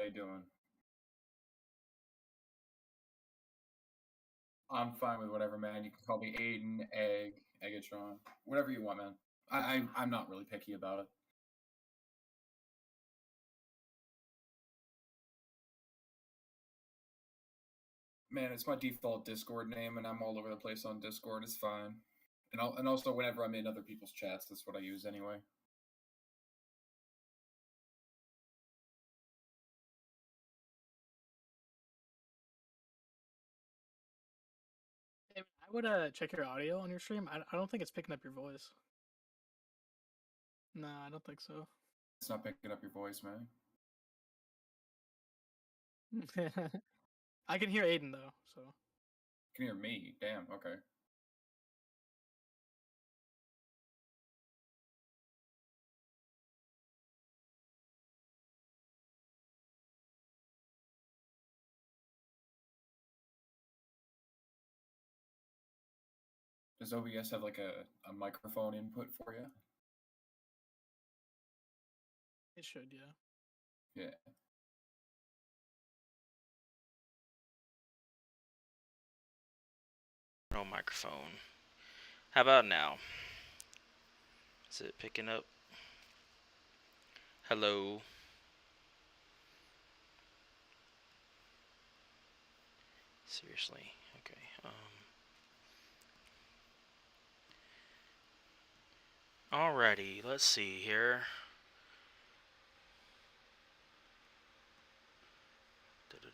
How you doing? I'm fine with whatever, man. You can call me Aiden, Eggatron, whatever you want, man. I'm not really picky about it. Man, it's my default Discord name, and I'm all over the place on Discord. It's fine. And also whenever I'm in other people's chats, that's what I use anyway. Hey, I would check your audio on your stream. I don't think it's picking up your voice. No, I don't think so. It's not picking up your voice, man. I can hear Aiden though, so You can hear me. Damn. Okay. Does OBS have like a microphone input for you? it should, yeah. Yeah. No microphone. How about now? Is it picking up? Hello. Seriously. Okay. Alrighty. Let's see here.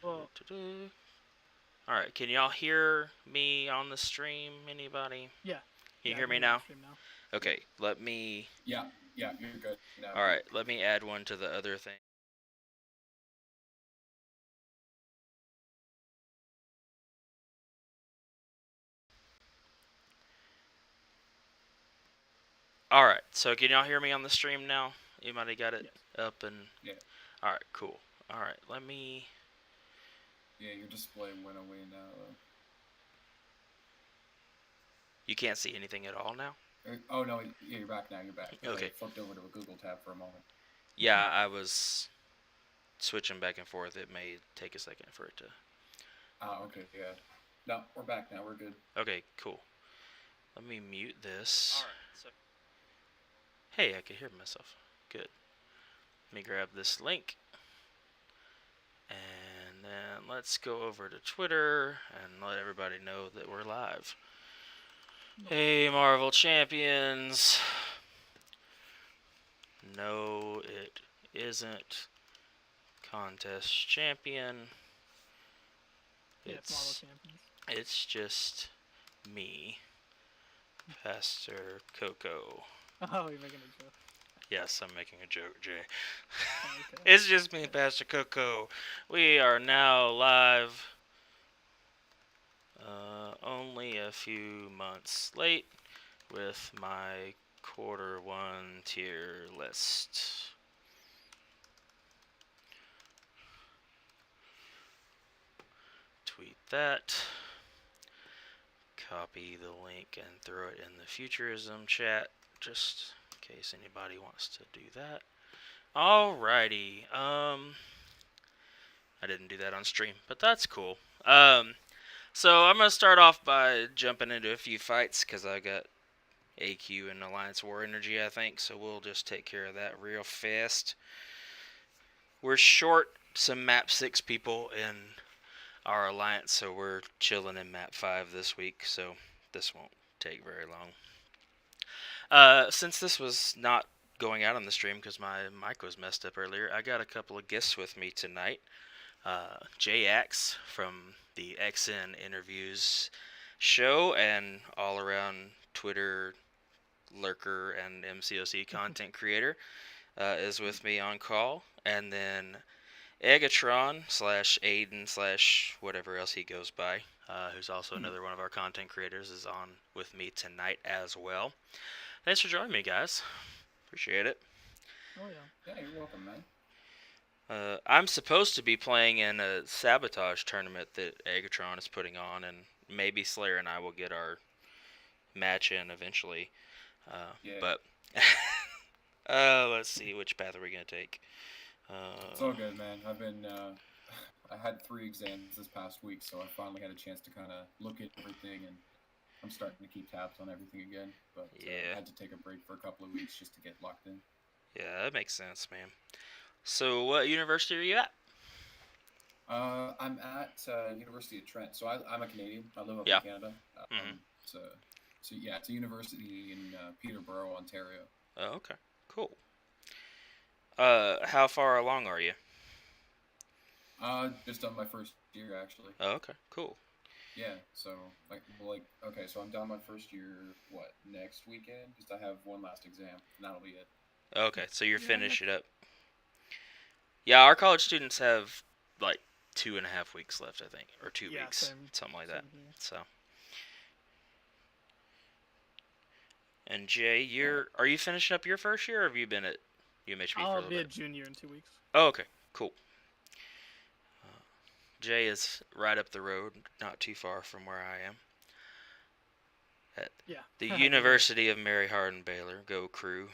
Well, Alright. Can y'all hear me on the stream? Anybody? yeah. Can you I hear can me hear you on now? the stream now. Okay. Let me. Yeah. Yeah. You're good now. Alright. Let me add one to the other thing. Alright. So can y'all hear me on the stream now? Anybody got it Yes. up and. Yeah. Alright. Cool. Alright. Let me. Yeah. Your display went away now. You can't see anything at all now? Oh no, yeah, you're back now. You're back. Okay. I flipped over to a Google tab for a moment. Yeah, I was switching back and forth. It may take a second for it to. Ah, okay, yeah. No, we're back now. We're good. Okay, cool. Let me mute this. Alright, so. Hey, I can hear myself. Good. Let me grab this link. And then let's go over to Twitter and let everybody know that we're live. Hey, Marvel Champions. No, it isn't. Contest champion. Yeah, it's Marvel Champions. It's just me, Pastor Coco. Oh, you're making a joke. Yes, I'm making a joke, Jay. Okay. It's just me, Pastor Coco. We are now live. Only a few months late with my Q1 tier list. Tweet that. Copy the link and throw it in the Futurism chat, just in case anybody wants to do that. Alrighty. I didn't do that on stream, but that's cool. So I'm gonna start off by jumping into a few fights because I got AQ and Alliance War energy, I think. So we'll just take care of that real fast. We're short some map 6 people in our alliance, so we're chilling in map 5 this week. So this won't take very long. Since this was not going out on the stream because my mic was messed up earlier, I got a couple of guests with me tonight. JX from the XN Interviews show and all around Twitter lurker and MCOC content creator is with me on call. And then Eggatron / Aiden / whatever else he goes by, who's also another one of our content creators, is on with me tonight as well. Thanks for joining me, guys. Appreciate it. Oh yeah. Yeah, you're welcome, man. I'm supposed to be playing in a sabotage tournament that Eggatron is putting on, and maybe Slayer and I will get our match in eventually. Yeah. But let's see, which path are we gonna take? It's all good, man. I've been I had 3 exams this past week, so I finally had a chance to kind of look at everything, and I'm starting to keep tabs on everything again. But Yeah, had to take a break for a couple of weeks just to get locked in. yeah, that makes sense, man. So, what university are you at? I'm at University of Trent, so I'm a Canadian. I live up in Yeah. Canada. Hmm. So yeah, it's a university in Peterborough, Ontario. Oh, okay. Cool. How far along are you? Just on my first year actually. Oh, okay. Cool. Yeah, so okay, so I'm done my first year. What next weekend? Just I have one last exam, and that'll be it. Okay, so you're Yeah, finishing up. Yeah, our college students have like 2.5 weeks left, I think, or 2 weeks, same. something like that. Same here. So, and Jay, Yeah. are you finishing up your first year, or have you been at UMHB for a I'll little be a bit? junior in 2 weeks. Oh, okay, cool. Jay is right up the road, not too far from where I am, at Yeah. the Yeah. University of Mary Hardin Baylor. Go Crew!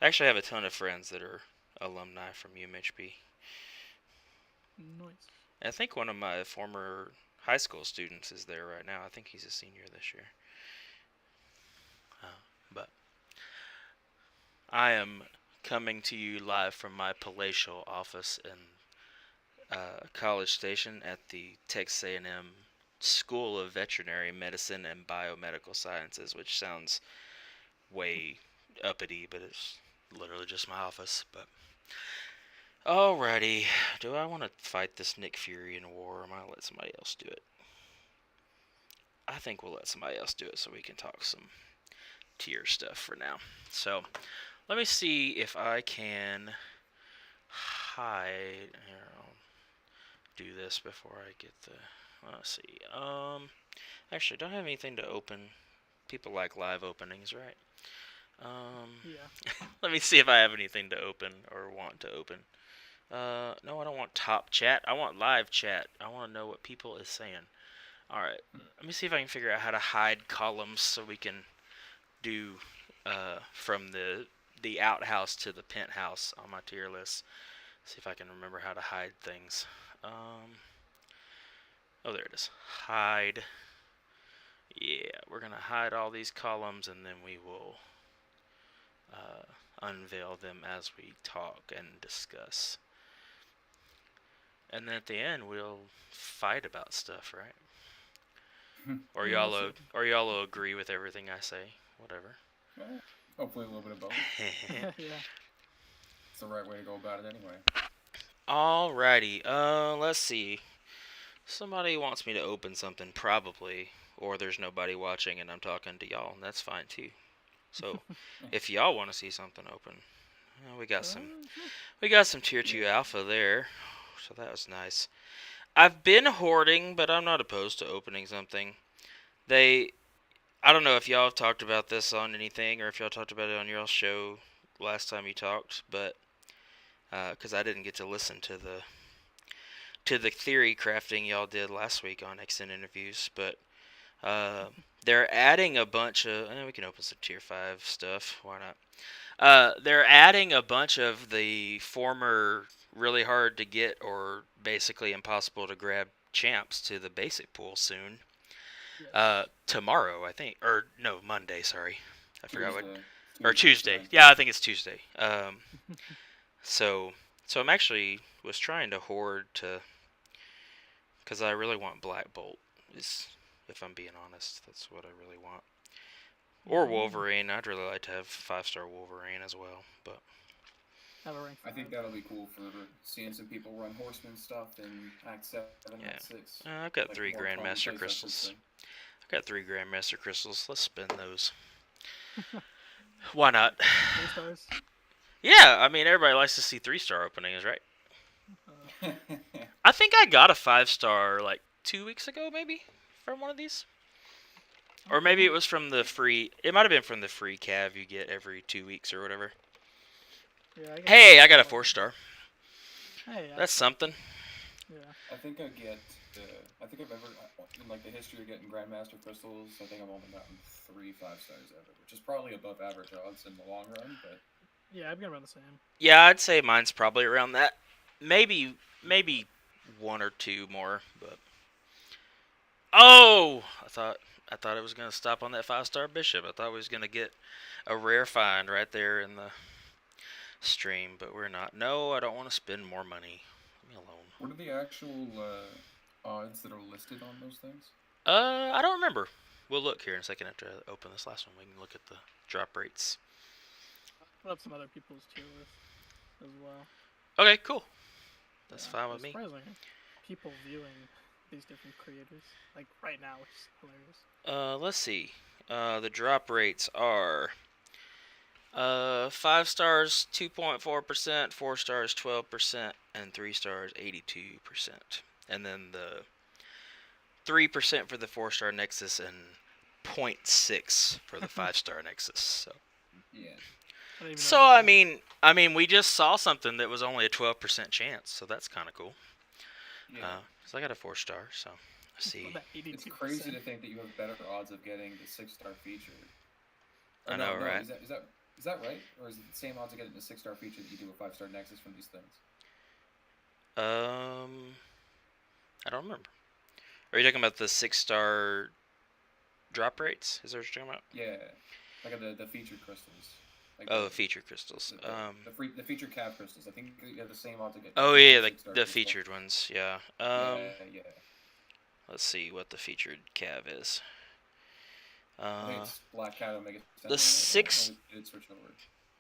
I actually have a ton of friends that are alumni from UMHB. Nice. I think one of my former high school students is there right now. I think he's a senior this year. But I am coming to you live from my palatial office in College Station at the Texas A&M School of Veterinary Medicine and Biomedical Sciences, which sounds way uppity, but it's literally just my office. But alrighty, do I want to fight this Nick Fury in a war, or am I gonna let somebody else do it? I think we'll let somebody else do it so we can talk some tier stuff for now. So let me see if I can hide. Here, I'll do this before I get the. Let's see. Actually, don't have anything to open. People like live openings, right? Yeah. Let me see if I have anything to open or want to open. No, I don't want top chat. I want live chat. I want to know what people is saying. All right. Let me see if I can figure out how to hide columns so we can do from the outhouse to the penthouse on my tier list. See if I can remember how to hide things. Oh, there it is. Hide. Yeah, we're gonna hide all these columns, and then we will unveil them as we talk and discuss. And then at the end, we'll fight about stuff, right? Or Yeah, y'all will agree with everything I say. Whatever. Hopefully a little bit of both. Yeah. It's the right way to go about it anyway. Alrighty. Let's see. Somebody wants me to open something, probably, or there's nobody watching and I'm talking to y'all, and that's fine too. So, if y'all want to see something open, we got some tier 2 alpha there, so that was nice. I've been hoarding, but I'm not opposed to opening something. I don't know if y'all have talked about this on anything, or if y'all talked about it on your show last time you talked, but because I didn't get to listen to the theory crafting y'all did last week on XN interviews, but they're adding a bunch of. We can open some tier 5 stuff. Why not? They're adding a bunch of the former really hard to get or basically impossible to grab champs to the basic pool soon. Yes. Tomorrow, I think, or no, Monday. Sorry, I forgot what. Tuesday. Or Tuesday. Yeah, I think it's Tuesday. So I'm actually was trying to hoard to, because I really want Black Bolt. If I'm being honest, that's what I really want. Or Wolverine. I'd really like to have 5-star Wolverine as well, but Have a rank I think 5. that'll be cool for seeing some people run horseman stuff in Act 7, Yeah. Act 6. I've got Like 3 more common Grandmaster place, I should crystals. say. I've got 3 Grandmaster crystals. Let's spin those. Why not? 3 stars. Yeah, I mean everybody likes to see 3-star openings, right? I think I got a 5-star like 2 weeks ago, maybe, from one of these. Or maybe it was from the free. It might have been from the free cav you get every 2 weeks or whatever. Yeah, Hey, I got a 4-star. Hey, That's something. Yeah. I think I get. I think I've ever in like the history of getting Grandmaster crystals. I think I've only gotten 3 5-stars ever, which is probably above average odds in the long run. But Yeah, I've got around the same. Yeah, I'd say mine's probably around that. Maybe one or two more, but oh, I thought it was gonna stop on that 5-star bishop. I thought we was gonna get a rare find right there in the stream, but we're not. No, I don't want to spend more money. Leave me alone. What are the actual odds that are listed on those things? I don't remember. We'll look here in a second after I open this last one. We can look at the drop rates. I'll put up some other people's tier list as well. Okay, cool. That's Yeah, fine with it's me. surprising people viewing these different creators like right now, which is hilarious. Let's see. The drop rates are 5 stars 2.4%, 4 stars 12%, and 3 stars 82%. And then the 3% for the 4-star Nexus and 0.6 for the 5-star Nexus. So Yeah. I don't even know So what I that is. mean, we just saw something that was only a 12% chance, so that's kind of cool. Yeah. So I got a 4-star. So let's see. About that It's 82%. crazy to think that you have better odds of getting the 6-star feature. Or I know, no, right? Is that right? Or is it the same odds of getting the 6-star feature that you do a 5-star Nexus from these things? I don't remember. Are you talking about the 6-star drop rates? Is that what you're talking about? Yeah, like the featured crystals. Like Oh, the feature crystals. the featured cav crystals. I think you have the same odds to get. Oh yeah, the the 6-star the crystal. featured ones. Yeah. Yeah. Let's see what the featured cav is. I think it's Black Cat Omega. The 6. Did it switch over?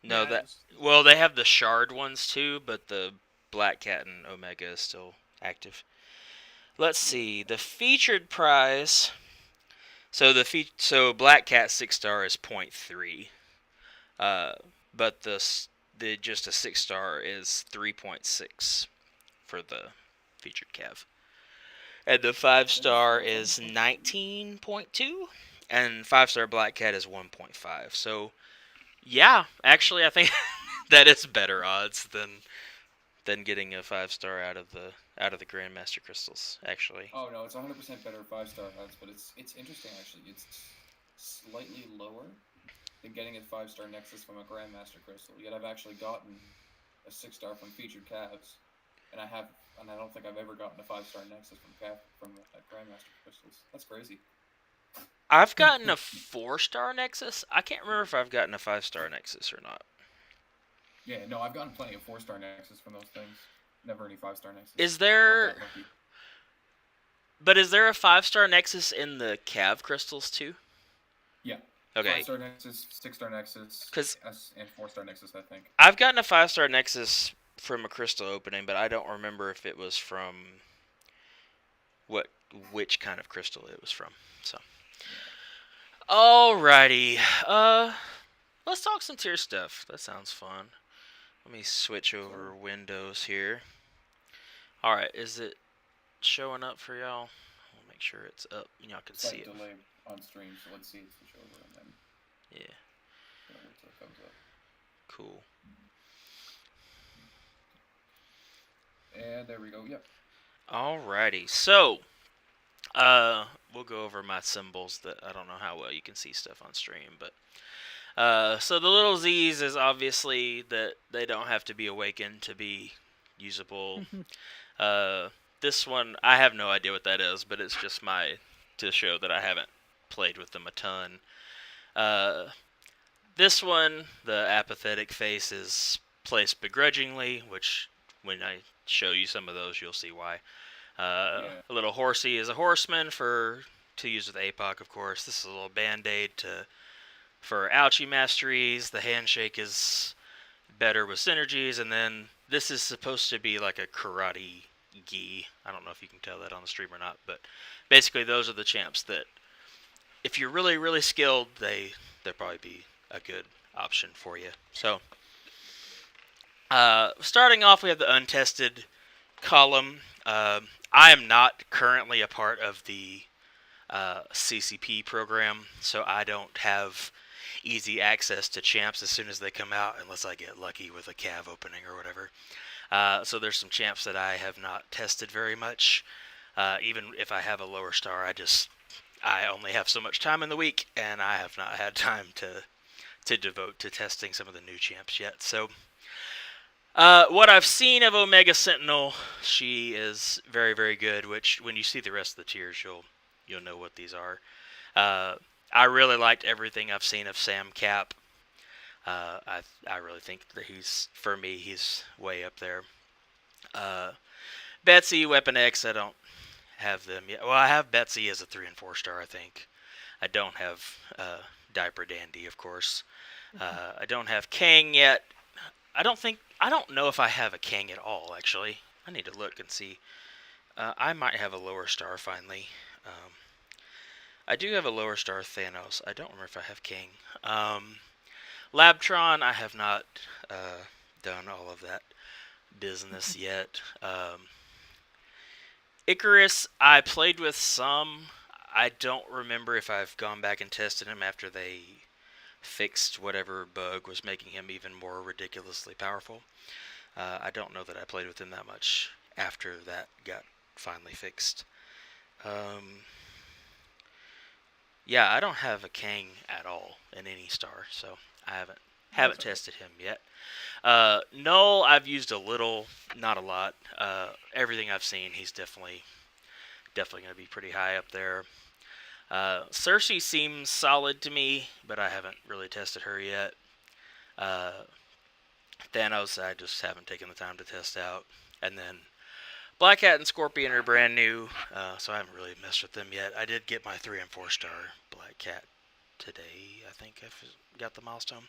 No, Yeah, well, they have the shard ones too, but the Black Cat and Omega is still active. Let's see the featured prize. So Black Cat 6-star is 0.3, but the just a 6-star is 3.6 for the featured cav, and the 5-star is 19.2, and 5-star Black Cat is 1.5. So yeah, actually I think that is better odds than getting a 5-star out of the Grandmaster crystals. Actually, Oh no, it's 100% better 5-star odds, but it's interesting actually. It's slightly lower than getting a 5-star Nexus from a Grandmaster crystal. Yet I've actually gotten a 6-star from featured calves, and I don't think I've ever gotten a 5-star Nexus from Grandmaster crystals. That's crazy. I've gotten a 4-star Nexus. I can't remember if I've gotten a 5-star Nexus or not. Yeah, no, I've gotten plenty of 4-star Nexus from those things. Never any 5-star Nexus. Is there? Not that lucky. But is there a 5-star Nexus in the Cav crystals too? Yeah. Okay. 5-star Nexus, 6-star Nexus, 'Cause and 4-star Nexus, I think. I've gotten a 5-star Nexus from a crystal opening, but I don't remember if it was from which kind of crystal it was from. So, alrighty. Let's talk some tier stuff. That sounds fun. Let me switch over windows here. Alright, is it showing up for y'all? I'll make sure it's up and y'all can see it. Delay on stream, so let's see it switch over and then. Yeah. Wait till it comes up. Cool. And there we go. Yep. Alrighty. So, we'll go over my symbols that I don't know how well you can see stuff on stream, but so the little Z's is obviously that they don't have to be awakened to be usable. This one, I have no idea what that is, but it's just to show that I haven't played with them a ton. This one, the apathetic face is placed begrudgingly, which when I show you some of those, you'll see why. A little horsey is a horseman to use with APOC, of course. This is a little band-aid for ouchie masteries. The handshake is better with synergies, and then this is supposed to be like a karate gi. I don't know if you can tell that on the stream or not, but basically those are the champs that, if you're really, really skilled, they'll probably be a good option for you. So, starting off, we have the untested column. I am not currently a part of the CCP program, so I don't have easy access to champs as soon as they come out, unless I get lucky with a cav opening or whatever. So there's some champs that I have not tested very much. Even if I have a lower star, I only have so much time in the week, and I have not had time to to devote to testing some of the new champs yet. So, what I've seen of Omega Sentinel, she is very, very good. Which, when you see the rest of the tiers, you'll know what these are. I really liked everything I've seen of Sam Cap. I really think that he's way up there. Betsy, Weapon X, I don't have them yet. Well, I have Betsy as a 3 and 4 star, I think. I don't have Diaper Dandy, of course. I don't have Kang yet. I don't know if I have a Kang at all, actually. I need to look and see. I might have a lower star finally. I do have a lower star Thanos. I don't remember if I have King. Labtron, I have not done all of that business yet. Icarus, I played with some. I don't remember if I've gone back and tested him after they fixed whatever bug was making him even more ridiculously powerful. I don't know that I played with him that much after that got finally fixed. Yeah, I don't have a Kang at all in any star, so I haven't tested him yet. Null, I've used a little, not a lot. Everything I've seen, he's definitely going to be pretty high up there. Cersei seems solid to me, but I haven't really tested her yet. Thanos, I just haven't taken the time to test out. And then Black Cat and Scorpion are brand new, so I haven't really messed with them yet. I did get my 3 and 4 star Black Cat today. I think I got the milestone.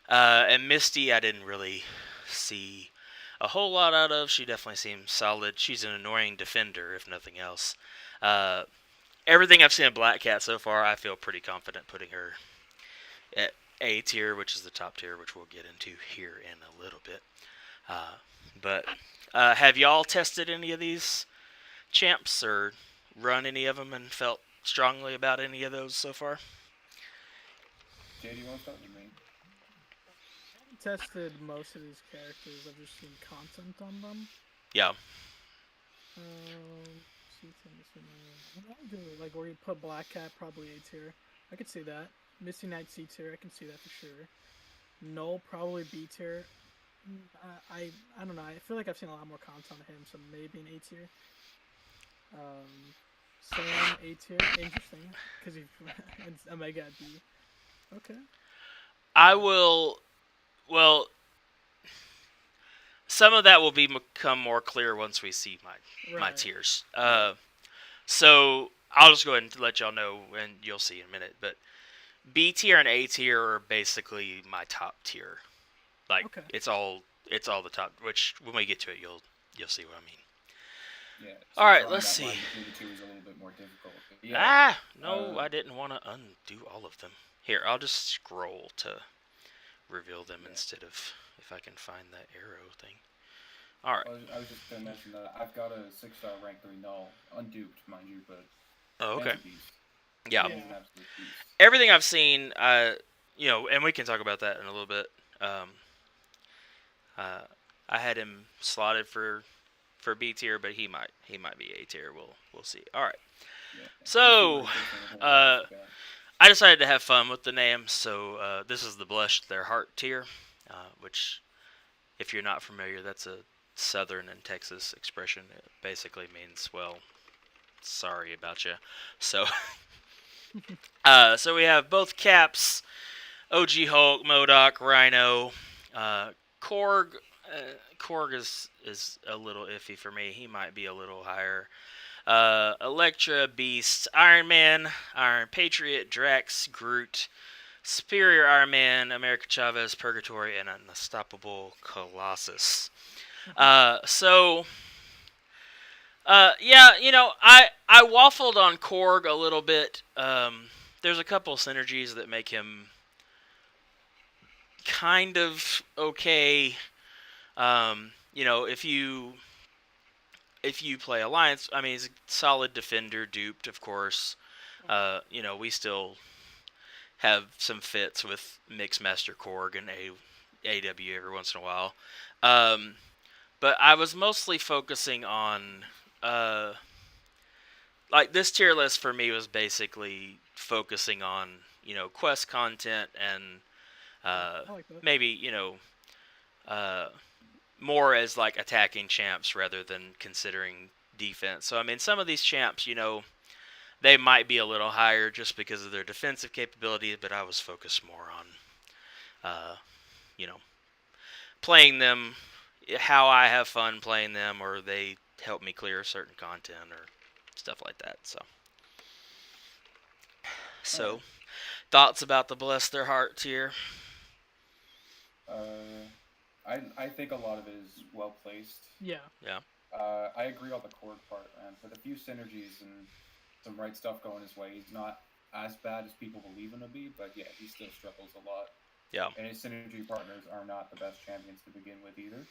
And Misty, I didn't really see a whole lot out of. She definitely seems solid. She's an annoying defender, if nothing else. Everything I've seen of Black Cat so far, I feel pretty confident putting her at A tier, which is the top tier, which we'll get into here in a little bit. But have y'all tested any of these champs or run any of them and felt strongly about any of those so far? Jay, do you want to start with me? I haven't tested most of these characters. I've just seen content on them. Yeah. Like where you put Black Cat, probably A tier. I could see that. Misty Knight C tier. I can see that for sure. Null probably B tier. I don't know. I feel like I've seen a lot more content on him, so maybe an A tier. Sam A tier. Interesting, because he's Omega at B. Okay. I will. Well, some of that will become more clear once we see my tiers. So I'll just go ahead and let y'all know, and you'll see in a minute. But B tier and A tier are basically my top tier. Like it's all the top. Which when we get to it, you'll see what I mean. Yeah. All right, let's see. The two is a little bit more difficult. Yeah, no, I didn't want to undo all of them. Here, I'll just scroll to reveal them instead of if I can find that arrow thing. All right. I was just going to mention that I've got a 6-star rank 3 null, unduped, mind you, but okay. Yeah. Everything I've seen, and we can talk about that in a little bit. I had him slotted for B tier, but he might be A tier. We'll see. All right. Yeah. So, I decided to have fun with the names, so this is the Blush Their Heart tier, which, if you're not familiar, that's a Southern and Texas expression. It basically means, well, sorry about you. So, so we have both Caps, OG Hulk, MODOK, Rhino, Korg. Korg is a little iffy for me. He might be a little higher. Elektra, Beast, Iron Man, Iron Patriot, Drax, Groot, Superior Iron Man, America Chavez, Purgatory, and an Unstoppable Colossus. I waffled on Korg a little bit. There's a couple synergies that make him kind of okay. If you play Alliance, I mean, he's a solid defender, duped, of course. We still have some fits with Mixmaster Korg and AW every once in a while. But I was mostly focusing on, this tier list for me was basically focusing on, quest content and Yeah, Uh, I like that. maybe uh, more as like attacking champs rather than considering defense. So I mean, some of these champs, they might be a little higher just because of their defensive capabilities, but I was focused more on, uh, you know, playing them how I have fun playing them, or they help me clear certain content or stuff like that. All right. So thoughts about the Bless Their Heart tier? Uh, I think a lot of it is well placed. Yeah. Yeah, I agree on the Korg part, man. With a few synergies and some right stuff going his way, he's not as bad as people believe him to be. But yeah, he still struggles a lot, yeah, and his synergy partners are not the best champions to begin with either.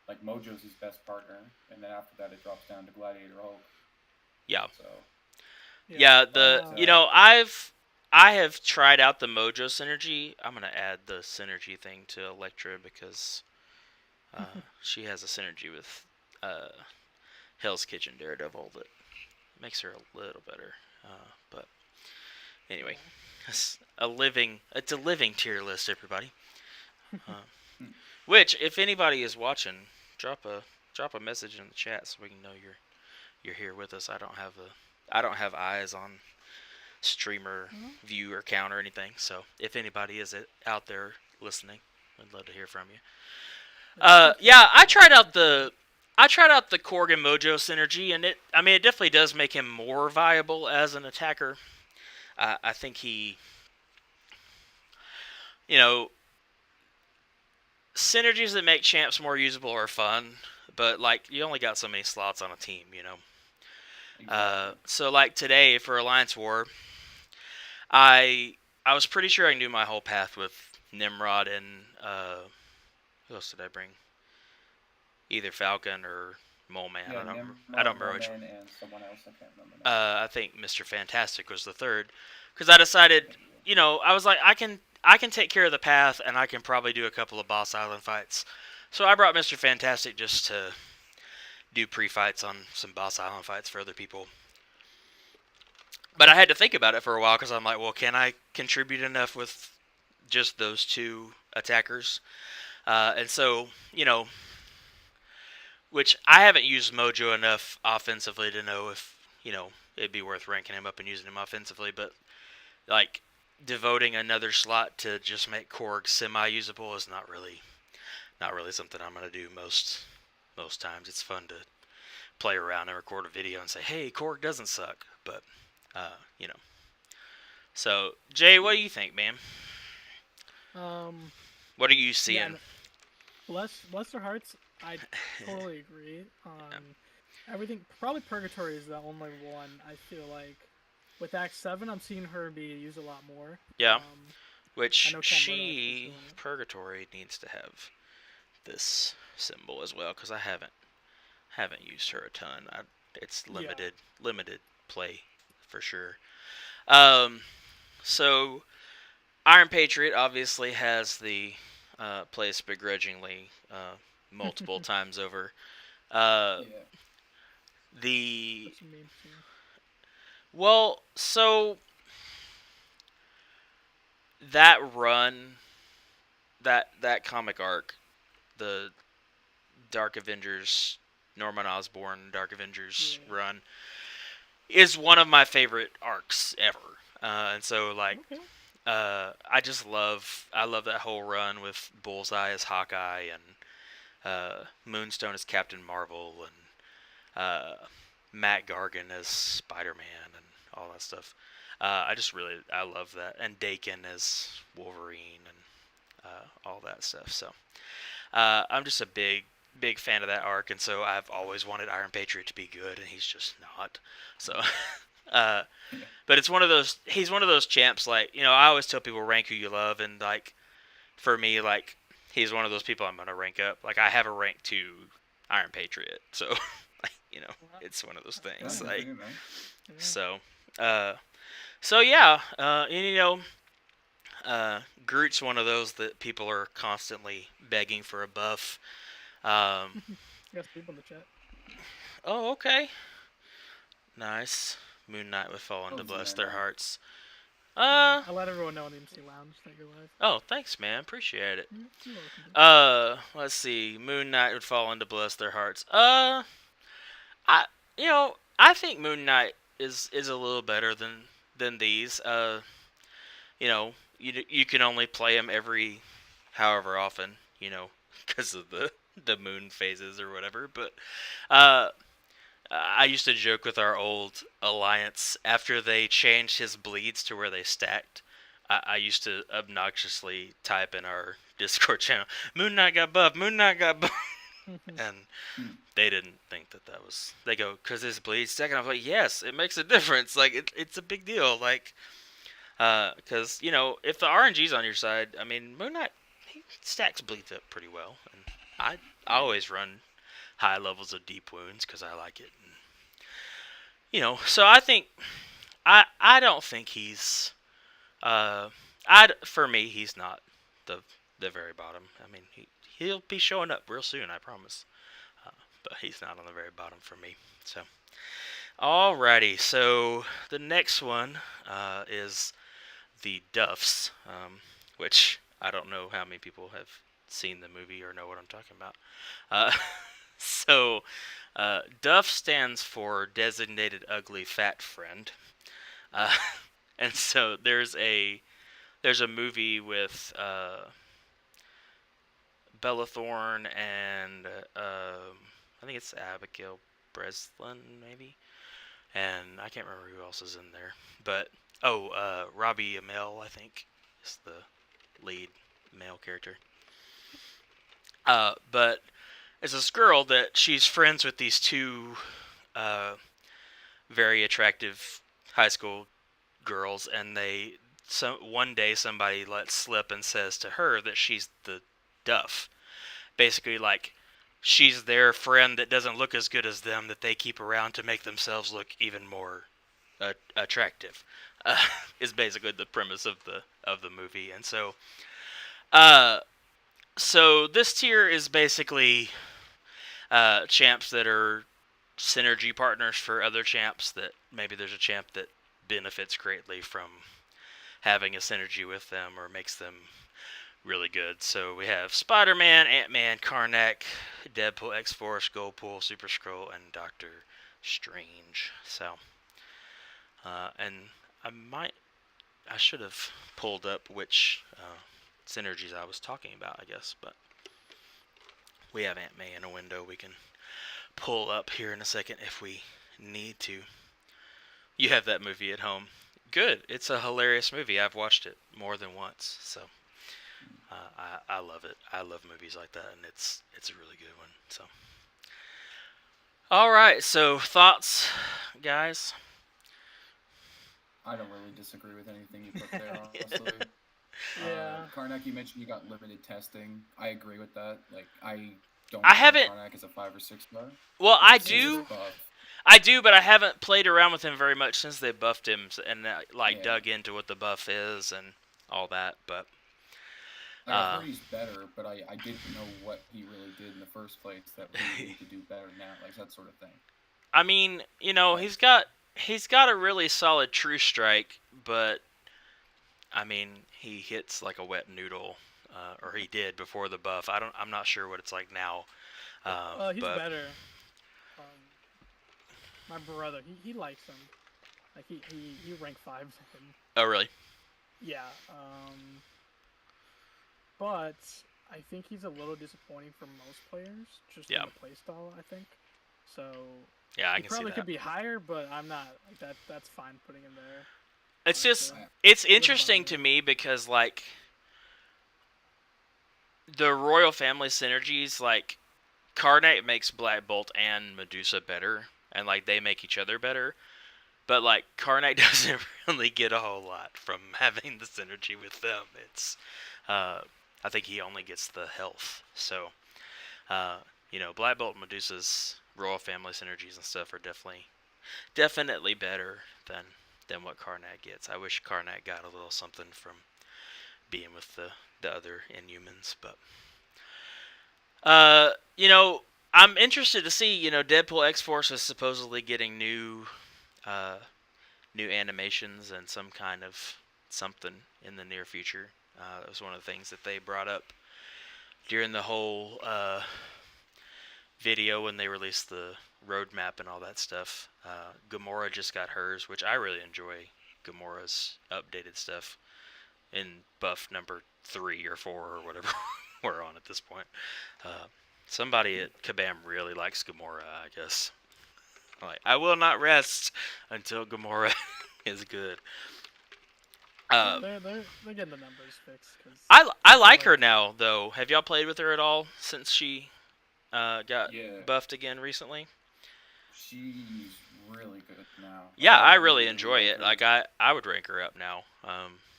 Like Mojo's his best partner, and then after that it drops down to Gladiator Hulk. yeah, So, Yeah. yeah. but I have tried out the Mojo synergy. I'm gonna add the synergy thing to Electra because she has a synergy with uh, Hell's Kitchen Daredevil that makes her a little better. But anyway, Yeah. it's a living tier list, everybody. Uh, hmm, which, if anybody is watching, drop a message in the chat so we can know you're here with us. I don't have eyes on streamer Uh-huh. view or count or anything. So if anybody is out there listening, I'd love to hear from you. Yeah, I think Yeah, so. I tried out the Korg and Mojo synergy, and it definitely does make him more viable as an attacker. I think he, you know, synergies that make champs more usable are fun, but like you only got so many slots on a team. exactly. So like today for Alliance War, I I was pretty sure I knew my whole path with Nimrod and who else did I bring? Either Falcon or Mole Man. Yeah, I don't Nimrod, remember which one. Moleman, and someone else. I can't remember now. I think Mr. Fantastic was the third, because I decided, Yeah, yeah. I was like, I can take care of the path, and I can probably do a couple of boss island fights. So I brought Mr. Fantastic just to do pre-fights on some boss island fights for other people. But I had to think about it for a while because I'm like, well, can I contribute enough with just those two attackers? And so, which I haven't used Mojo enough offensively to know if, it'd be worth ranking him up and using him offensively. But like devoting another slot to just make Korg semi-usable is not really something I'm gonna do most times. It's fun to play around and record a video and say, hey, Korg doesn't suck. But uh, you know. So Jay, what do you think, man? Um. What are you Yeah. seeing? Bless their hearts. I totally agree Yeah. on everything. Probably Purgatory is the only one I feel like. With Act 7, I'm seeing her be used a lot more. Yeah. Um, I Which know Camilla is doing it. Purgatory needs to have this symbol as well because I haven't used her a ton. It's Yeah. limited play for sure. Um, so Iron Patriot obviously has the place begrudgingly multiple times over. Uh, Yeah. the That's some memes too. well, so that run, that comic arc, the Dark Avengers, Norman Osborn Dark Avengers Yeah. run, is one of my favorite arcs ever. And so like Okay. I love that whole run with Bullseye as Hawkeye and Moonstone as Captain Marvel and Matt Gargan as Spider-Man and all that stuff. I love that, and Dakin as Wolverine and all that stuff. So I'm just a big fan of that arc, and so I've always wanted Iron Patriot to be good, and he's just not. So, uh, Yeah. but it's one of those. He's one of those champs. Like I always tell people rank who you love, and like for me, like he's one of those people I'm gonna rank up. Like I have a rank 2 Iron Patriot, so like, Wow. it's one of those Yeah, things. good for Like you, man. Yeah. so, so yeah, and Groot's one of those that people are constantly begging for a buff. Um, Yes, people in the chat. oh, okay, nice. Moon Knight would fall into Cozy bless Moon their Knight. hearts. Uh, I let everyone know in the MC Lounge that you're live. oh, thanks, man. Appreciate it. You're welcome. Let's see. Moon Knight would fall into bless their hearts. I I think Moon Knight is a little better than these. You can only play him every however often, because of the moon phases or whatever. But uh, I used to joke with our old alliance after they changed his bleeds to where they stacked. I used to obnoxiously type in our Discord channel, "Moon Knight got buffed. Moon Knight got buffed," and they didn't think that was. They go, "Cause his bleeds stack," and I was like, "Yes, it makes a difference. Like it's a big deal. Like, cause if the RNG's on your side, I mean, Moon Knight he stacks bleeds up pretty well, and I always run high levels of deep wounds because I like it. And, so I think I don't think he's for me he's not the very bottom. I mean he'll be showing up real soon, I promise. Uh, but he's not on the very bottom for me. So alrighty, so the next one is the Duffs, which I don't know how many people have seen the movie or know what I'm talking about. Uh, so Duff stands for Designated Ugly Fat Friend. Uh, and so there's a movie with Bella Thorne and I think it's Abigail Breslin maybe, and I can't remember who else is in there. But Robbie Amell I think is the lead male character. But it's this girl that she's friends with these two very attractive high school girls, and one day somebody lets slip and says to her that she's the Duff. Basically, like she's their friend that doesn't look as good as them that they keep around to make themselves look even more attractive. Is basically the premise of the movie, and so this tier is basically champs that are synergy partners for other champs that maybe there's a champ that benefits greatly from having a synergy with them or makes them really good. So we have Spider-Man, Ant-Man, Karnak, Deadpool, X-Force, Goldpool, Super Skrull, and Doctor Strange. So, and I should have pulled up which synergies I was talking about, I guess, but we have Aunt May in a window we can pull up here in a second if we need to. You have that movie at home. Good. It's a hilarious movie. I've watched it more than once, so I love it. I love movies like that, and it's a really good one. So, all right. So thoughts, guys? I don't really disagree with anything you put there, honestly. Yeah. Karnak, you mentioned you got limited testing. I agree with that. Like, I don't I count haven't. Karnak as a 5 or 6 star. Well, I Since do. it's buff. I do, but I haven't played around with him very much since they buffed him and Yeah. dug into what the buff is and all that. But Like, I've heard he's better, but I didn't know what he really did in the first place that we need to do better now, like that sort of thing. I mean, he's got a really solid true strike, but I mean, he hits like a wet noodle, or he did before the buff. I'm not sure what it's like now. He's but better. My brother, he likes him. Like he rank 5s him. Oh, really? Yeah. But I think he's a little disappointing for most players, just in the playstyle. I think. So. Yeah, I he can see that. probably could be higher, but I'm not like that. That's fine putting him there. It's just it's interesting to me because like the royal family synergies, like Karnak makes Black Bolt and Medusa better, and like they make each other better. But like Karnak doesn't really get a whole lot from having the synergy with them. It's I think he only gets the health. So Black Bolt and Medusa's royal family synergies and stuff are definitely better than what Karnak gets. I wish Karnak got a little something from being with the other Inhumans, but I'm interested to see. Deadpool X-Force is supposedly getting new animations and some kind of something in the near future. That was one of the things that they brought up during the whole video when they released the roadmap and all that stuff. Gamora just got hers, which I really enjoy Gamora's updated stuff in buff number 3 or 4 or whatever we're on at this point. Somebody at Kabam really likes Gamora, I guess. Like, I will not rest until Gamora is good. They're getting the numbers fixed. Cause I like her now, though. Have y'all played with her at all since she got buffed again recently? She's really good now. Yeah, I really enjoy it. Like I would rank her up now.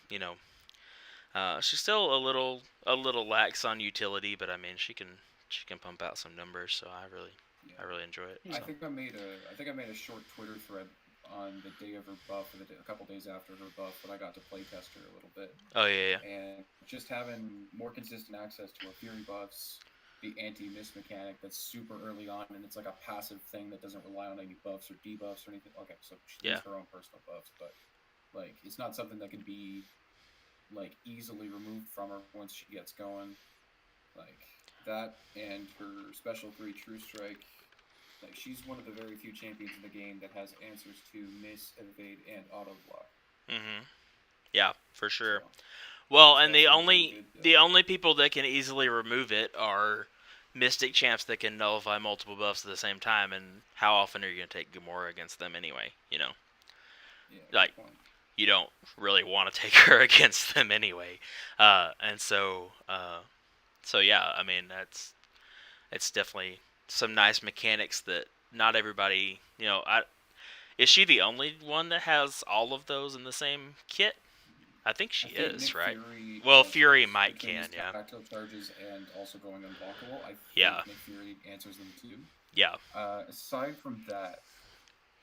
You know, she's still a little lax on utility, but I mean she can pump out some numbers. So I really enjoy it. I think I made a short Twitter thread on the day of her buff, or a couple days after her buff, but I got to play test her a little bit. Oh yeah. And just having more consistent access to her fury buffs, the anti-miss mechanic that's super early on, and it's like a passive thing that doesn't rely on any buffs or debuffs or anything. Okay, so she has her own personal buffs, but like it's not something that can be like easily removed from her once she gets going. Like that and her special 3 True Strike. Like she's one of the very few champions in the game that has answers to miss, evade, and auto block. Yeah, for sure. So, well, and the only people that can easily remove it are Mystic champs that can nullify multiple buffs at the same time. And how often are you gonna take Gamora against them anyway? You know, like you don't really want to take her against them anyway. And so yeah, I mean it's definitely some nice mechanics that not everybody, you know. Is she the only one that has all of those in the same kit? I think she is, Nick right? Fury Well, Fury might can, yeah. Tactile charges and also going unblockable. I think Nick Fury answers them too. Yeah. Aside from that,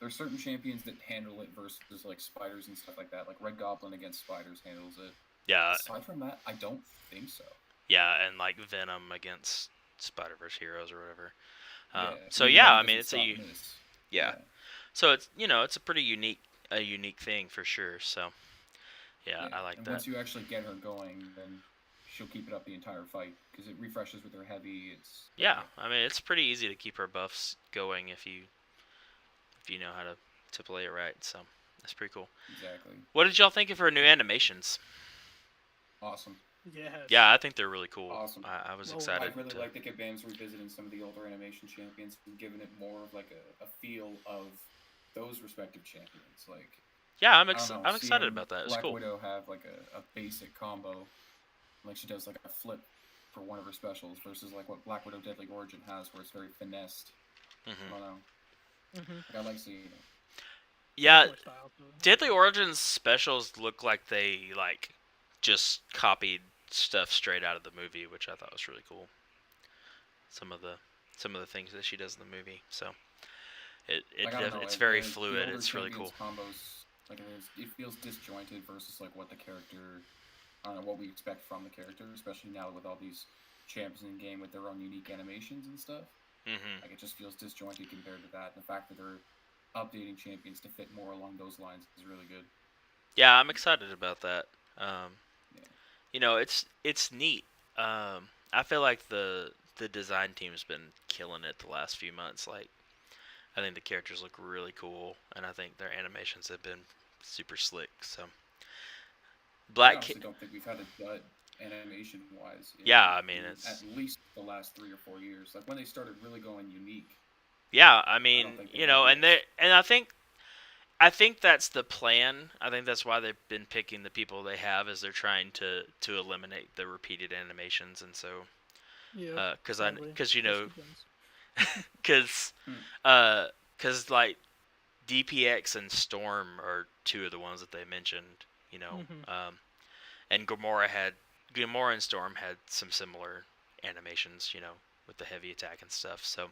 there's certain champions that handle it versus like spiders and stuff like that. Like Red Goblin against spiders handles it. Yeah. Aside from that, I don't think so. Yeah, and like Venom against Spider-Verse heroes or whatever. So Venom yeah, I mean doesn't it's stop miss. yeah. So it's it's a pretty unique thing for sure. So yeah, I like and that. Once you actually get her going, then she'll keep it up the entire fight because it refreshes with her heavy. I mean it's pretty easy to keep her buffs going if you know how to play it right. So that's pretty cool. Exactly. What did y'all think of her new animations? Awesome. Yeah, I think they're really cool. Awesome. I was excited. I really like that Kabam's revisiting some of the older animation champions and giving it more of like a feel of those respective champions. Like yeah, I'm excited about that. It's cool. Black Widow have like a basic combo, like she does like a flip for one of her specials versus like what Black Widow Deadly Origin has, where it's very finessed. I don't know. Like, I like seeing it. Yeah, Deadly Origin's specials look like they like just copied stuff straight out of the movie, which I thought was really cool. Some of the things that she does in the movie, so it's very fluid. It's really cool. Combos, like it feels disjointed versus like what the character, I don't know, what we expect from the character, especially now with all these champs in game with their own unique animations and stuff. Like it just feels disjointed compared to that. And the fact that they're updating champions to fit more along those lines is really good. Yeah, I'm excited about that. You know, it's neat. I feel like the design team's been killing it the last few months. Like, I think the characters look really cool, and I think their animations have been super slick. So, I honestly don't think we've had a dud animation-wise. Yeah, I mean it's at least the last 3 or 4 years. Like when they started really going unique. Yeah, I mean, you know, and I think that's the plan. I think that's why they've been picking the people they have, is they're trying to eliminate the repeated animations, and so because you know, because like DPX and Storm are 2 of the ones that they mentioned, you know, and Gamora and Storm had some similar animations, you know, with the heavy attack and stuff. So.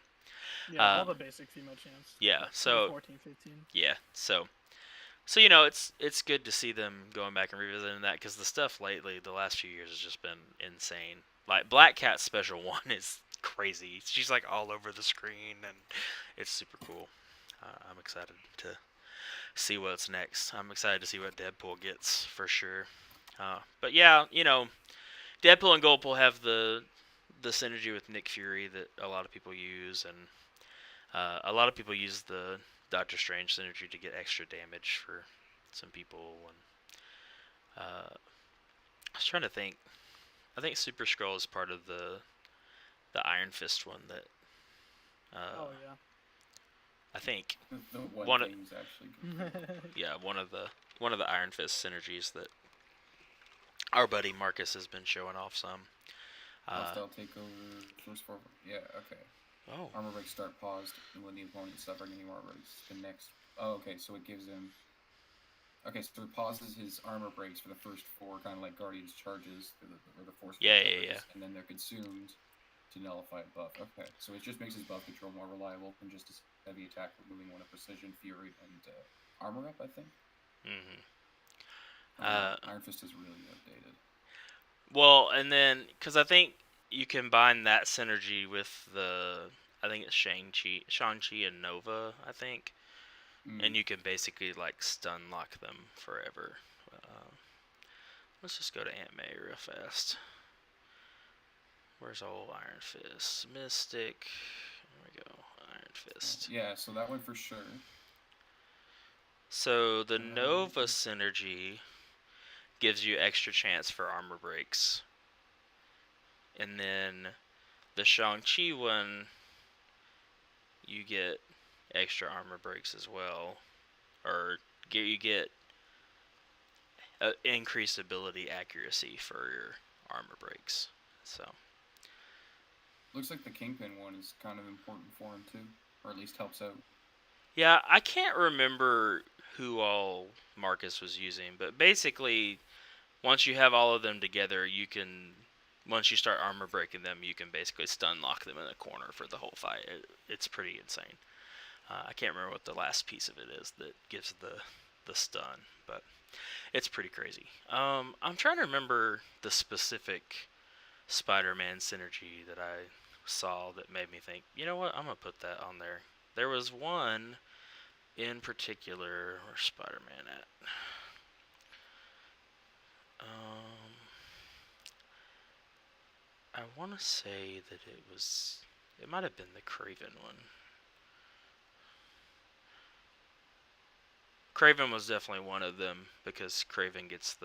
Yeah, all the basic female champs. Yeah, so 14, 15. Yeah, so you know, it's good to see them going back and revisiting that, because the stuff lately, the last few years, has just been insane. Like Black Cat's special 1 is crazy. She's like all over the screen, and it's super cool. I'm excited see what's next. I'm excited to see what Deadpool gets for sure. But yeah, Deadpool and Goldpool have the synergy with Nick Fury that a lot of people use, and a lot of people use the Doctor Strange synergy to get extra damage for some people. And I was trying to think. I think Super Skrull is part of the Iron Fist one that. Oh yeah. I think The one one thing is actually good. yeah one of the Iron Fist synergies that our buddy Marcus has been showing off some. Hostile takeover, first four. Yeah, okay. Oh. Armor breaks start paused, and when the opponent is suffering any armor breaks, the next. Oh, okay, so it gives him. Okay, so it pauses his armor breaks for the first four, kind of like Guardian's charges, or the force. Yeah. And then they're consumed to nullify a buff. Okay, so it just makes his buff control more reliable than just his heavy attack, removing one of precision, fury, and armor up, I think. Iron Fist is really outdated. Well, and then because I think you combine that synergy with I think it's Shang-Chi and Nova, I think, and you can basically like stun lock them forever. Let's just go to Aunt May real fast. Where's old Iron Fist? Mystic. There we go. Iron Fist. Yeah, so that one for sure. So the Nova synergy gives you extra chance for armor breaks. And then the Shang-Chi one, you get extra armor breaks as well. Or you get increased ability accuracy for your armor breaks. So looks like the Kingpin one is kind of important for him too, or at least helps out. Yeah, I can't remember who all Marcus was using, but basically, once you have all of them together, once you start armor breaking them, you can basically stun lock them in a corner for the whole fight. It's pretty insane. I can't remember what the last piece of it is that gives the stun, but it's pretty crazy. I'm trying to remember the specific Spider-Man synergy that I saw that made me think, you know what, I'm going to put that on there. There was one in particular. Where's Spider-Man at? I want to say that it might have been the Craven one. Craven was definitely one of them because Craven gets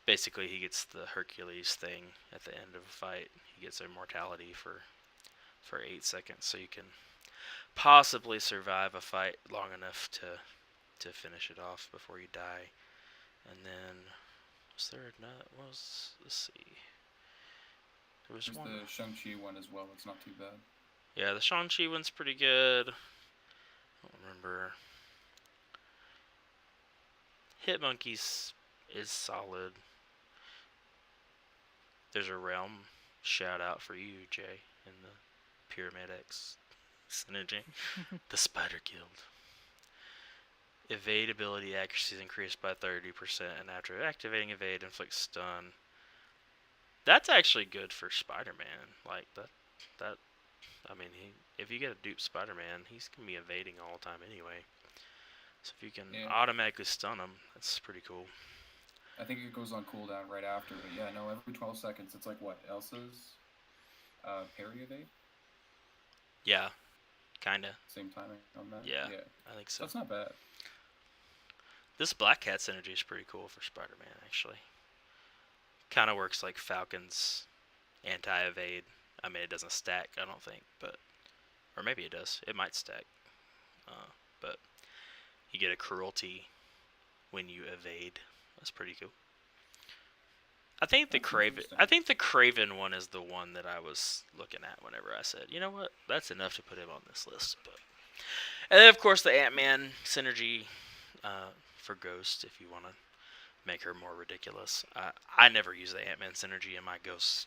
basically he gets the Hercules thing at the end of a fight. He gets immortality for 8 seconds, so you can possibly survive a fight long enough to finish it off before you die. And then let's see. There's one. The Shang-Chi one as well. It's not too bad. Yeah, the Shang-Chi one's pretty good. I don't remember. Hitmonkeys is solid. There's a Realm shout out for you, Jay, in the Pyramid X synergy. The Spider Guild. Evade ability accuracy is increased by 30%, and after activating evade, inflicts stun. That's actually good for Spider-Man. Like that. I mean, if you get a dupe Spider-Man, he's gonna be evading all the time anyway. So if you can automatically stun him, that's pretty cool. I think it goes on cooldown right after, but yeah, no, every 12 seconds. It's like what, Elsa's parry evade? Yeah, kinda. Same timing on that? Yeah, I think so. That's not bad. This Black Cat synergy is pretty cool for Spider-Man, actually. Kind of works like Falcon's anti-evade. I mean, it doesn't stack, I don't think, or maybe it does. It might stack, but you get a cruelty when you evade. That's pretty cool. I think the Craven one is the one that I was looking at whenever I said, you know what, that's enough to put him on this list. And then of course the Ant-Man synergy for Ghost, if you want to make her more ridiculous. I never use the Ant-Man synergy, and my Ghost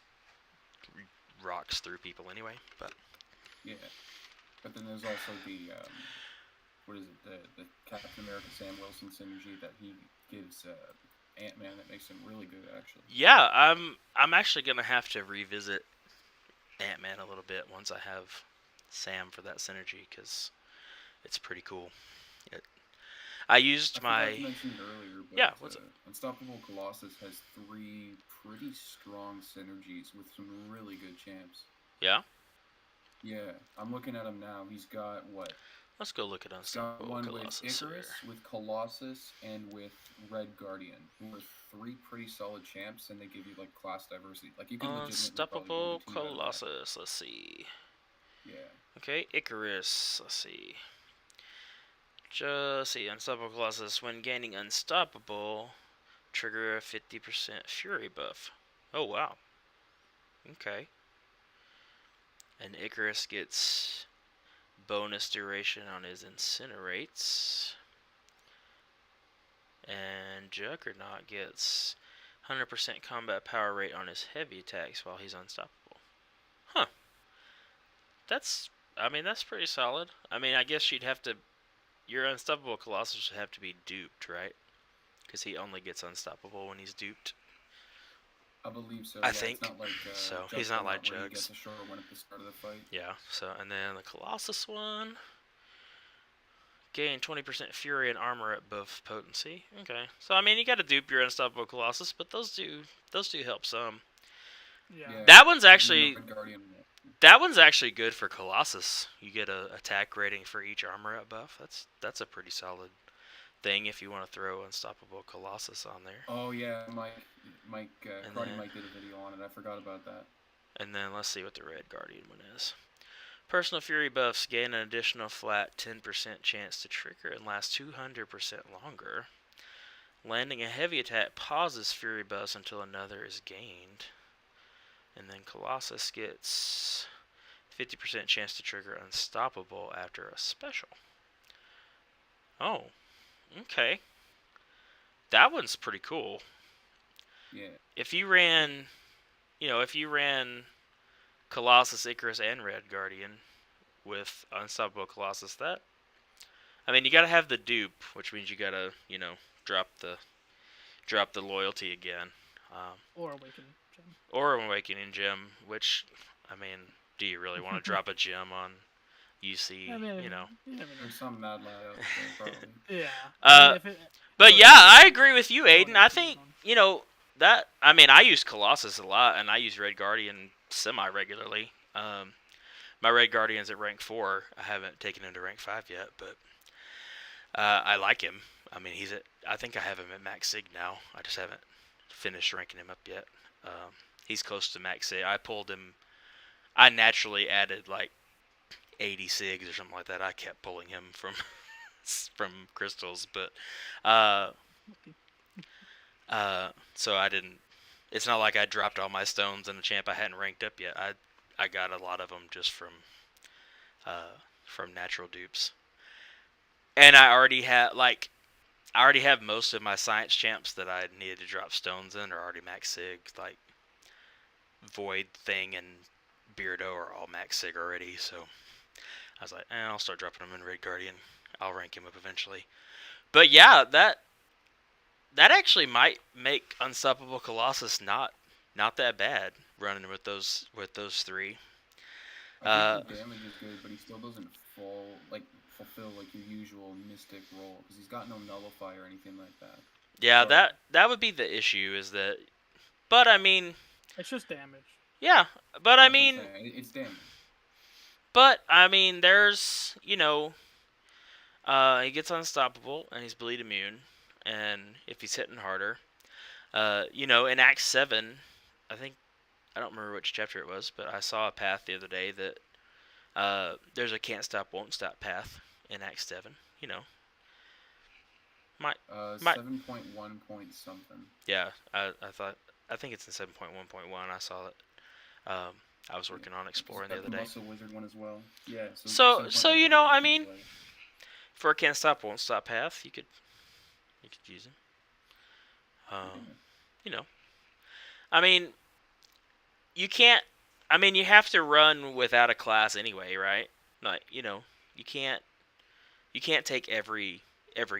rocks through people anyway. But yeah, but then there's also the what is it? The Captain America Sam Wilson synergy that he gives Ant-Man that makes him really good, actually. Yeah, I'm actually gonna have to revisit Ant-Man a little bit once I have Sam for that synergy, because it's pretty cool. I used I forgot to my mention it earlier, yeah. but What's it? Unstoppable Colossus has three pretty strong synergies with some really good champs. Yeah. Yeah, I'm looking at him now. He's got what? Let's go look at He's got Unstoppable one with Colossus here. Icarus, with Colossus, and with Red Guardian, who are three pretty solid champs, and they give you like class diversity. Like you could legitimately probably build a Unstoppable team out of that. Colossus. Let's see. Yeah. Okay, Icarus. Let's see. Just see. Unstoppable Colossus. When gaining Unstoppable, trigger a 50% Fury buff. Oh, wow. Okay. And Icarus gets bonus duration on his Incinerates. And Juggernaut gets 100% combat power rate on his heavy attacks while he's unstoppable. Huh. That's, I mean, that's pretty solid. I mean, I guess you'd have to, your Unstoppable Colossus would have to be duped, right? Because he only gets unstoppable when he's duped. I believe so. I Yeah, it's think. not like So, he's not like Juggernaut where he Jugs. gets a short one at the start of the fight. Yeah, so, and then the Colossus one. Gain 20% Fury and Armor at buff potency. Okay. So, I mean, you gotta dupe your Unstoppable Colossus, but those do help some. Yeah. Yeah. That one's And then actually, the Red Guardian. that one's actually good for Colossus. You get a attack rating for each armor up buff. That's a pretty solid thing if you want to throw Unstoppable Colossus on there. Oh yeah, Mike, And Karate then- Mike did a video on it. I forgot about that. And then let's see what the Red Guardian one is. Personal Fury buffs gain an additional flat 10% chance to trigger and last 200% longer. Landing a heavy attack pauses Fury buffs until another is gained. And then Colossus gets 50% chance to trigger Unstoppable after a special. Oh, okay. That one's pretty cool. Yeah. If you ran Colossus, Icarus, and Red Guardian with Unstoppable Colossus, that, I mean, you gotta have the dupe, which means you gotta, drop the loyalty again. Or Awaken Gem. Or an Awakening Gem, which, I mean, do you really want to drop a gem on UC? I mean, You know. you never know. There's some mad lad out there, probably. Yeah. But Well, yeah, yeah. I agree with you, Aiden. Well, I think that. I mean, I use Colossus a lot, and I use Red Guardian semi regularly. My Red Guardian's at rank 4. I haven't taken him to rank 5 yet, but I like him. I mean, I think I have him at max sig now. I just haven't finished ranking him up yet. He's close to max sig. I pulled him. I naturally added like 80 sigs or something like that. I kept pulling him from crystals, but so I didn't. It's not like I dropped all my stones in a champ I hadn't ranked up yet. I got a lot of them just from natural dupes, and I already have most of my science champs that I needed to drop stones in are already max sig. Like Void Thing and Beardo are all max sig already, so I was like, I'll start dropping them in Red Guardian. I'll rank him up eventually. But yeah, that actually might make Unstoppable Colossus not that bad running with those three. I think the damage is good, but he still doesn't fulfill like your usual mystic role because he's got no nullify or anything like that. Yeah, But- that would be the issue is that. But I mean, It's just damage. yeah. But I That's what I'm mean, saying. It's damage. but I mean, there's he gets unstoppable and he's bleed immune, and if he's hitting harder, in Act 7, I don't remember which chapter it was, but I saw a path the other day that there's a can't stop, won't stop path in Act 7. Might 7.1 point something. yeah, I think it's in 7.1.1. I saw it. I was working on exploring the Got other day. Muscle Wizard one as well. Yeah. So 7.1.1 I is mean, way. for a can't stop, won't stop path, you could use him. Yeah. I mean, you can't. I mean, you have to run without a class anyway, right? Like, you can't take every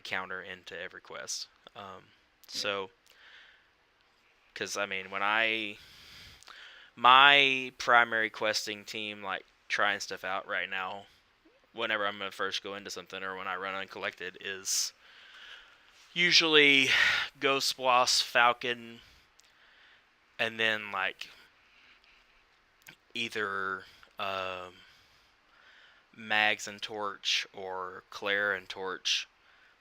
counter into every quest. So, because I mean, when my primary questing team, like trying stuff out right now, whenever I'm gonna first go into something or when I run uncollected, is usually Ghost Wasp, Falcon, and then like either Mags and Torch or Claire and Torch.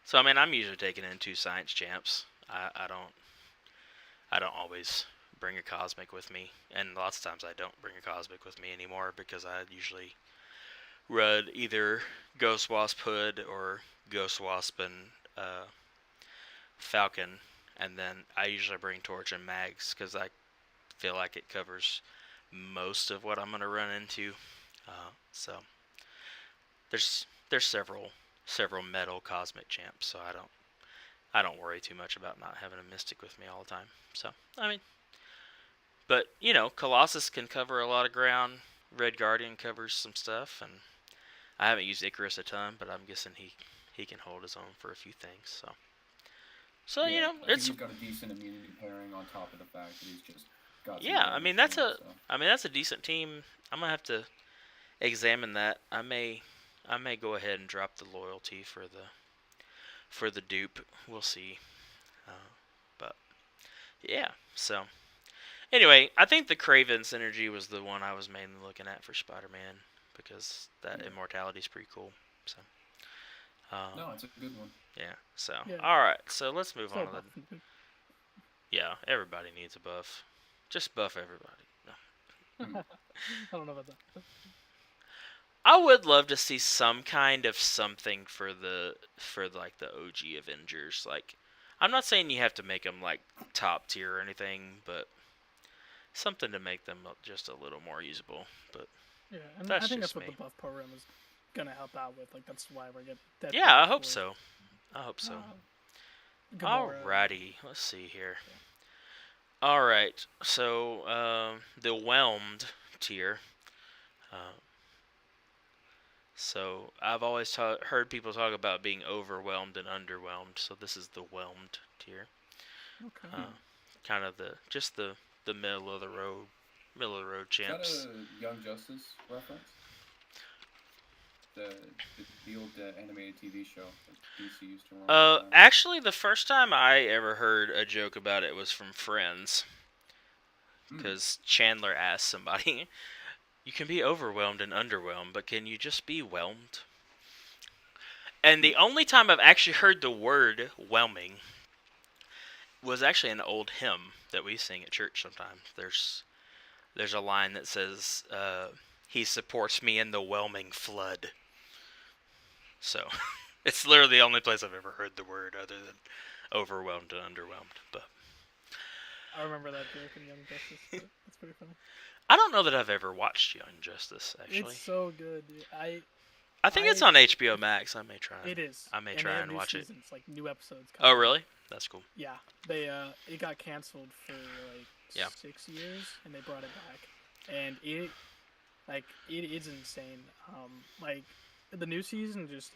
So I mean, I'm usually taking in 2 science champs. I don't always bring a cosmic with me, and lots of times I don't bring a cosmic with me anymore because I usually run either Ghost Wasp Hood or Ghost Wasp and Falcon, and then I usually bring Torch and Mags because I feel like it covers most of what I'm gonna run into. So there's several metal cosmic champs, so I don't worry too much about not having a mystic with me all the time. So I mean, but Colossus can cover a lot of ground. Red Guardian covers some stuff, and I haven't used Icarus a ton, but I'm guessing he can hold his own for a few things. So Yeah, I think it's he's got a decent immunity pairing on top of the fact that he's just got some yeah. I damage mean to him. So. that's a decent team. I'm gonna have to examine that. I may go ahead and drop the loyalty for the dupe. We'll see. But yeah. So anyway, I think the Craven synergy was the one I was mainly looking at for Spider-Man because that immortality is pretty cool. So. No, it's a good one. Yeah. So Yeah. all right. So let's move So on to the. Yeah, everybody needs a buff. Just buff everybody. No. I don't know about that. I would love to see some kind of something for like the OG Avengers. Like, I'm not saying you have to make them like top tier or anything, but something to make them just a little more usable. But Yeah, and that's I think just that's what me. the buff program is gonna help out with. Like that's why we're getting. Deadpool Yeah, I hope for, so. I hope so. Gamora. Alrighty, let's see here. Alright, so the whelmed tier. So I've always heard people talk about being overwhelmed and underwhelmed. So this is the whelmed tier. Okay. Kind of the middle of the road champs. Is that a Young Justice reference? The old animated TV show that DC used to run. Actually, the first time I ever heard a joke about it was from Friends, because Chandler asked somebody, "You can be overwhelmed and underwhelmed, but can you just be whelmed?" And the only time I've actually heard the word "whelming" was actually an old hymn that we sing at church sometimes. There's a line that says, "He supports me in the whelming flood." So, it's literally the only place I've ever heard the word other than overwhelmed and underwhelmed. But I remember that joke in Young Justice. That's pretty funny. I don't know that I've ever watched Young Justice, actually. It's so good, dude. I think it's on HBO Max. I may try. It is. I may try and watch seasons, it. Like new episodes. Oh, really? That's cool. Yeah, they it got canceled for like 6 years, and they brought it back, and it is insane. Like the new season, just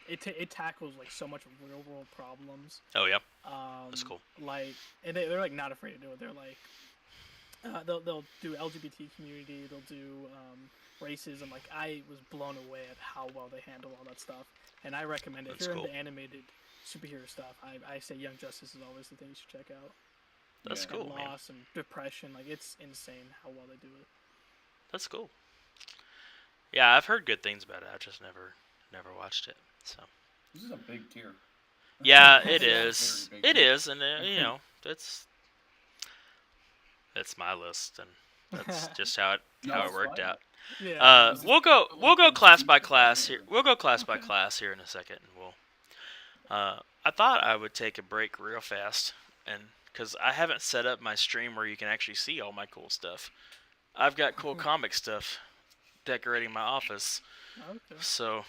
it tackles like so much real world problems. Oh yeah. That's cool. Like, and they're like not afraid to do it. They're like, they'll do LGBT community. They'll do racism. Like, I was blown away at how well they handle all that stuff, and I recommend it. If you're into animated superhero stuff, I say Young Justice is always the thing you should check out. That's cool, loss man. And depression, like it's insane how well they do it. That's cool. Yeah, I've heard good things about it. I've just never watched it. So. This is a big tier. Yeah, it is. It is, and that's my list, and that's just how it worked out. Yeah. We'll go class by class here. We'll go class by class here in a second, and we'll. I thought I would take a break real fast, and because I haven't set up my stream where you can actually see all my cool stuff. I've got cool comic stuff decorating my office. Okay. So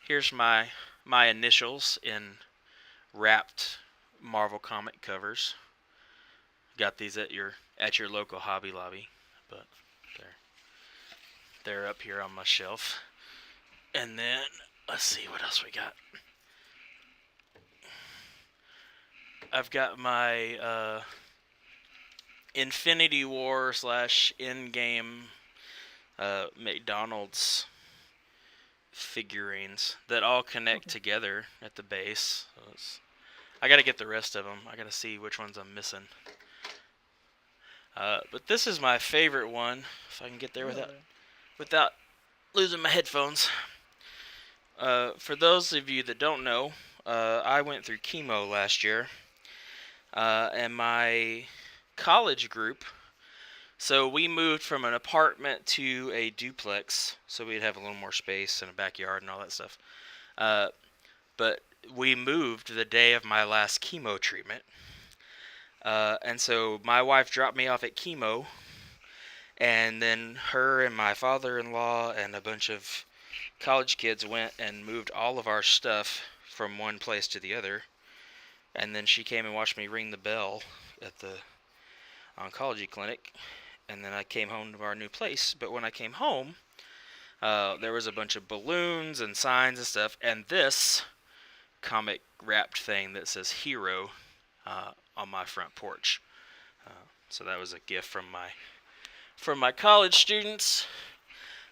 here's my initials in wrapped Marvel comic covers. Got these at your local Hobby Lobby, but they're up here on my shelf. And then let's see what else we got. I've got my Infinity War / Endgame McDonald's figurines that all connect together at the base. So I gotta get the rest of them. I gotta see which ones I'm missing. But this is my favorite one. If I can get there Really? without losing my headphones. For those of you that don't know, I went through chemo last year, and my college group. So we moved from an apartment to a duplex, so we'd have a little more space and a backyard and all that stuff. Uh, but we moved the day of my last chemo treatment, and so my wife dropped me off at chemo, and then her and my father-in-law and a bunch of college kids went and moved all of our stuff from one place to the other. And then she came and watched me ring the bell at the oncology clinic. And then I came home to our new place. But when I came home, there was a bunch of balloons and signs and stuff. And this comic wrapped thing that says Hero on my front porch. So that was a gift from my college students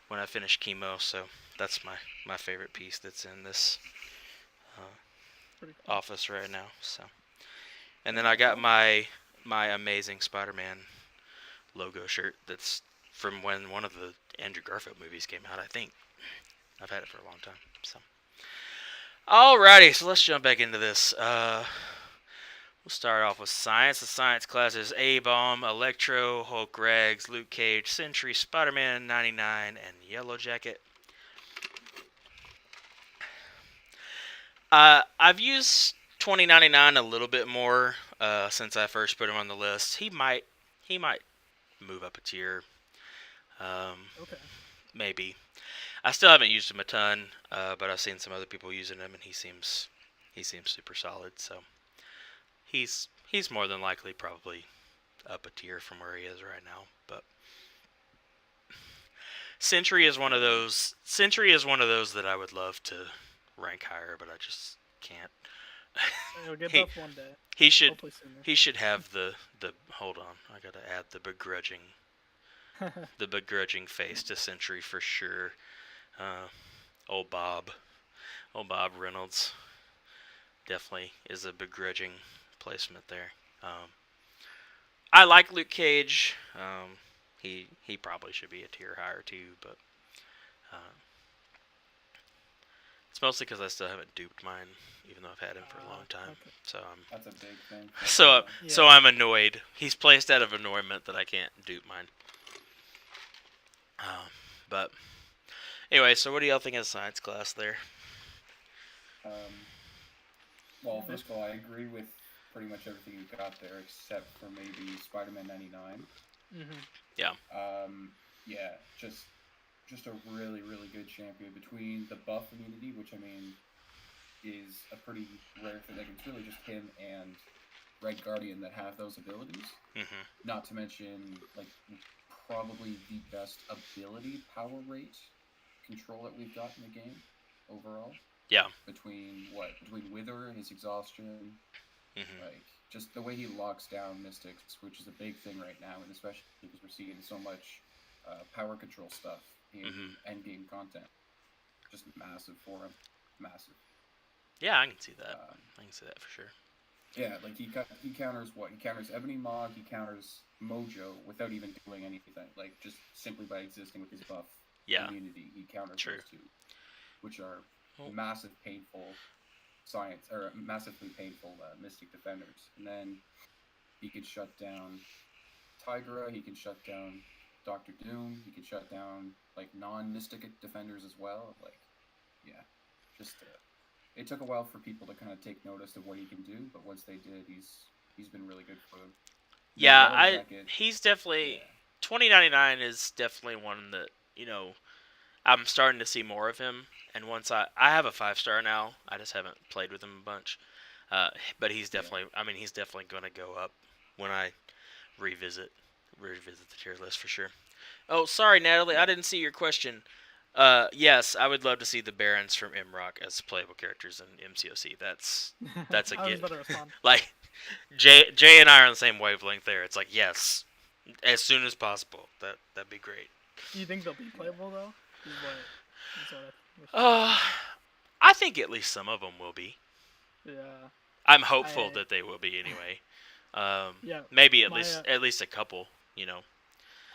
when I finished chemo. So that's my favorite piece that's in this Pretty cool. office right now. So, and then I got my Amazing Spider-Man logo shirt that's from when one of the Andrew Garfield movies came out, I think. I've had it for a long time. So, alrighty, so let's jump back into this. We'll start off with science. The science classes: A-Bomb, Electro, Hulk Rags, Luke Cage, Sentry, Spider-Man 99, and Yellow Jacket. I've used 2099 a little bit more since I first put him on the list. He might move up a tier. Okay. Maybe. I still haven't used him a ton, but I've seen some other people using him, and he seems super solid. So he's more than likely probably up a tier from where he is right now. But Sentry is one of those. Sentry is one of those that I would love to rank higher, but I just can't. He'll get He- buff one day. He should Hopefully sooner. he should have the hold on. I gotta add the begrudging face to Sentry for sure. Old Bob Reynolds definitely is a begrudging placement there. I like Luke Cage. He probably should be a tier higher too, but it's mostly because I still haven't duped mine, even though I've had him for a long time. Okay. So That's a big thing. so I'm annoyed. He's placed out of annoyment that I can't dupe mine. But anyway, so what do y'all think of the science class there? Well, first of all, I agree with pretty much everything you got there, except for maybe Spider-Man 99. Mm-hmm. Yeah, just a really, really good champion between the buff immunity, which I mean is a pretty rare thing. Like it's really just him and Red Guardian that have those abilities. Mm-hmm. Not to mention like probably the best ability power rate control that we've got in the game overall. Yeah. Between Wither and his exhaustion, Mm-hmm. like just the way he locks down Mystics, which is a big thing right now, and especially because we're seeing so much power control stuff in endgame content. Just massive for him, massive. Yeah, I can see that. I can see that for sure. Yeah, like he counters what? He counters Ebony Maw, he counters Mojo without even doing anything. Like just simply by existing with his buff immunity, he counters those two, which are massive painful science or massively painful Mystic defenders. And then he can shut down Tigra. He can shut down Doctor Doom. He can shut down like non-Mystic defenders as well. Like, yeah, just. It took a while for people to kind of take notice of what he can do, but once they did, he's been really good for them. Yeah, he's definitely 2099 is definitely one that I'm starting to see more of him. And once I have a 5-star now, I just haven't played with him a bunch. But he's definitely he's definitely going to go up when I revisit the tier list for sure. Oh, sorry, Natalie, I didn't see your question. Yes, I would love to see the Barons from MROC as playable characters in MCOC. That's a I was get. about to respond. Like Jay and I are on the same wavelength there. It's like yes, as soon as possible. That'd be great. Do you think they'll be playable though? I think at least some of them will be. Yeah. I'm hopeful I that they will be anyway. yeah, Maybe my at least a couple. You know.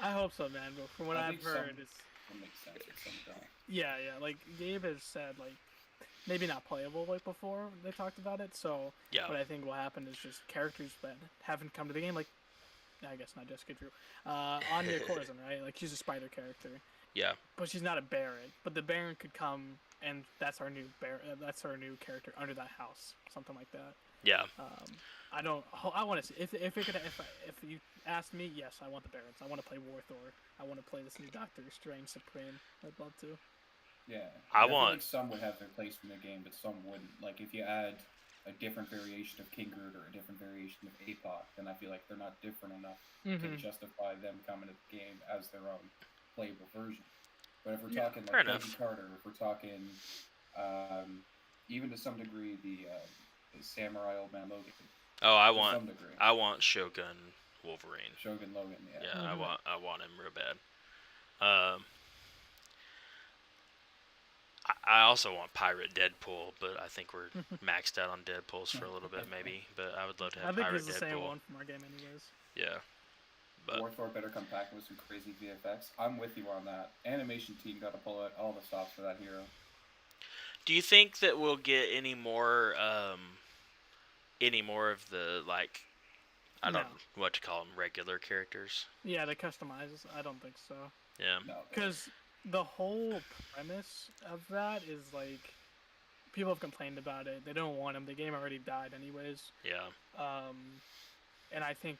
I hope so, man. But from what I I've think some heard, it's will make sense and some don't. yeah. Like Gabe has said, like maybe not playable like before they talked about it. So Yeah. what I think will happen is just characters that haven't come to the game, like I guess not Jessica Drew, Anya Corazon, right? Like she's a spider character, Yeah. but she's not a Baron. But the Baron could come, and that's our new That's our new character under that house, something like that. Yeah. I don't. I want to see if it could. If you asked me, yes, I want the Barons. I want to play Warthor. I want to play this new Doctor Strange Supreme. I'd love to. Yeah, I and I feel want. like some would have their place in the game, but some wouldn't. Like if you add a different variation of King Groot or a different variation of APOC, then I feel like they're not different enough to Mm-hmm. justify them coming to the game as their own playable version. But if we're Yeah. talking Fair like Peggy enough. Carter, if we're talking even to some degree the Samurai Old Man Logan, Oh, I to want. some degree I want Shogun Wolverine. Shogun Logan, yeah, Yeah, Mm-hmm. I want him real bad. Um, I also want Pirate Deadpool, but I think we're maxed out on Deadpools for a little bit, maybe. But I would love to I have think Pirate he's the same Deadpool. one from our game, anyways. Yeah, but Warthor better come back with some crazy VFX. I'm with you on that. Animation team got to pull out all the stops for that hero. do you think that we'll get any more of the like I No. don't know what to call them regular characters? Yeah, the customizes. I don't think so. Yeah, No, Because the whole premise of that is like people have complained about it. They don't want him. The game already died, anyways. yeah, Um, and I think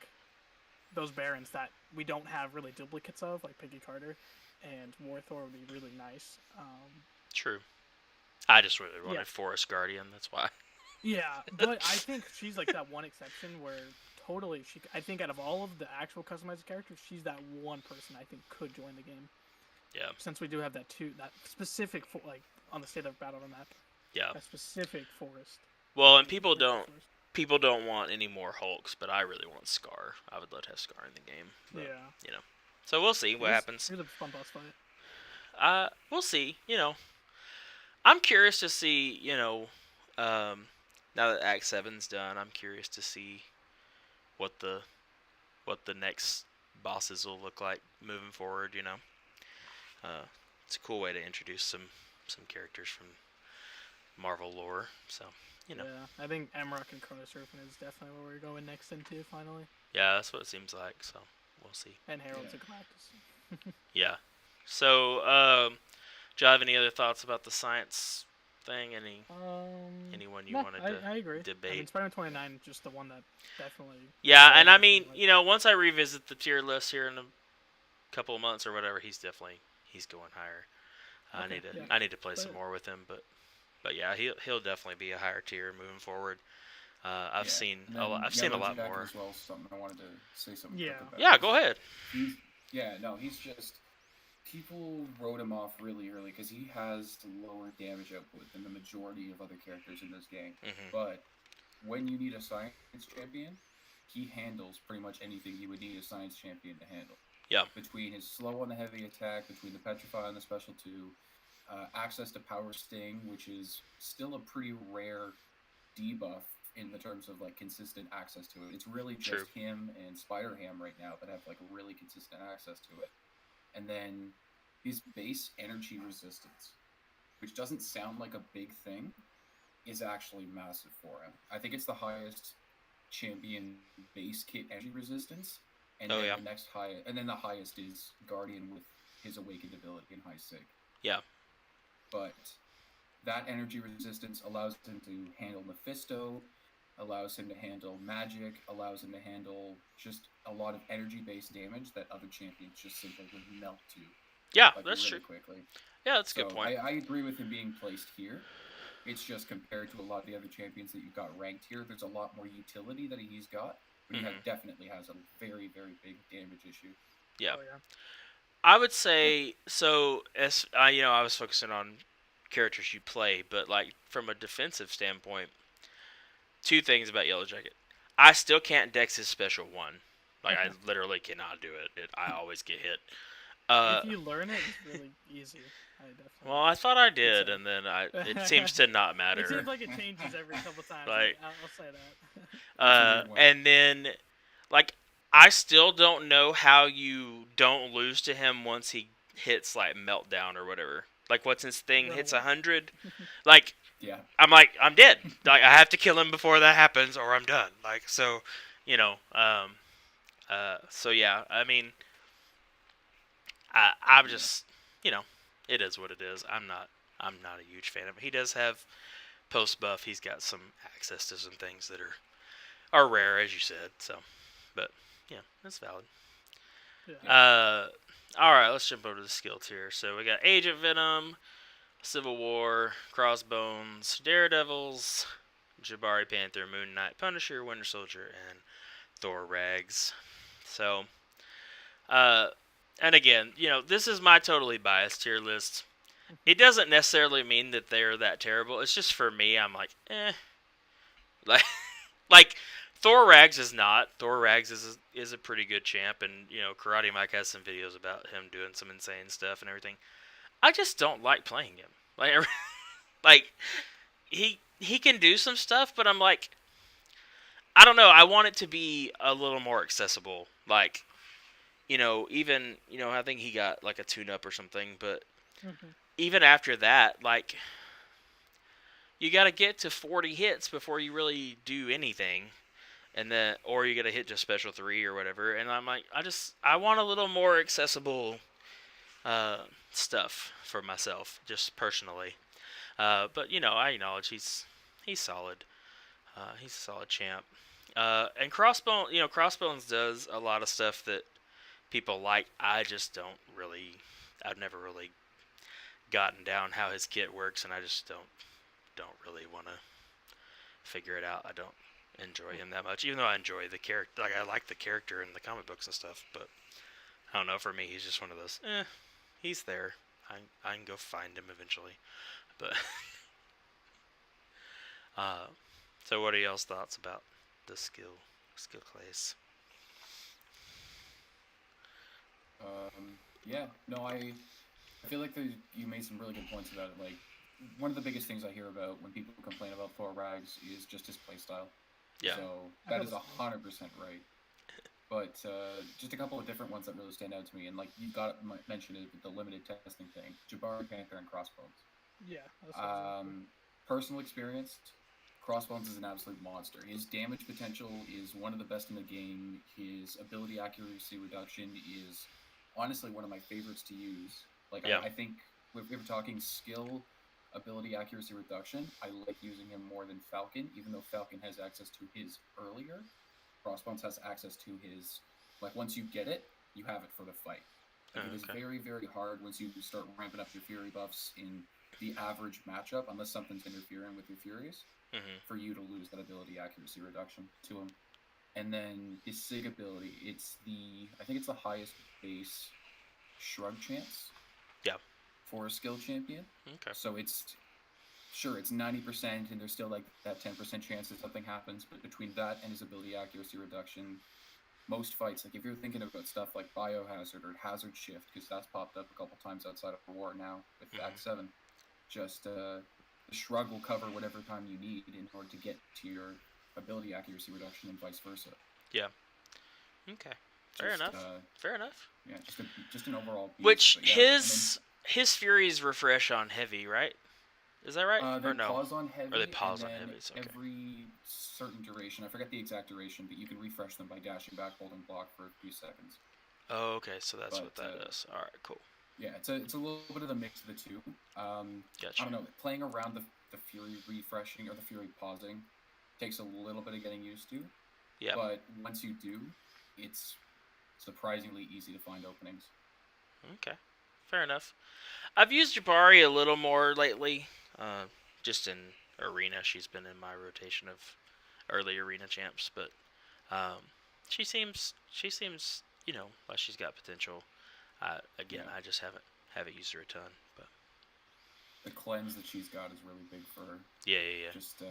those Barons that we don't have really duplicates of, like Peggy Carter and Warthor, would be really nice. true. I just really Yeah. wanted Forest Guardian. That's why. Yeah, but I think she's like that one exception where totally she. I think out of all of the actual customized characters, she's that one person I think could join the game. Yeah, Since we do have that specific like on the state of battle map, yeah. that specific forest. Well, and Forest. people don't want any more Hulks, but I really want Scar. I would love to have Scar in the game. But, Yeah. you know. So we'll see what happens. Here's a fun boss fight. We'll see. You know, I'm curious to see. You know, now that Act 7's done, I'm curious to see what the next bosses will look like moving forward. You know, it's a cool way to introduce some characters from Marvel lore. So you know, Yeah, I think Emrock and Chrono Surfing is definitely where we're going next into finally. yeah, that's what it seems like. So we'll see. And Heralds Yeah. of Galactus. Yeah. So, do you have any other thoughts about the science thing? Anyone you No, wanted I to agree. I debate? mean, Spider-Man 29, just the one that definitely. Yeah, and I always mean, like- you know, once I revisit the tier list here in a couple of months or whatever, he's going higher. Okay, yeah. I need to play But- some more with him, but yeah, he'll definitely be a higher tier moving forward. I've Yeah. seen And a lot, then I've seen a Yellow lot Jacket more. as well. Something I wanted to say something. Yeah. quick about. Yeah, go ahead. He's, yeah, no, he's just people wrote him off really early because he has lower damage output than the majority of other characters in this game. Hmm. But when you need a science champion, he handles pretty much anything you would need a science champion to handle. Yeah. Between his slow on the heavy attack, between the petrify and the special 2, access to power sting, which is still a pretty rare debuff in the terms of like consistent access to it. It's really just True. him and Spider Ham right now that have like really consistent access to it. And then his base energy resistance, which doesn't sound like a big thing, is actually massive for him. I think it's the highest champion base kit energy resistance, and Oh, then yeah. the next highest, and then the highest is Guardian with his awakened ability in high sig. Yeah. But that energy resistance allows him to handle Mephisto, allows him to handle magic, allows him to handle just a lot of energy-based damage that other champions just simply would melt to. Yeah, Like that's really true. quickly. Yeah, that's a So good point. I agree with him being placed here. It's just compared to a lot of the other champions that you've got ranked here, there's a lot more utility that he's got, but he Mhm. definitely has a very, very big damage issue. Yeah. Oh, yeah. I would say so. As I was focusing on characters you play, but like from a defensive standpoint, two things about Yellow Jacket. I still can't dex his special 1. Like I literally cannot do it. I always get hit. Uh, If you learn it, it's really easy. I definitely well, I thought I would did, and then it seems say. to not It seems matter. like it changes every couple times. Like, I'll say that. It's a weird one. and then like I still don't know how you don't lose to him once he hits like meltdown or whatever. Like, what's his thing? Hits Runaway. 100. Like, Yeah. I'm like, I'm dead. Like, I have to kill him before that happens, or I'm done. Like, so, you know, so yeah. I mean, I'm just, you know, it is what it is. I'm not a huge fan of it. He does have post buff. He's got some access to some things that are rare, as you said. So, but yeah, that's valid. Yeah. All right, let's jump over to the skill tier. So we got Agent Venom, Civil War, Crossbones, Daredevils, Jabari Panther, Moon Knight, Punisher, Winter Soldier, and Thor Rags. So, and again, this is my totally biased tier list. It doesn't necessarily mean that they're that terrible. It's just for me, I'm like, eh. Like, like Thor Rags is not. Thor Rags is a pretty good champ, and Karate Mike has some videos about him doing some insane stuff and everything. I just don't like playing him. Like, like he can do some stuff, but I'm like, I don't know. I want it to be a little more accessible. Like, even I think he got like a tune-up or something, but even after that, like, you got to get to 40 hits before you really do anything. And then, or you got to hit just special 3 or whatever. And I'm like, I want a little more accessible stuff for myself, just personally. But I acknowledge he's solid. He's a solid champ. And Crossbones does a lot of stuff that people like. I just don't really. I've never really gotten down how his kit works, and I just don't really want to figure it out. I don't enjoy him that much, even though I enjoy the character. Like, I like the character in the comic books and stuff, but I don't know. For me, he's just one of those. He's there. I can go find him eventually, but. So what are y'all's thoughts about the skill class? Yeah. No, I feel like you made some really good points about it. Like, one of the biggest things I hear about when people complain about Thor Rags is just his playstyle. Yeah. So that is 100% right. But just a couple of different ones that really stand out to me, and like you got mentioned it with the limited testing thing, Jabari Panther and Crossbones. Yeah. Personal experience, Crossbones is an absolute monster. His damage potential is one of the best in the game. His ability accuracy reduction is honestly one of my favorites to use. Like, yeah. I think if we were talking skill, ability accuracy reduction, I like using him more than Falcon, even though Falcon has access to his earlier. Crossbones has access to his, like, once you get it, you have it for the fight. Like, it is very, very hard once you start ramping up your Fury buffs in the average matchup, unless something's interfering with your Furies, for you to lose that ability accuracy reduction to him. And then his Sig ability, I think it's the highest base shrug chance. Yeah. For a skill champion. Okay. So it's 90%, and there's still like that 10% chance that something happens. But between that and his ability accuracy reduction, most fights, like if you're thinking about stuff like Biohazard or Hazard Shift, because that's popped up a couple times outside of war now with Act 7, just the shrug will cover whatever time you need in order to get to your ability accuracy reduction and vice versa. Yeah. Okay. Fair enough. Yeah, just an overall piece. Which his Furies refresh on heavy, right? Is that right? They or no? Pause on heavy. Or they pause on and heavy. Okay. Every certain duration, I forget the exact duration, but you can refresh them by dashing back, holding block for a few seconds. Oh, okay. So that's what that is. All right, cool. Yeah, it's a little bit of the mix of the two. Gotcha. I don't know. Playing around the Fury refreshing or the Fury pausing takes a little bit of getting used to. Yeah. But once you do, it's surprisingly easy to find openings. Okay. Fair enough. I've used Jabari a little more lately. Just in arena, she's been in my rotation of early arena champs, but she seems like she's got potential. I just haven't used her a ton, but the cleanse that she's got is really big for her. Yeah. Just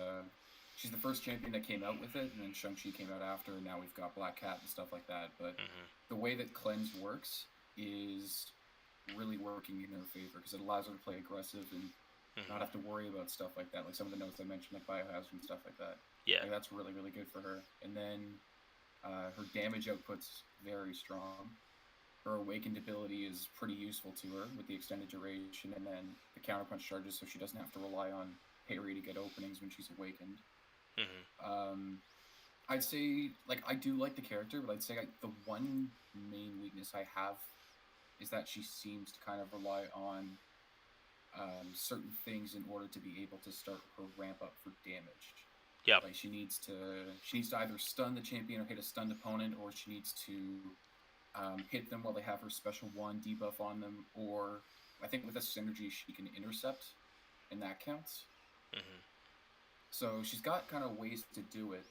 she's the first champion that came out with it, and then Shang-Chi came out after, and now we've got Black Cat and stuff like that. But the way that cleanse works is really working in her favor because it allows her to play aggressive and not Mhm. have to worry about stuff like that. Like some of the notes I mentioned, like biohazard and stuff like that. Yeah. Like that's really really good for her. And then her damage output's very strong. Her awakened ability is pretty useful to her with the extended duration, and then the counterpunch charges, so she doesn't have to rely on parry to get openings when she's awakened. Mhm. Um, I'd say like I do like the character, but I'd say the one main weakness I have is that she seems to kind of rely on certain things in order to be able to start her ramp up for damage. Yeah. Like she needs to either stun the champion or hit a stunned opponent, or she needs to hit them while they have her special one debuff on them, or I think with a synergy she can intercept, and that counts. Mhm. So she's got kind of ways to do it.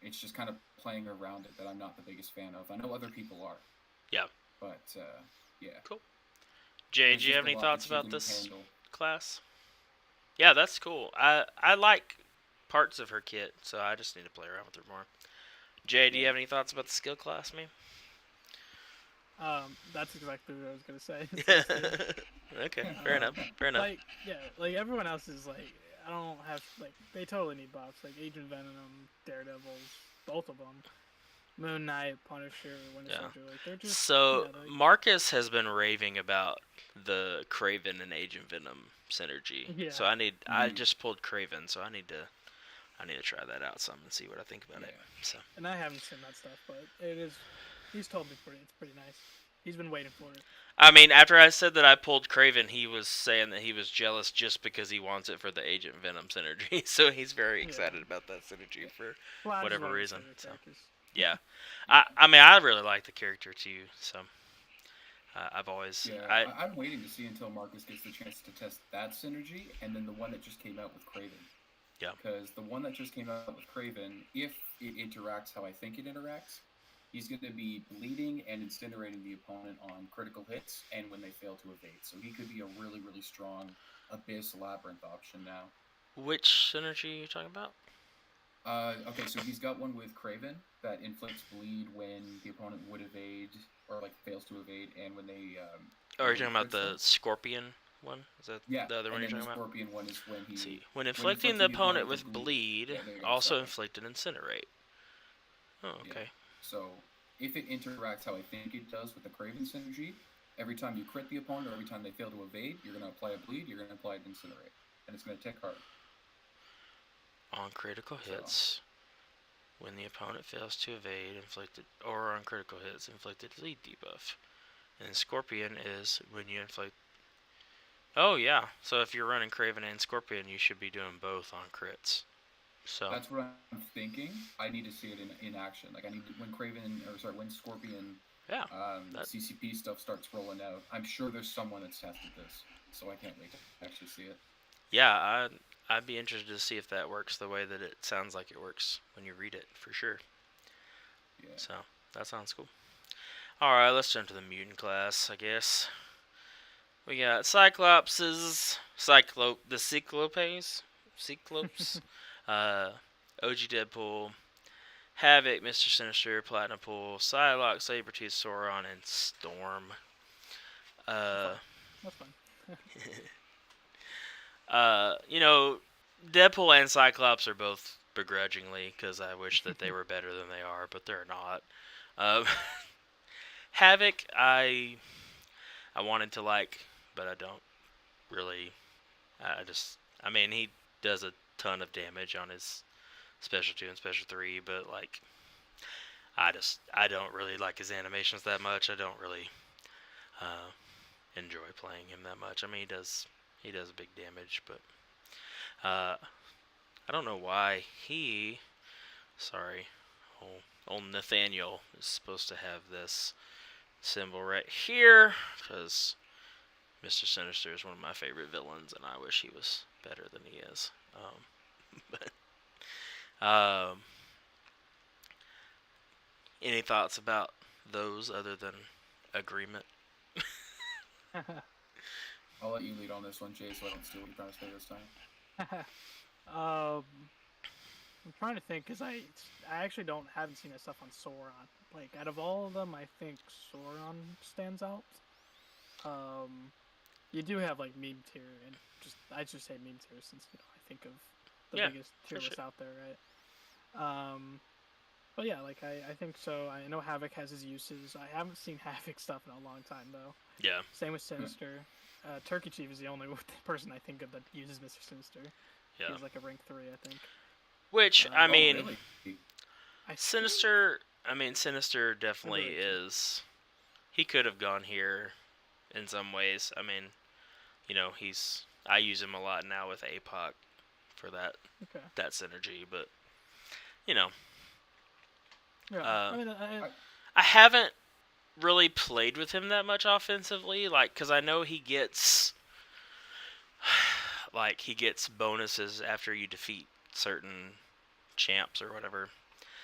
It's just kind of playing around it that I'm not the biggest fan of. I know other people are, Yeah. but yeah, Cool. Jay, there's do you just have a any lot that thoughts she about can this handle. class? Yeah, that's cool. I like parts of her kit, so I just need to play around with her more. Jay, do you Yeah, have any thoughts about the skill class, me? That's exactly what I was gonna say. Same thing. Okay, fair enough. Fair enough. Like, yeah, like everyone else is like, I don't have like they totally need buffs. Like Agent Venom, Daredevils, both of them. Moon Knight, Punisher, Winter Yeah. Soldier. Like they're just So yeah, like Marcus has been raving about the Craven and Agent Venom synergy. So yeah, I just pulled Craven, so I need to try that out some and see what I think about it. yeah, So and I haven't seen that stuff, but it is. He's told me it's pretty nice. He's been waiting for it. I mean, after I said that I pulled Craven, he was saying that he was jealous just because he wants it for the Agent Venom synergy. So he's very Yeah, excited about that synergy for well, I just whatever love his reason. favorite So characters. yeah, yeah. I mean I really like the character too. So I've always Yeah, I I'm waiting to see until Marcus gets the chance to test that synergy, and then the one that just came out with Craven. yeah. Because the one that just came out with Craven, if it interacts how I think it interacts, he's going to be bleeding and incinerating the opponent on critical hits and when they fail to evade. So he could be a really, really strong Abyss Labyrinth option now. Which synergy are you talking about? Okay, so he's got one with Craven that inflicts bleed when the opponent would evade or like fails to evade, and Oh, are you when he talking about crits the them. Scorpion one? Is that Yeah, the other one and you're then the talking about? Scorpion one is See, when when inflicting the inflicting the opponent opponent with with bleed. bleed, Yeah, there you go. also Sorry. inflict an incinerate. Oh, Yeah. okay. So if it interacts how I think it does with the Craven synergy, every time you crit the opponent or every time they fail to evade, you're going to apply a bleed, you're going to apply an incinerate, and it's going to tick hard. On critical So hits, when the opponent fails to evade, inflicted, or on critical hits, inflicted bleed debuff. And Scorpion is when you inflict. Oh yeah, so if you're running Craven and Scorpion, you should be doing both on crits. So that's what I'm thinking. I need to see it in action. Like I need to, when Scorpion yeah, that CCP stuff starts rolling out. I'm sure there's someone that's tested this, so I can't wait to actually see it. yeah, I'd be interested to see if that works the way that it sounds like it works when you read it for sure. Yeah. So that sounds cool. All right, let's jump to the mutant class, I guess. We got the Cyclopes, uh, OG Deadpool, Havoc, Mr. Sinister, Platinum Pool, Psylocke, Sabretooth, Sauron, and Storm. That's Uh, fine. That's fine. you know, Deadpool and Cyclops are both begrudgingly because I wish that they were better than they are, but they're not. Um, Havoc, I wanted to like, but I don't really. I mean, he does a ton of damage on his special 2 and special 3, but like, I don't really like his animations that much. I don't really uh, enjoy playing him that much. I mean, he does big damage, but uh, I don't know why sorry, old Nathaniel is supposed to have this symbol right here, because Mr. Sinister is one of my favorite villains, and I wish he was better than he is. But any thoughts about those other than agreement? I'll let you lead on this one, Jay, so I don't steal what you're trying to say this time. um, I'm trying to think because I actually haven't seen that stuff on Sauron. Like out of all of them, I think Sauron stands out. Um, you do have like meme tier, and I just say meme tier since I think of the Yeah, biggest for tier sure. list out there, right? But yeah, like I think so. I know Havoc has his uses. I haven't seen Havoc stuff in a long time though. Yeah, Same with Sinister. Turkey Chief is the only person I think of that uses Mr. Sinister. yeah. He's like a rank 3, I think. Which I Oh, mean, really? I think Sinister. I mean, Sinister I have a definitely rank 2. is. He could have gone here in some ways. I mean, he's. I use him a lot now with APOC for Okay. that synergy, but you know, Yeah. uh, I mean, I, I haven't really played with him that much offensively, like because I know he gets he gets bonuses after you defeat certain champs or whatever.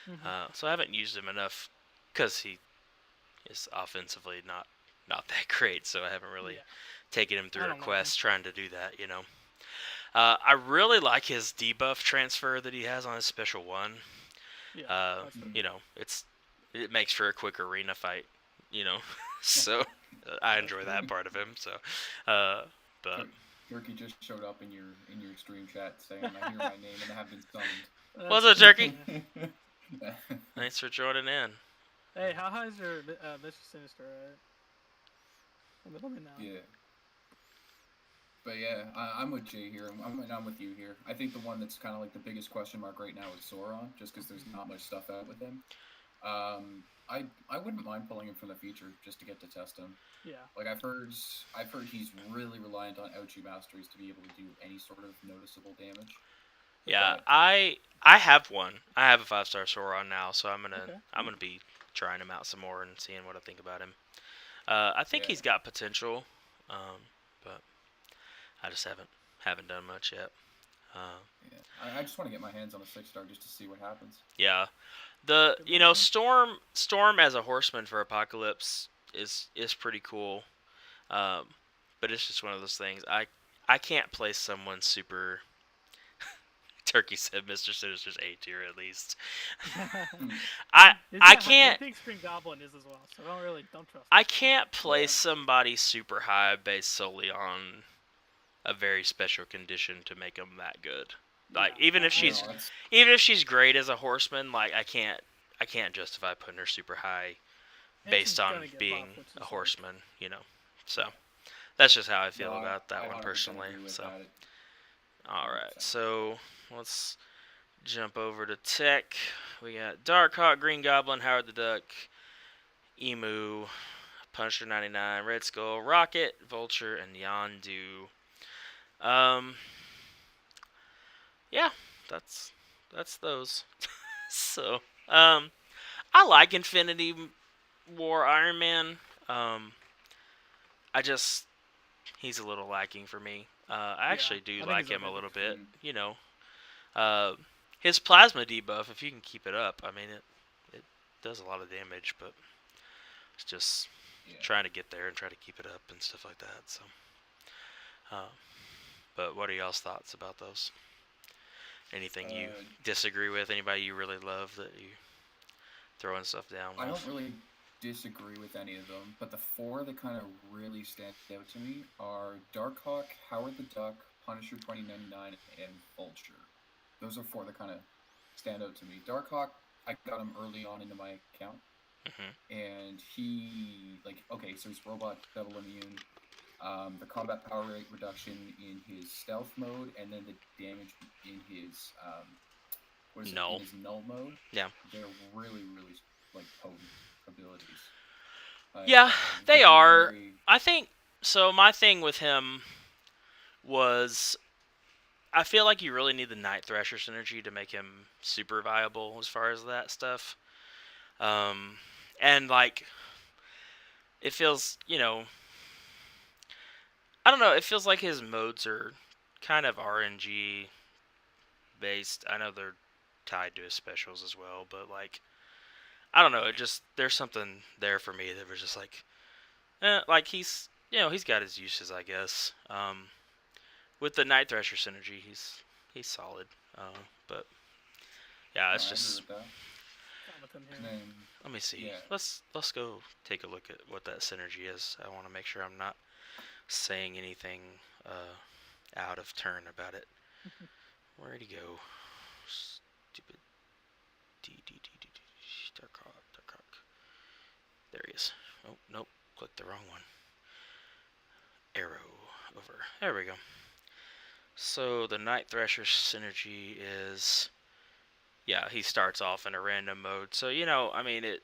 mhm. So I haven't used him enough because he is offensively not that great. So I haven't really Yeah. taken him I through a don't know him. quest trying to do that. I really like his debuff transfer that he has on his special one. Yeah. Uh, That's pretty you cool. know, it makes for a quick arena fight. You know, so I That's enjoy cool. that part of him. So, uh, but Tur- Turkey just showed up in your stream chat saying, "I hear my name and I have been what's That's up, pretty Turkey? funny. summoned." Thanks for joining in. Hey, how high is your Mr. Sinister? Let me know. Yeah, but yeah, I'm with Jay here. I'm with you here. I think the one that's kind of like the biggest question mark right now is Sauron, just because there's not much stuff out with him. I wouldn't mind pulling him from the feature just to get to test him. Yeah. Like I've heard he's really reliant on Ouchie masteries to be able to do any sort of noticeable damage. Yeah, But I have one. I have a 5-star Sauron now, so Okay. I'm gonna be trying him out some more and seeing what I think about him. I think yeah, he's got potential, but I just haven't done much yet. Uh, yeah, I just want to get my hands on a 6-star just to see what happens. yeah, Good luck, man. Storm as a horseman for Apocalypse is pretty cool. Um, but it's just one of those things. I can't place someone super. Turkey said Mr. Sinister's A tier at least. I I He can't thinks Green Goblin is as well, so don't trust I him. can't place Yeah, somebody super high based solely on a very special condition to make them that good. Like Yeah, I no, agree. that's even if she's great as a horseman, like I can't justify putting her super high And she's based on gonna get being buff, which a is like, horseman. So yeah. that's just how I no, feel about that I one 100% personally. agree with So that. all right, 100% agree. so let's jump over to tech. We got Darkhawk, Green Goblin, Howard the Duck, Emu, Punisher 99, Red Skull, Rocket, Vulture, and Yondu. Um, yeah, that's those. So, I like Infinity War Iron Man. Um, I just he's a little lacking for me. I Yeah, actually do I think like he's him a little overlooked. bit. Mm, Uh, his plasma debuff, if you can keep it up, I mean it does a lot of damage, but it's just yeah. trying to get there and try to keep it up and stuff like that. So, uh, but what are y'all's thoughts about those? Anything you Uh, disagree with? Anybody you really love that you throwing stuff down I don't with? really disagree with any of them, but the four that kind of really stand out to me are Darkhawk, Howard the Duck, Punisher 2099, and Vulture. Those are four that kind of stand out to me. Darkhawk, I got him early on into my account, Hmm. and he like okay, so he's robot double immune. The combat power rate reduction in his stealth mode, and then the damage in his what is it in No. his null mode. Yeah. They're really like potent abilities. Like Yeah, they very are. very I think so. My thing with him was I feel like you really need the Night Thrasher synergy to make him super viable as far as that stuff. Um, and like it feels, I don't know. It feels like his modes are kind of RNG based. I know they're tied to his specials as well, but like I don't know. It just there's something there for me that was just like he's got his uses, I guess. With the Night Thrasher synergy, he's solid. But yeah, no, it's I agree just with that. Fine with him And here. then Let me see. Yeah. Let's go take a look at what that synergy is. I want to make sure I'm not saying anything out of turn about it. Where'd he go? Stupid Darkhawk. There he is. Oh nope, clicked the wrong one. Arrow over. There we go. So the Night Thrasher synergy is, yeah, he starts off in a random mode. So I mean it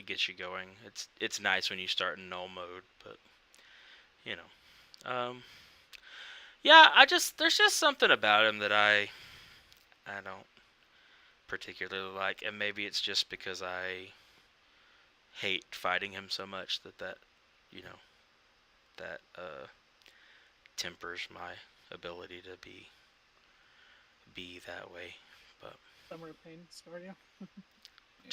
gets you going. It's nice when you start in null mode, but you know. Yeah, there's just something about him that I don't particularly like, and maybe it's just because I hate fighting him so much that you know that tempers my ability to be that way. But Summer of Pain scarred you. Yeah.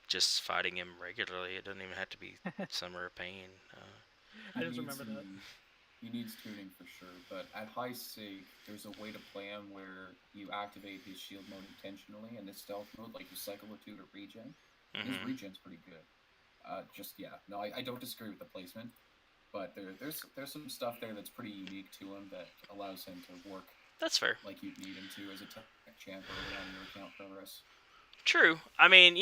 just fighting him regularly, it doesn't even have to be Summer of Pain. I He just needs remember that. some- He needs tuning for sure, but at high sig, there's a way to play him where you activate his shield mode intentionally and his stealth mode, like you cycle the two to regen. His Mm-hmm. regen's pretty good. Just yeah, no, I don't disagree with the placement, but there's some stuff there that's pretty unique to him that allows him to work That's fair. like you'd need him to as a tech champ early on in your account progress. True. I mean,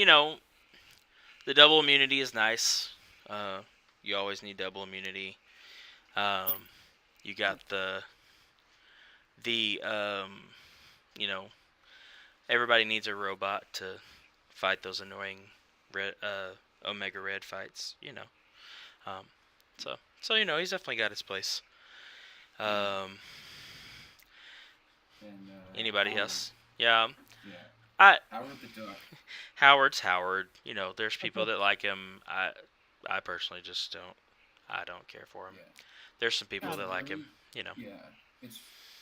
the double immunity is nice. You always need double immunity. You got the you know, everybody needs a robot to fight those annoying red Omega Red fights. Um, so he's definitely got his place. Um, And Anybody Howard, else? Yeah. yeah, I Howard the Duck. Howard's Howard. There's people that like him. I personally just don't. I don't care for him. Yeah, There's some people I that don't like know. him. Yeah, it's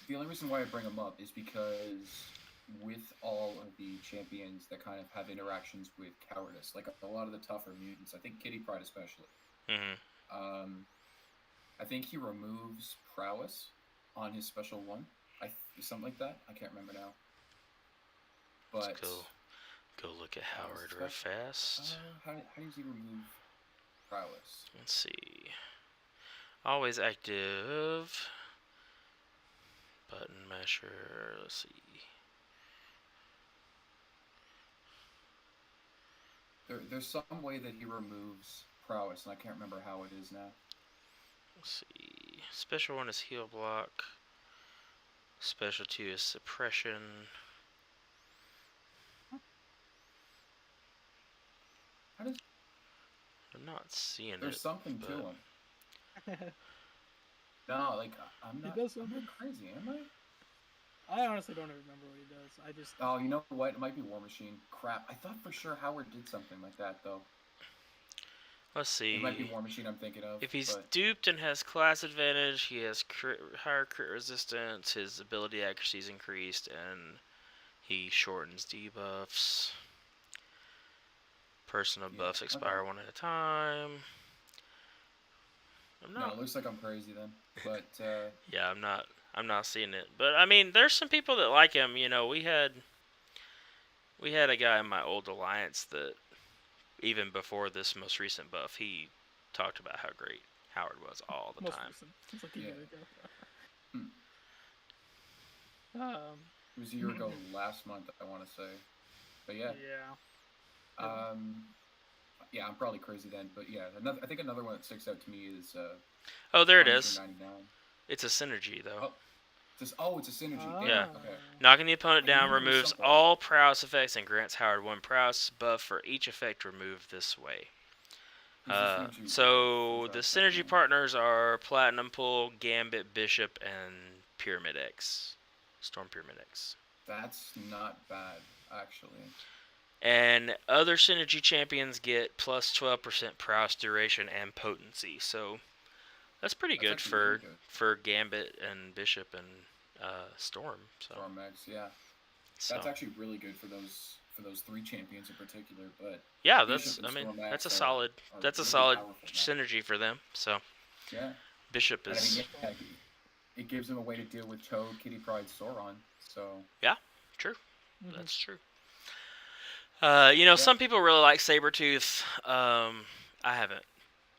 the only reason why I bring him up is because with all of the champions that kind of have interactions with cowardice, like a lot of the tougher mutants, I think Kitty Pride especially, Hmm. um, I think he removes prowess on his special one, something like that. I can't remember now, Let's but go look at was it Howard real special? fast. How does he remove prowess? Let's see. Always active. Button measure. Let's see. There's some way that he removes prowess, and I can't remember how it is now. Let's see. Special one is heal block. Special 2 is suppression. How does I'm not seeing there's it. something to but- him? No, like I'm He not. does I'm something? not crazy, am I? I honestly don't even remember what he does. I just Oh, you know what? It might be War Machine. Crap! I thought for sure Howard did something like that though. Let's see. It might be War Machine I'm thinking of. If he's but duped and has class advantage, he has higher crit resistance, his ability accuracy is increased, and he shortens debuffs. Personal Yeah, buffs expire one at a time. I'm no, not. it looks like I'm crazy then. But Yeah, I'm not seeing it. But I mean, there's some people that like him. We had a guy in my old alliance that even before this most recent buff, he talked about how great Howard was all the most time. recent. It's like a Yeah. year ago. it was a year ago last month, I want to say. But yeah, Yeah. yeah, I'm probably crazy then. But yeah, I think another one that sticks out to me is Oh, there it Punisher is. 99. It's a synergy though. It's a synergy. Yeah. Okay. Knocking the opponent I down knew there was removes something. all prowess effects and grants Howard one prowess buff for each effect removed this way. Who's the synergy So with the First synergy Strike partners are Platinum Pull, Gambit, Bishop, and Pyramid X. Storm Pyramid X. That's not bad, actually. And other synergy champions get plus 12% prowess duration and potency. So that's pretty That's good actually for really good. for Gambit and Bishop and Storm. So, Storm X, yeah. so That's actually really good for those three champions in particular. But yeah, Bishop and I mean Storm that's a X solid are that's a really solid powerful now. synergy for them. So Yeah. Bishop And I is mean, yeah, it gives them a way to deal with Toad, Kitty Pryde, Sauron. So true. Mhm. That's true. Yeah, Some people really like Sabretooth. I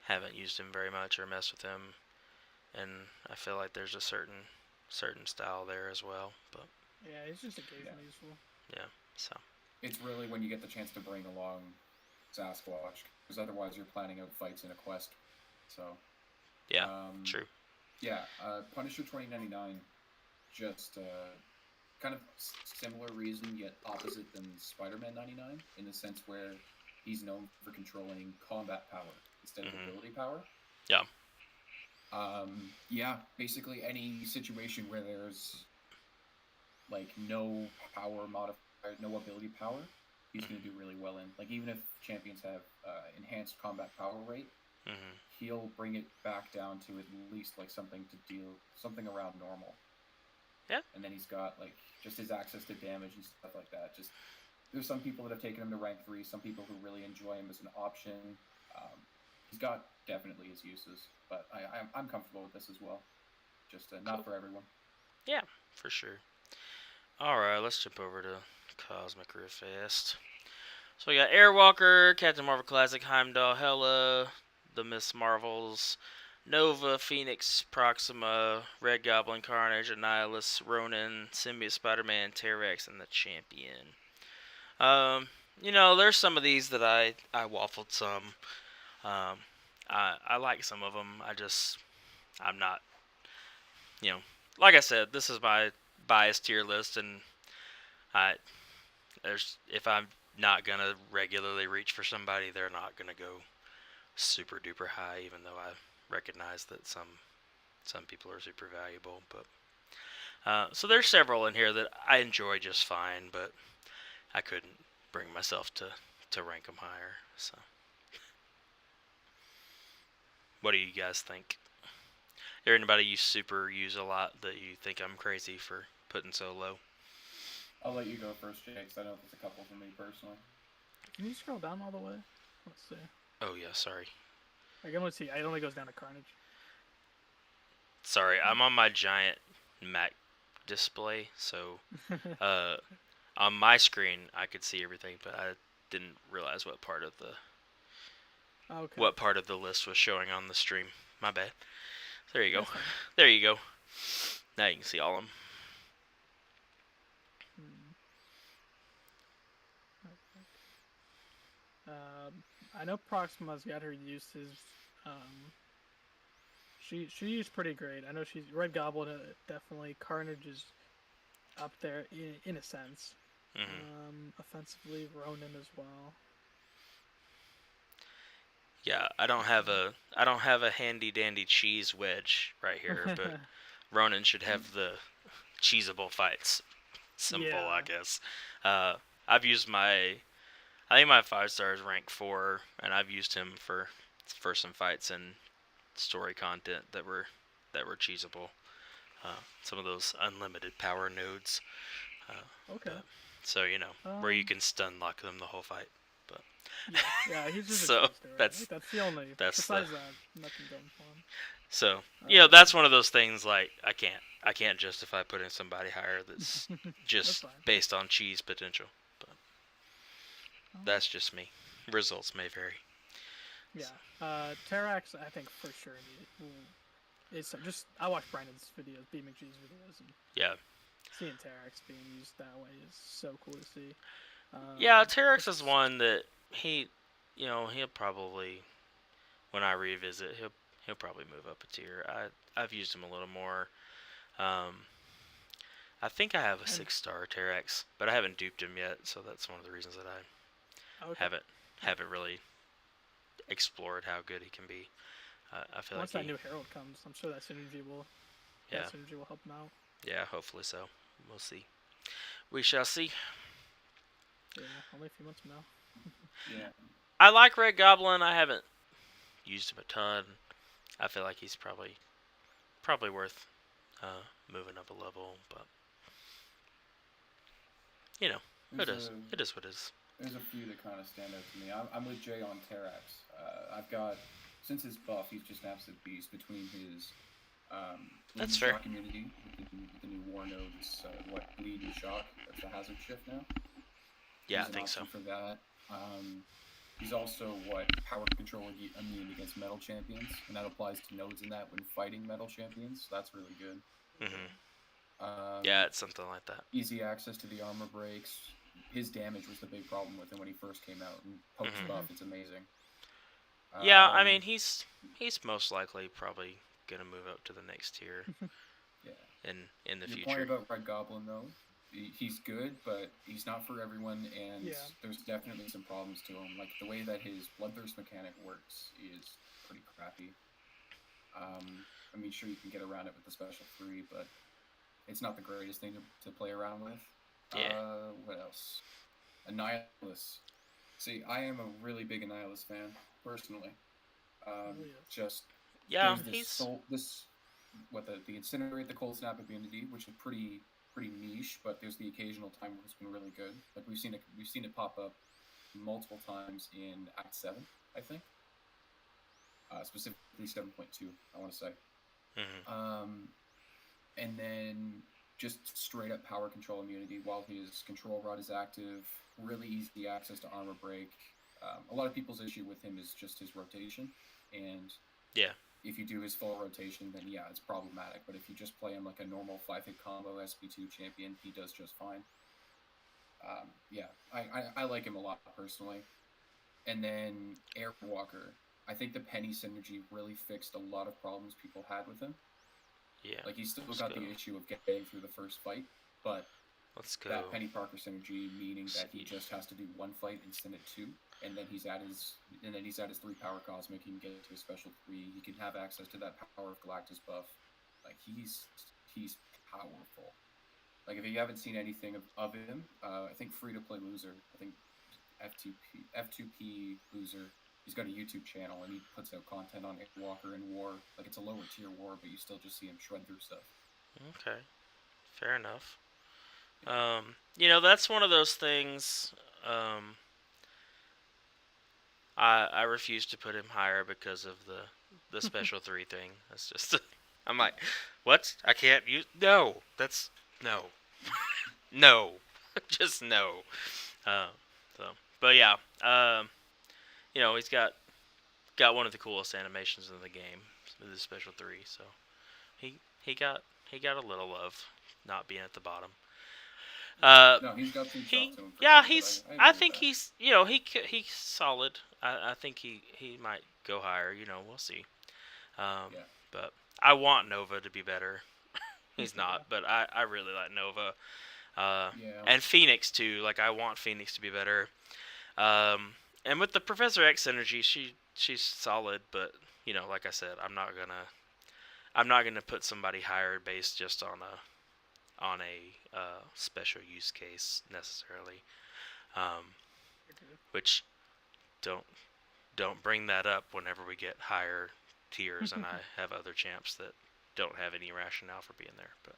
haven't used him very much or messed with him, and I feel like there's a certain style there as well. But Yeah, he's just yeah. occasionally useful. yeah, so It's really when you get the chance to bring along Sasquatch, because otherwise you're planning out fights in a quest. So, yeah, um, true. yeah, Punisher 2099, just kind of similar reason yet opposite than Spider-Man 99 in the sense where he's known for controlling combat power instead of Hmm. ability power. Yeah. Yeah, basically any situation where there's like no power modifier, no ability power, he's going to do Hmm. really well in. Like even if champions have enhanced combat power rate, Hmm. he'll bring it back down to at least like something to deal something around normal. Yeah. And then he's got like just his access to damage and stuff like that. Just there's some people that have taken him to rank 3, some people who really enjoy him as an option. He's got definitely his uses, but I'm comfortable with this as well. Just not Cool. for everyone. Yeah, for sure. All right, let's jump over to Cosmic Rift Fest. So we got Airwalker, Captain Marvel Classic, Heimdall, Hela, the Miss Marvels, Nova, Phoenix, Proxima, Red Goblin, Carnage, Annihilus, Ronin, Symbiote Spider-Man, T-Rex, and the Champion. Um, there's some of these that I waffled some. Um, I like some of them. I'm not, you know, like I said, this is my biased tier list, and I if I'm not gonna regularly reach for somebody, they're not gonna go super duper high, even though I recognize that some people are super valuable. But so there's several in here that I enjoy just fine, but I couldn't bring myself to rank them higher. So what do you guys think? Is there anybody you super use a lot that you think I'm crazy for putting so low? I'll let you go first, Jake, because I know there's a couple for me personally. Can you scroll down all the way? Let's see. Oh yeah, sorry. I can only see. It only goes down to Carnage. Sorry, I'm on my giant Mac display, so uh, on my screen I could see everything, but I didn't realize Okay. what part of the list was showing on the stream. My bad. There you go. That's fine. There you go. Now you can see all of them. Hmm. I know Proxima's got her uses. Um, she's pretty great. I know she's Red Goblin definitely. Carnage is up there in a sense. Hmm. Offensively, Ronin as well. Yeah, I don't have a handy dandy cheese wedge right here, but Ronan should have the cheesable fights symbol, I Yeah. guess. Uh, I've used I think my 5 star is rank 4, and I've used him for some fights and story content that were cheesable. Some of those unlimited power nodes. Uh, Okay. but so where you Um. can stun lock them the whole fight. But Yeah. Yeah. He's just a so cheese steroid. that's Like that's the only. that's the Besides that, nothing going for him. so Um. that's one of those things like I can't justify putting somebody higher that's That's just fine. based on cheese potential. But Um, that's just me. Results may vary. yeah. Terax, I think for sure it's just I watch Brandon's videos, B McGee's videos, and Yeah. seeing Terax being used that way is so cool to see. Yeah, Um, Terex is it's, one that he'll probably when I revisit he'll probably move up a tier. I've used him a little more. Um, I think I have a and 6 star Terex, but I haven't duped him yet, so that's one of the reasons that I okay. haven't haven't really explored how good he can be. I feel like Once that new Herald comes, I'm sure yeah, that synergy will help him out. yeah, hopefully so. We'll see. We shall see. Yeah, only a few months from now. Yeah. I like Red Goblin. I haven't used him a ton. I feel like he's probably worth moving up a level, but you know, it There's is. a It is what it is. there's a few that kind of stand out to me. I'm with Jay on Terax. I've got since his buff, he's just an absolute beast. Between his bleed That's and fair. shock immunity with the new war node, it's bleed and shock. That's the hazard shift now. Yeah, I He's an think so. option for that. Um, he's also power control immune against metal champions, and that applies to nodes in that when fighting metal champions. So that's really good. Hmm. Yeah, Um, it's something like that. easy access to the armor breaks. His damage was the big problem with him when he first came out, and post Hmm. Mm-hmm. buff, it's amazing. Yeah, I mean Um, he's most likely probably gonna move up to the next tier yeah, in the your point future. about Red Goblin though, he's good, but he's not for everyone, and Yeah. there's definitely some problems to him. Like the way that his bloodthirst mechanic works is pretty crappy. I mean, sure you can get around it with the special 3, but it's not the greatest thing to play around with. Yeah. What else? Annihilus. See, I am a really big Annihilus fan personally. Oh yes. Just Yeah, there's this he's soul this what the incinerate the cold snap immunity, which is pretty niche, but there's the occasional time where it's been really good. Like we've seen it pop up multiple times in Act 7, I think, specifically 7.2. I want to say, hmm um, and then just straight up power control immunity while his control rod is active. Really easy access to armor break. A lot of people's issue with him is just his rotation, and yeah. if you do his full rotation, then yeah, it's problematic. But if you just play him like a normal 5-hit combo SP2 champion, he does just fine. Yeah, I like him a lot personally. And then Airwalker, I think the Penny synergy really fixed a lot of problems people had with him. Yeah. Like he's still Let's got go. the issue of getting through the first fight, but Let's that go. Penny Parker synergy, meaning that he See. just has to do one fight instead of two, and then he's at his 3 power cosmic. He can get to his special 3. He can have access to that power of Galactus buff. Like he's powerful. Like if you haven't seen anything of him, I think free to play loser. I think F2P loser. He's got a YouTube channel and he puts out content on Walker and War. Like it's a lower tier War, but you still just see him shred through stuff. Okay. Fair enough. Yeah. That's one of those things. I refuse to put him higher because of the special 3 thing. That's just I'm Yeah. like, what? I can't use no. That's no. No. Just no. Uh, so, but yeah. He's got one of the coolest animations in the game with his special 3, so he he got he got a little love not being at the bottom. No, he's got some chops He to him for yeah sure, but he's I I agree with think that. he's solid. I think he might go higher. We'll see. Um, Yeah. but I want Nova to be better. He's Yeah. not, but I really like Nova. Uh, Yeah. and Phoenix too. Like I want Phoenix to be better. And with the Professor X energy, she's solid, but like I said, I'm not gonna put somebody higher based just on a special use case necessarily. Um, which don't don't bring that up whenever we get higher tiers, and I have other champs that don't have any rationale for being there. But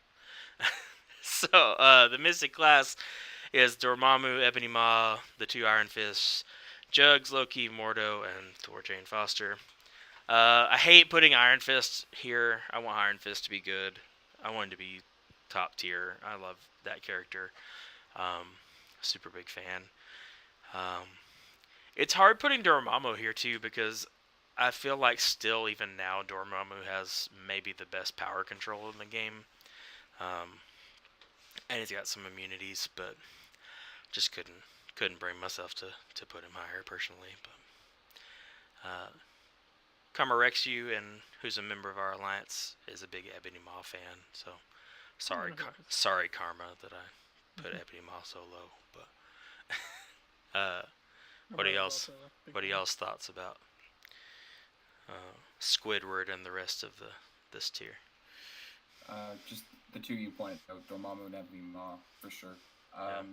so the Mystic class is Dormammu, Ebony Maw, the 2 Iron Fists, Jugs, Loki, Mordo, and Thor Jane Foster. I hate putting Iron Fist here. I want Iron Fist to be good. I want him to be top tier. I love that character. Um, Super big fan. Um, it's hard putting Dormammu here too because I feel like still even now Dormammu has maybe the best power control in the game. Um, and he's got some immunities, but just couldn't bring myself to put him higher personally. But Kamarexu, and who's a member of our alliance, is a big Ebony Maw fan. So sorry, sorry Karma that I put Ebony Maw so low. But what are y'all's thoughts about Squidward and the rest of this tier? Just the two you pointed out, Dormammu and Ebony Maw, for sure. Yeah.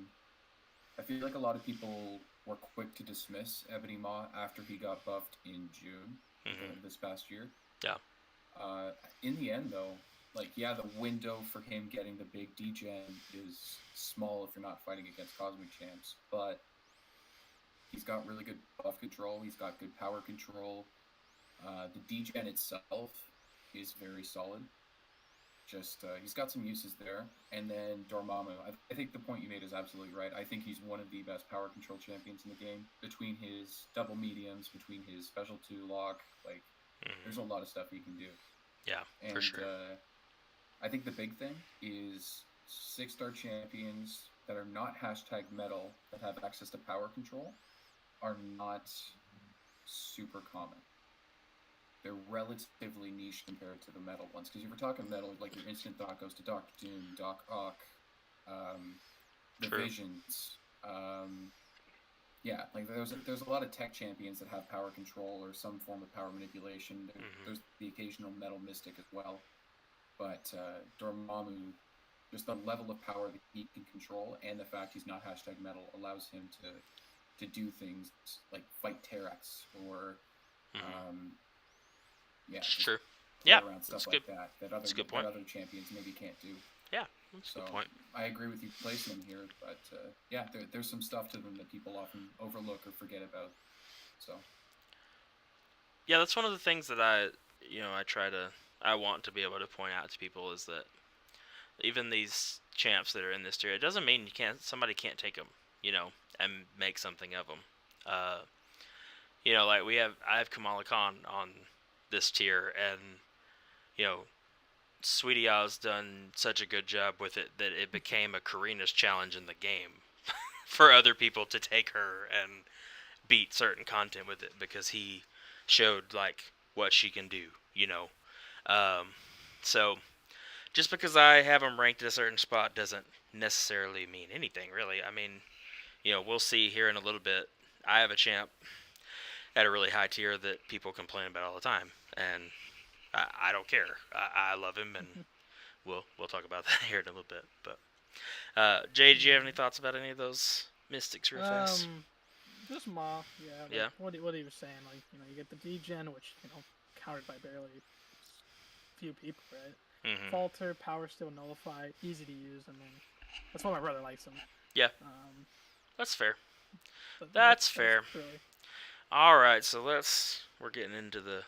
I feel like a lot of people were quick to dismiss Ebony Maw after he got buffed in June this past year. Yeah. In the end, though, like, yeah, the window for him getting the big degen is small if you're not fighting against Cosmic Champs, but he's got really good buff control. He's got good power control. The degen itself is very solid. just he's got some uses there. And then Dormammu, I think the point you made is absolutely right. I think he's one of the best power control champions in the game. Between his double mediums, between his special 2 lock, like there's a lot of stuff he can do. Yeah, and for sure. I think the big thing is 6-star champions that are not hashtag metal that have access to power control are not super common. They're relatively niche compared to the metal ones. Because if we're talking metal, like your instant thought goes to Doctor Doom, Doc Ock, the True. Visions. Yeah, like there's a lot of tech champions that have power control or some form of power manipulation. There's the occasional metal mystic as well. But Dormammu, just the level of power that he can control and the fact he's not hashtag metal allows him to do things like fight Terrax or True. Yeah, around stuff that's like good. that other champions maybe can't do. Yeah, that's a good point. I agree with you placing them here, but there's some stuff to them that people often overlook or forget about. So yeah, that's one of the things that I want to be able to point out to people is that even these champs that are in this tier, it doesn't mean somebody can't take them, and make something of them. Like I have Kamala Khan on this tier, and Sweetie Ow's done such a good job with it that it became a Karina's challenge in the game for other people to take her and beat certain content with it because he showed like what she can do, So just because I have him ranked at a certain spot doesn't necessarily mean anything, really. I mean, we'll see here in a little bit. I have a champ at a really high tier that people complain about all the time, and I don't care. I love him, and we'll talk about that here in a little bit. But Jay, do you have any thoughts about any of those mystics real fast? Just Maw, yeah. Like, Yeah. What he was saying, like you get the degen, which countered by barely few people, right? Mm-hmm. Falter, power steal, nullify, easy to use, and then that's why my brother likes him. Yeah. That's fair. But That's fair. Really... All right, so we're getting into the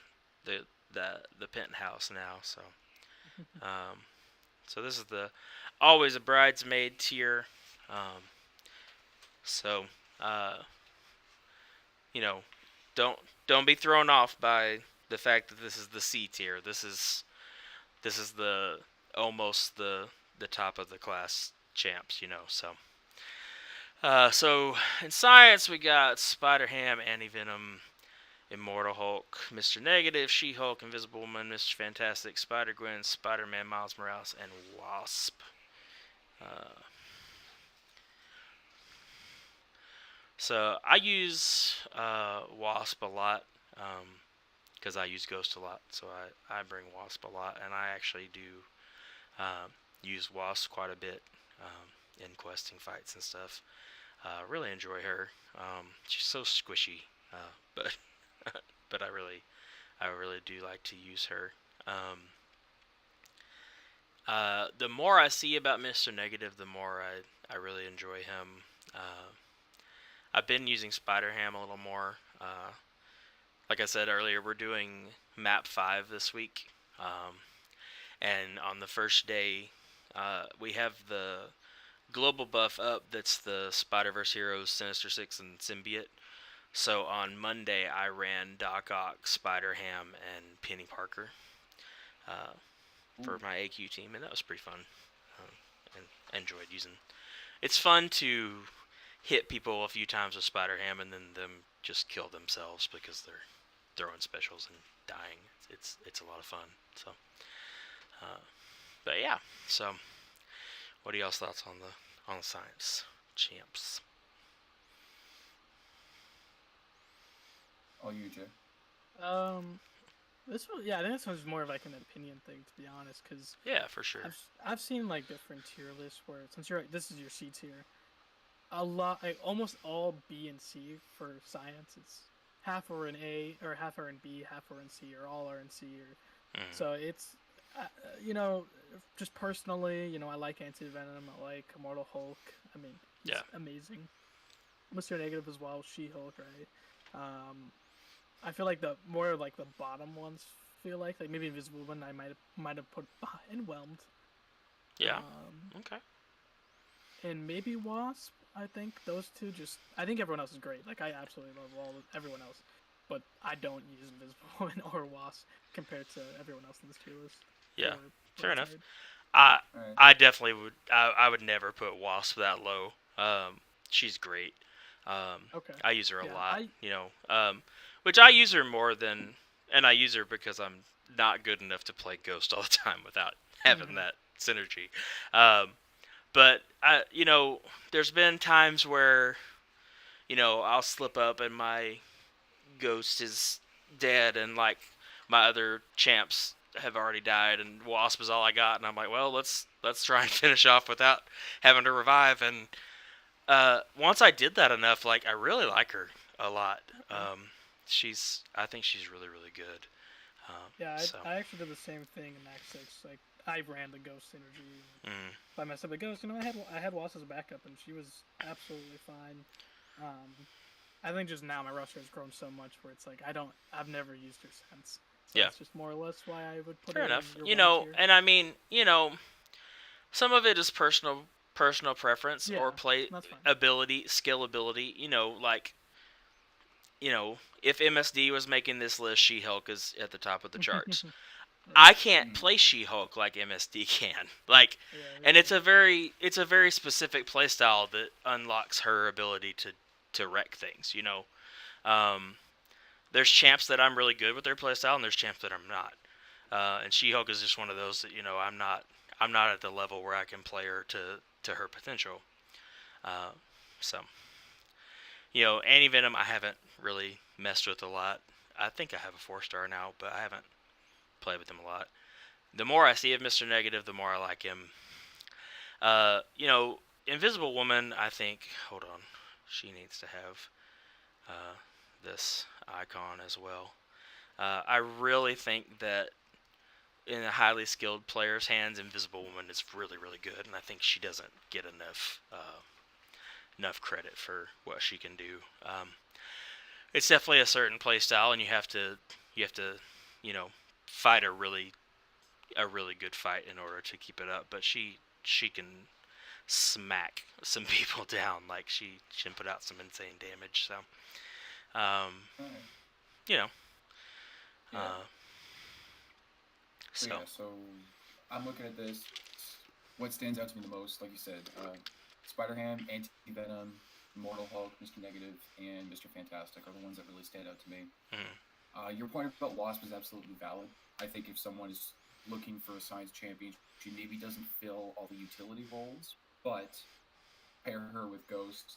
penthouse now. So, so this is the always a bridesmaid tier. So, don't be thrown off by the fact that this is the C tier. This is the almost the top of the class champs. So. So in science we got Spider-Ham, Anti-Venom, Immortal Hulk, Mr. Negative, She-Hulk, Invisible Woman, Mr. Fantastic, Spider-Gwen, Spider-Man, Miles Morales, and Wasp. So I use Wasp a lot because I use Ghost a lot. So I bring Wasp a lot, and I actually do use Wasp quite a bit in questing fights and stuff. Really enjoy her. She's so squishy, but but I really do like to use her. The more I see about Mr. Negative, the more I really enjoy him. I've been using Spider-Ham a little more. Like I said earlier, we're doing map 5 this week, and on the first day, we have the global buff up. That's the Spider-Verse heroes Sinister Six and Symbiote. So on Monday I ran Doc Ock, Spider-Ham, and Penny Parker for my AQ team, and that was pretty fun. And I enjoyed using. It's fun to hit people a few times with Spider-Ham and then them just kill themselves because they're throwing specials and dying. It's a lot of fun. So, but yeah. So. What are y'all's thoughts on the science champs? Oh, you, Jay. I think this one's more of like an opinion thing, to be honest, because yeah, for sure. I've seen like different tier lists where since this is your C tier, almost all B and C for science. It's half are in A or half are in B, half are in C, or all are in C. So it's just personally, I like Anti-Venom, I like Immortal Hulk. I mean, he's amazing. Mr. Negative as well, She-Hulk, right? I feel like the more like the bottom ones feel like maybe Invisible Woman I might have put behind Whelmed. Yeah. Um, Okay. and maybe Wasp. I think those two just. I think everyone else is great. Like I absolutely love everyone else, but I don't use Invisible Woman or Wasp compared to everyone else in this tier list Yeah. for Fair Right enough. Side. I All right. I definitely would. I would never put Wasp that low. She's great. Okay. I use her a Yeah. lot. Which I use her more than, and I use her because I'm not good enough to play Ghost all the time without having Mhm. that synergy. Um, but there's been times where I'll slip up and my Ghost is dead, and like my other champs have already died, and Wasp is all I got, and I'm like, well, let's try and finish off without having to revive. And once I did that enough, like I really like her a lot. Okay. I think she's really really good. Yeah, So, I actually did the same thing in Act 6. Like I ran the Ghost synergy. mm, If I messed up a Ghost, I had Wasp as a backup, and she was absolutely fine. I think just now my roster has grown so much where it's like I've never used her since. So yeah, that's just more or less why I would put fair her in enough. your Y tier. And I mean, some of it is personal preference or Yeah, play that's fine. ability, skill ability. Like if MSD was making this list, She-Hulk is at the top of the charts. Right. I can't Mm. play She-Hulk like MSD can. Like, Yeah, and really. it's a very specific playstyle that unlocks her ability to wreck things. Um, there's champs that I'm really good with their playstyle, and there's champs that I'm not. And She-Hulk is just one of those that I'm not at the level where I can play her to her potential. Uh, so Anti-Venom I haven't really messed with a lot. I think I have a 4-star now, but I haven't played with him a lot. The more I see of Mr. Negative, the more I like him. Uh, you know, Invisible Woman, I think. Hold on, she needs to have uh, this icon as well. I really think that in a highly skilled player's hands, Invisible Woman is really, really good, and I think she doesn't get enough credit for what she can do. It's definitely a certain play style, and you have to you know fight a really good fight in order to keep it up. But she can smack some people down. Like she can put out some insane damage. So All right. you know Yeah. uh, So so yeah. So I'm looking at this. What stands out to me the most, like you said, Spider-Ham, Anti-Venom, Immortal Hulk, Mr. Negative, and Mr. Fantastic are the ones that really stand out to me. mm, Your point about Wasp is absolutely valid. I think if someone is looking for a science champion, she maybe doesn't fill all the utility roles, but pair her with Ghost.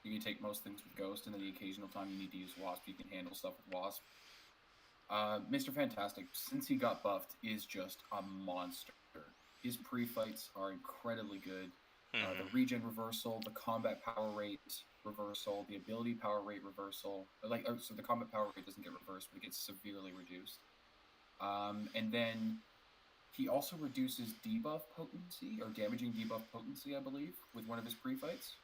You can take most things with Ghost, and then the occasional time you need to use Wasp, you can handle stuff with Wasp. Mr. Fantastic, since he got buffed, is just a monster. His pre-fights are incredibly good. The mm-hmm, regen reversal, the combat power rate reversal, the ability power rate reversal. So the combat power rate doesn't get reversed, but it gets severely reduced. And then he also reduces debuff potency or damaging debuff potency, I believe, with one of his pre-fights.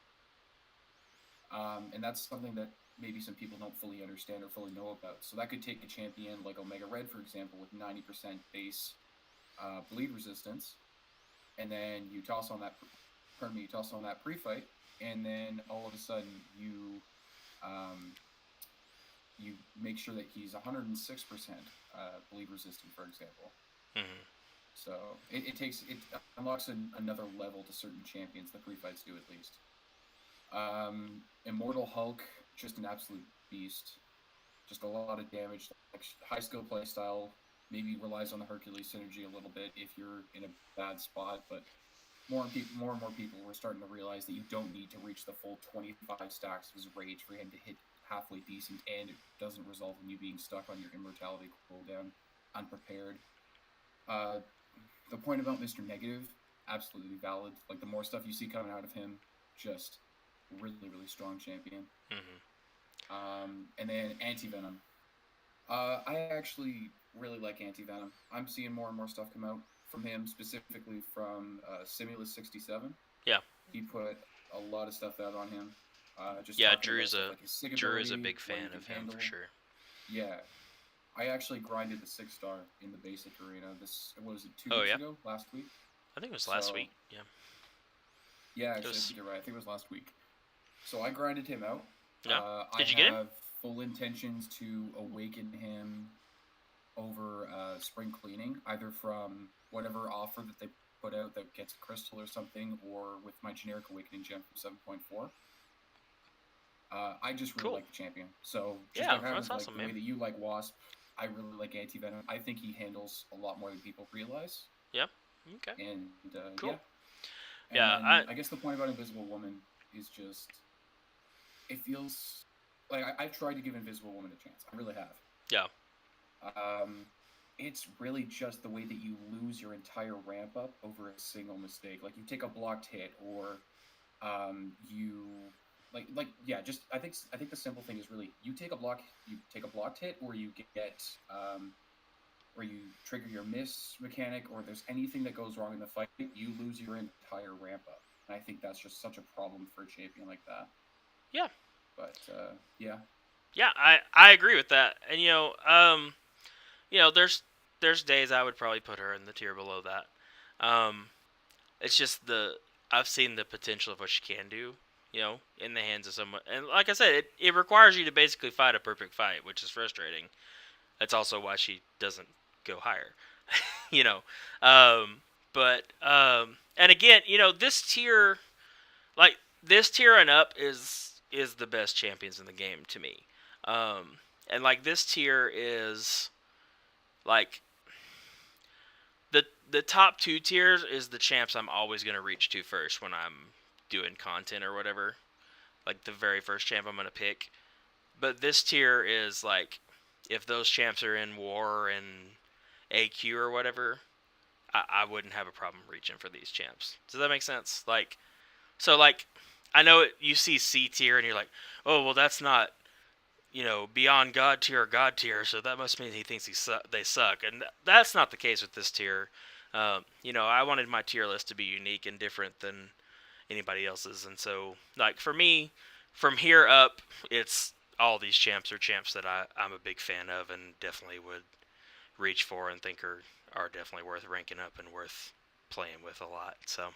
And that's something that maybe some people don't fully understand or fully know about. So that could take a champion like Omega Red, for example, with 90% base bleed resistance, and then you toss on that pre-fight, and then all of a sudden um, you make sure that he's 106% bleed resistant, for example. mm-hmm. So it unlocks another level to certain champions. The pre-fights do at least. Immortal Hulk, just an absolute beast. Just a lot of damage, like high skill playstyle. Maybe relies on the Hercules synergy a little bit if you're in a bad spot, but more and more people were starting to realize that you don't need to reach the full 25 stacks of his rage for him to hit halfway decent, and it doesn't result in you being stuck on your immortality cooldown unprepared. Uh, the point about Mr. Negative, absolutely valid. Like the more stuff you see coming out of him, just really, really strong champion. Mm-hmm. And then Anti Venom. I actually really like Anti Venom. I'm seeing more and more stuff come out from him, specifically from Simulus 67. Yeah, He put a lot of stuff out on him. Just yeah. talking about stuff like his SIG Drew is a ability, big what he fan can of him handle. for sure. Yeah. I actually grinded the 6-star in the basic arena. This was it 2 Oh weeks yeah, ago, last week. I think it was last So week. Yeah, yeah, it actually, I was. think you're right. I think it was last week. So I grinded him out. Yeah. I Did you get him? have full intentions to awaken him over spring cleaning, either from whatever offer that they put out that gets a crystal or something, or with my generic awakening gem from 7.4. I just really Cool. like the champion. So just Yeah, like kind that's of like awesome, the way man. that you like Wasp, I really like Anti Venom. I think he handles a lot more than people realize. Yeah. Okay. And yeah, Cool. and Yeah. then I guess the point about Invisible Woman is just it feels like I've tried to give Invisible Woman a chance. I really have. Yeah. It's really just the way that you lose your entire ramp up over a single mistake. Like you take a blocked hit, or you yeah. Just I think the simple thing is really you take a blocked hit, or you get or you trigger your miss mechanic, or there's anything that goes wrong in the fight, you lose your entire ramp up. And I think that's just such a problem for a champion like that. Yeah. But yeah, Yeah. I agree with that. And there's days I would probably put her in the tier below that. It's just I've seen the potential of what she can do, in the hands of someone. And like I said, it requires you to basically fight a perfect fight, which is frustrating. That's also why she doesn't go higher, you know. And again, like this tier and up is the best champions in the game to me. And like this tier is like the top 2 tiers is the champs I'm always gonna reach to first when I'm doing content or whatever. Like the very first champ I'm gonna pick. But this tier is like if those champs are in war and AQ or whatever, I wouldn't have a problem reaching for these champs. Does that make sense? Like, I know you see C tier and you're like, oh well, that's not beyond God tier or God tier, so that must mean he thinks they suck, and that's not the case with this tier. I wanted my tier list to be unique and different than anybody else's, and so like for me, from here up, it's all these champs are champs that I'm a big fan of and definitely would reach for and think are definitely worth ranking up and worth playing with a lot. So,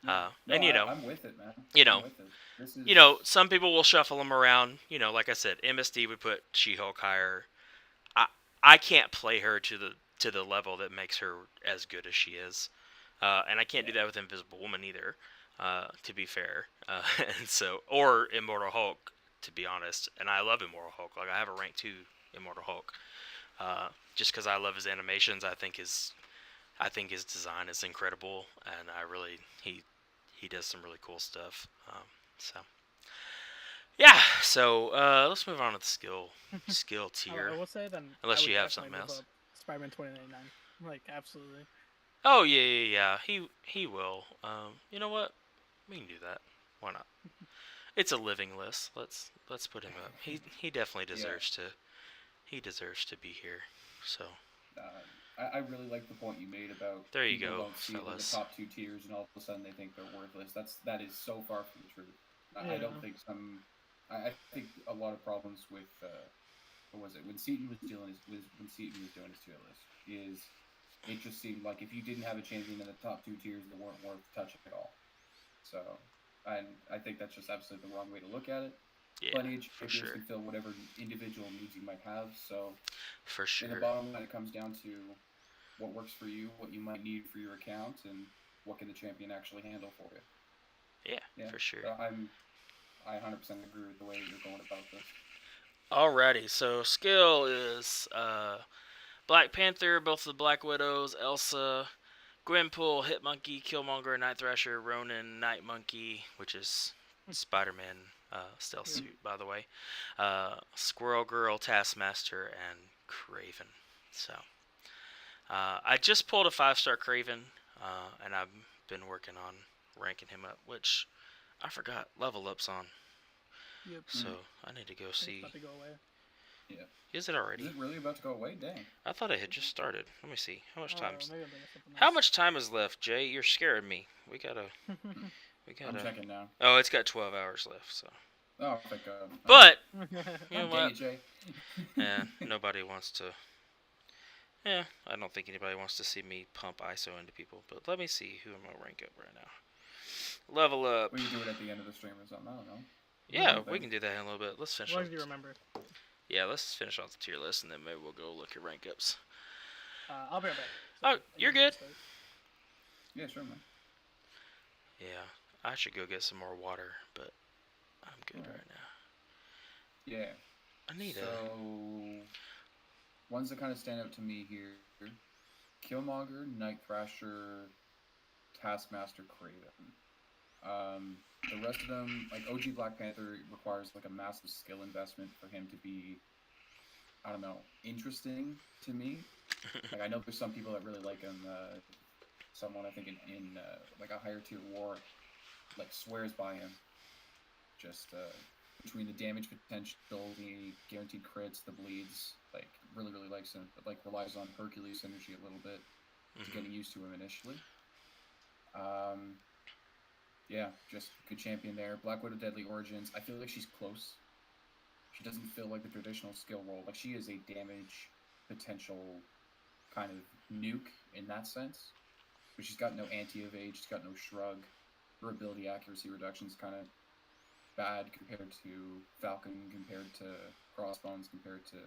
yeah. No, and I'm with it, man. you I'm know, with it. This is some people will shuffle them around. Like I said, MSD would put She-Hulk higher. I I can't play her to the level that makes her as good as she is, and I can't do yeah, that with Invisible Woman either. To be fair, and so or Immortal Hulk, to be honest. And I love Immortal Hulk. Like I have a rank 2 Immortal Hulk, just because I love his animations. I think his design is incredible, and I really he does some really cool stuff. So yeah, so let's move on to the skill tier. I will say then. I Unless would you have definitely something move else. up Spider-Man 2099. Like absolutely. Oh yeah. He will. You know what? We can do that. Why not? It's a living list. Let's put him up. He definitely yeah. deserves to. He deserves to be here. So I really like the point you made about there you people go, don't see it in the fellas. top 2 tiers, and all of a sudden they think they're worthless. That is so far from the truth. I Yeah. don't think I think a lot of problems with what was it when Seaton was when Seaton was doing his tier list is it just seemed like if you didn't have a champion in the top 2 tiers, they weren't worth touching at all. So, and I think that's just absolutely the wrong way to look at it. Yeah, Plenty of for champions sure. can fill whatever individual needs you might have. So, For in the sure. bottom line, it comes down to what works for you, what you might need for your account, and what can the champion actually handle for you. Yeah, Yeah, for sure. I 100% agree with the way that you're going about this. Alrighty, so skill is Black Panther, both the Black Widows, Elsa, Gwenpool, Hitmonkey, Killmonger, Night Thrasher, Ronin, Night Monkey, which is Spider-Man stealth Yeah. suit, by the way, Squirrel Girl, Taskmaster, and Craven. So I just pulled a 5-star Craven, and I've been working on ranking him up, which I forgot level up's on. Yep. So I need to go It's see. about to go away. Yeah. Is it Is already? it really about to go away? Dang. I thought it had just started. Let me see. How much time? Maybe I'm thinking of something How else. much time is left, Jay? You're scaring me. We gotta. I'm checking now. Oh, it's got 12 hours left. So. Oh, thank God. But you know Dang what? it, Jay. And nobody wants to. Yeah, I don't think anybody wants to see me pump ISO into people. But let me see who am I rank up right now. Level up. We can do it at the end of the stream or something. I don't know. Whatever Yeah, you we think. can do that in a little bit. Let's As finish long off. as you remember. Yeah, let's finish off the tier list, and then maybe we'll go look at rank ups. I'll be right back. Oh, Sorry, I you're need to good. start. Yeah, sure, man. Yeah, I should go get some more water, but I'm good Alright. right now. Yeah. I need So, ones that kind of stand out to me here: Killmonger, Night Thrasher, Taskmaster, Kraven. The rest of them, like OG Black Panther, requires like a massive skill investment for him to be, I don't know, interesting to me. Like I know there's some people that really like him. Someone I think in like a higher tier war, like swears by him. Just between the damage potential, the guaranteed crits, the bleeds, like really likes him, but like relies on Hercules synergy a little bit to getting used to him initially. Yeah, just good champion there. Black Widow Deadly Origins. I feel like she's close. She doesn't feel like the traditional skill role. Like she is a damage potential kind of nuke in that sense. But she's got no anti-evade, she's got no shrug. Her ability accuracy reduction is kind of bad compared to Falcon, compared to Crossbones, compared to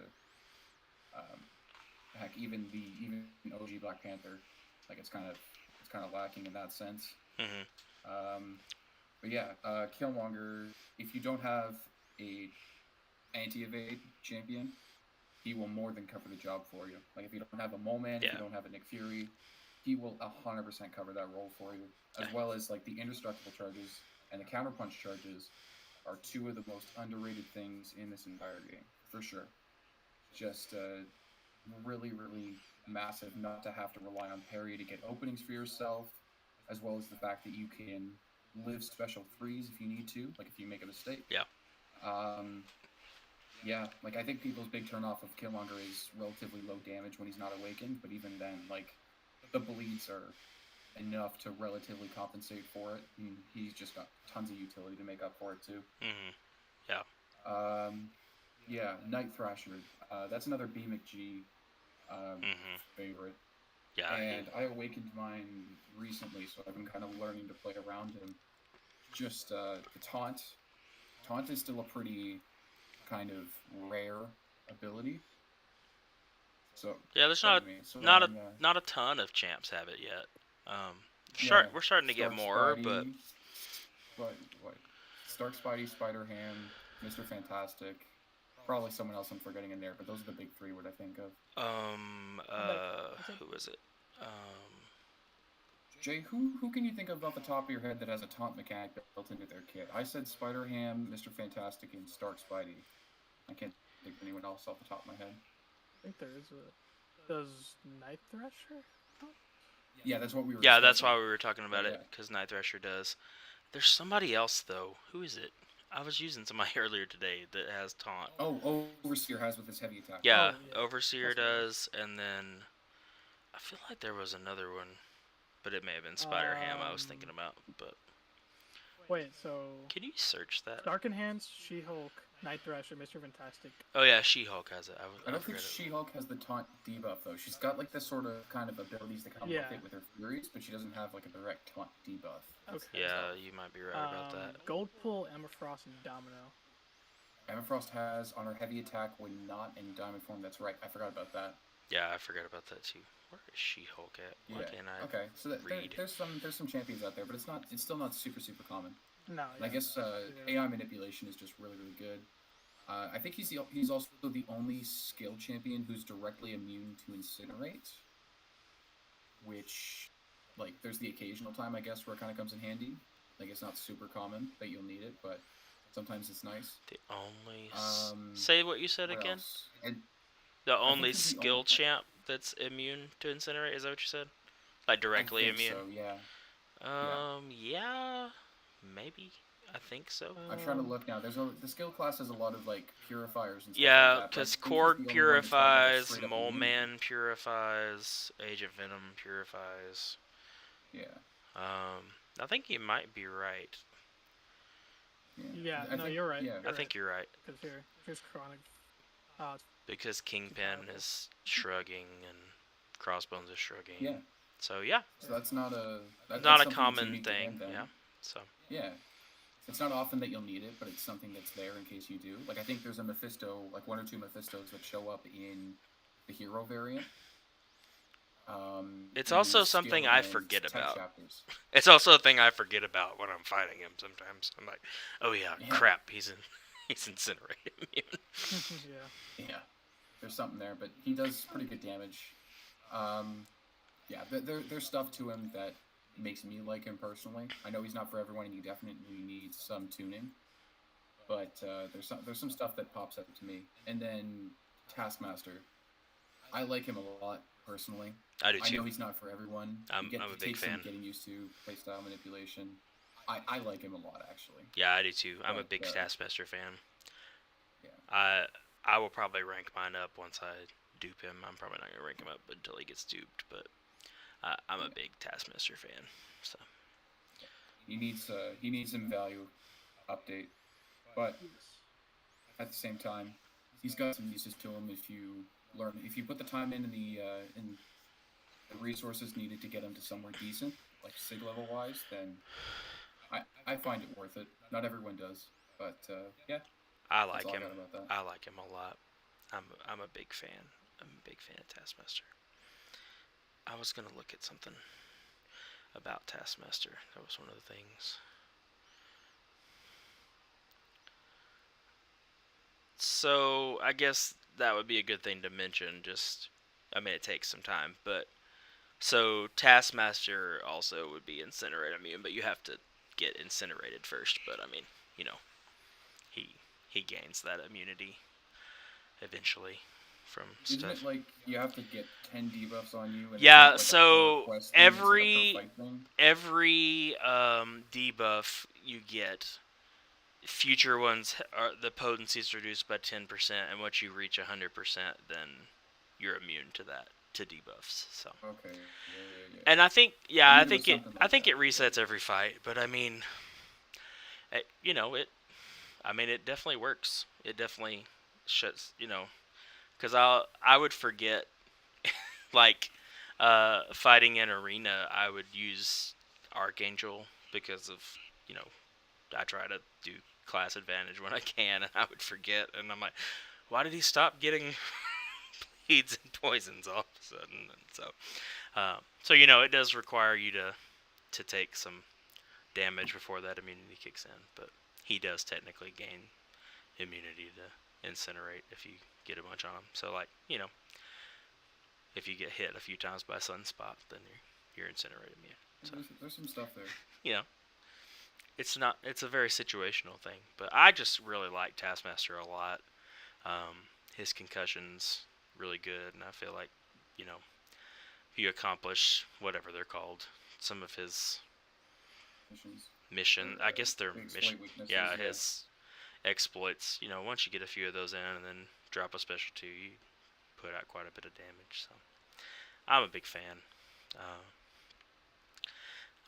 heck, even OG Black Panther. Like it's kind of lacking in that sense. But yeah, Killmonger. If you don't have a anti-evade champion, he will more than cover the job for you. Like if you don't have a Mole Man, if you don't have a Nick Fury, he will 100% cover that role for you. As well as like the indestructible charges and the counterpunch charges are two of the most underrated things in this entire game, for sure. Just really massive not to have to rely on parry to get openings for yourself, as well as the fact that you can live special threes if you need to, like if you make a mistake. Yeah. Yeah, like I think people's big turnoff of Killmonger is relatively low damage when he's not awakened, but even then, like the bleeds are enough to relatively compensate for it, and he's just got tons of utility to make up for it too. Yeah. Yeah, Night Thrasher. That's another B McG favorite. Yeah. And I awakened mine recently, so I've been kind of learning to play around him. Just the taunt. Taunt is still a pretty kind of rare ability. So yeah, there's not a ton of champs have it yet. We're starting to get more, Spidey, but what? Stark, Spidey, Spider-Ham, Mr. Fantastic. Probably someone else I'm forgetting in there, but those are the big three. What I think of. Who is it? Jay, who can you think of off the top of your head that has a taunt mechanic built into their kit? I said Spider-Ham, Mr. Fantastic, and Stark Spidey. I can't think of anyone else off the top of my head. I think there is a. Does Night Thrasher? Yeah, that's what we were. Yeah, that's why we were talking about it, because Night Thrasher does. There's somebody else though. Who is it? I was using somebody earlier today that has taunt. Oh, Overseer has with his heavy attack. Yeah, Overseer does, and then I feel like there was another one, but it may have been Spider-Ham I was thinking about. But wait, so can you search that? Dark Enhanced, She-Hulk, Night Thrasher, Mr. Fantastic. Oh yeah, She-Hulk has it. I don't think She-Hulk has the taunt debuff though. She's got like this sort of kind of abilities that come with it with her Furies, but she doesn't have like a direct taunt debuff. Okay. Yeah, you might be right about that. Gold Pull, Emma Frost, and Domino. Emma Frost has on her heavy attack when not in diamond form. That's right. I forgot about that. Yeah, I forgot about that too. Where is She-Hulk at? Why can't I okay. So there's some champions out there, but it's still not super common. No. And I guess AI manipulation is just really good. I think he's also the only skill champion who's directly immune to Incinerate, which, like, there's the occasional time, I guess, where it kind of comes in handy. Like, it's not super common that you'll need it, but sometimes it's nice. The only... say what you said again? And the only skill champ that's immune to Incinerate, is that what you said? Like, directly immune? So, yeah. Yeah, maybe. I think so. I'm trying to look now. The skill class has a lot of like purifiers and stuff. Yeah, because Korg purifies, Mole Man purifies, Age of Venom purifies. Yeah. I think you might be right. Yeah, no, you're right. Yeah. I think you're right. Because here's Chronic Oh, it's because Kingpin terrible. is shrugging and Crossbones is shrugging. Yeah. So yeah, So that's not a not that's a something that's common unique to thing. him Yeah. then. So Yeah. It's not often that you'll need it, but it's something that's there in case you do. Like I think there's a Mephisto, like one or two Mephistos that show up in the hero variant, it's in the also something skill I and forget tech about. chapters. It's also a thing I forget about when I'm fighting him. Sometimes I'm like, oh yeah, Yeah, crap, he's incinerated immune. Yeah. yeah. There's something there, but he does pretty good damage. Um, yeah, there's stuff to him that makes me like him personally. I know he's not for everyone, and he definitely needs some tuning. But there's some stuff that pops up to me. And then Taskmaster, I like him a lot personally. I do I know too. he's not for everyone. I'm a It big takes some fan. getting used to playstyle manipulation. I like him a lot actually, Yeah, I do too. I'm a but big Taskmaster fan. yeah, I I will probably rank mine up once I dupe him. I'm probably not gonna rank him up until he gets duped, but I'm a yeah. big Taskmaster fan. So He needs some value update, but Yes. at the same time, he's got some uses to him if you put the time in the resources needed to get him to somewhere decent, like sig level wise, then I find it worth it. Not everyone does, but yeah, I that's like all I him. got about that. I like him a lot. I'm a big fan. I'm a big fan of Taskmaster. I was gonna look at something about Taskmaster. That was one of the things. So I guess that would be a good thing to mention. Just, I mean, it takes some time, but so Taskmaster also would be incinerate immune, but you have to get incinerated first. But I mean, you know, he he gains that immunity eventually from Isn't stuff. it like you have to get 10 debuffs on you, and it's Yeah, not like a per so quest thing? It's like a per fight thing. every debuff you get, future ones are the potency is reduced by 10%, and once you reach 100%, then you're immune to that to debuffs. So, Okay, yeah. and I think I yeah, knew there was something I like think that. it resets every fight, but I mean, you know, I mean, it definitely works. It definitely shuts, because I would forget like fighting in arena, I would use Archangel because of you know I try to do class advantage when I can, and I would forget, and I'm like, why did he stop getting bleeds and poisons all of a sudden? And so it does require you to take some damage before that immunity kicks in, but he does technically gain immunity to incinerate if you get a bunch on him. So like if you get hit a few times by sunspot, then you're incinerate immune. So There's some stuff there. you know it's a very situational thing, but I just really like Taskmaster a lot. His concussions really good, and I feel like you know if you accomplish whatever they're called, some of his Missions or mission, I guess they're mission, exploit weaknesses. yeah, Yeah. his exploits. Once you get a few of those in, and then drop a special two, you put out quite a bit of damage. So I'm a big fan. Uh,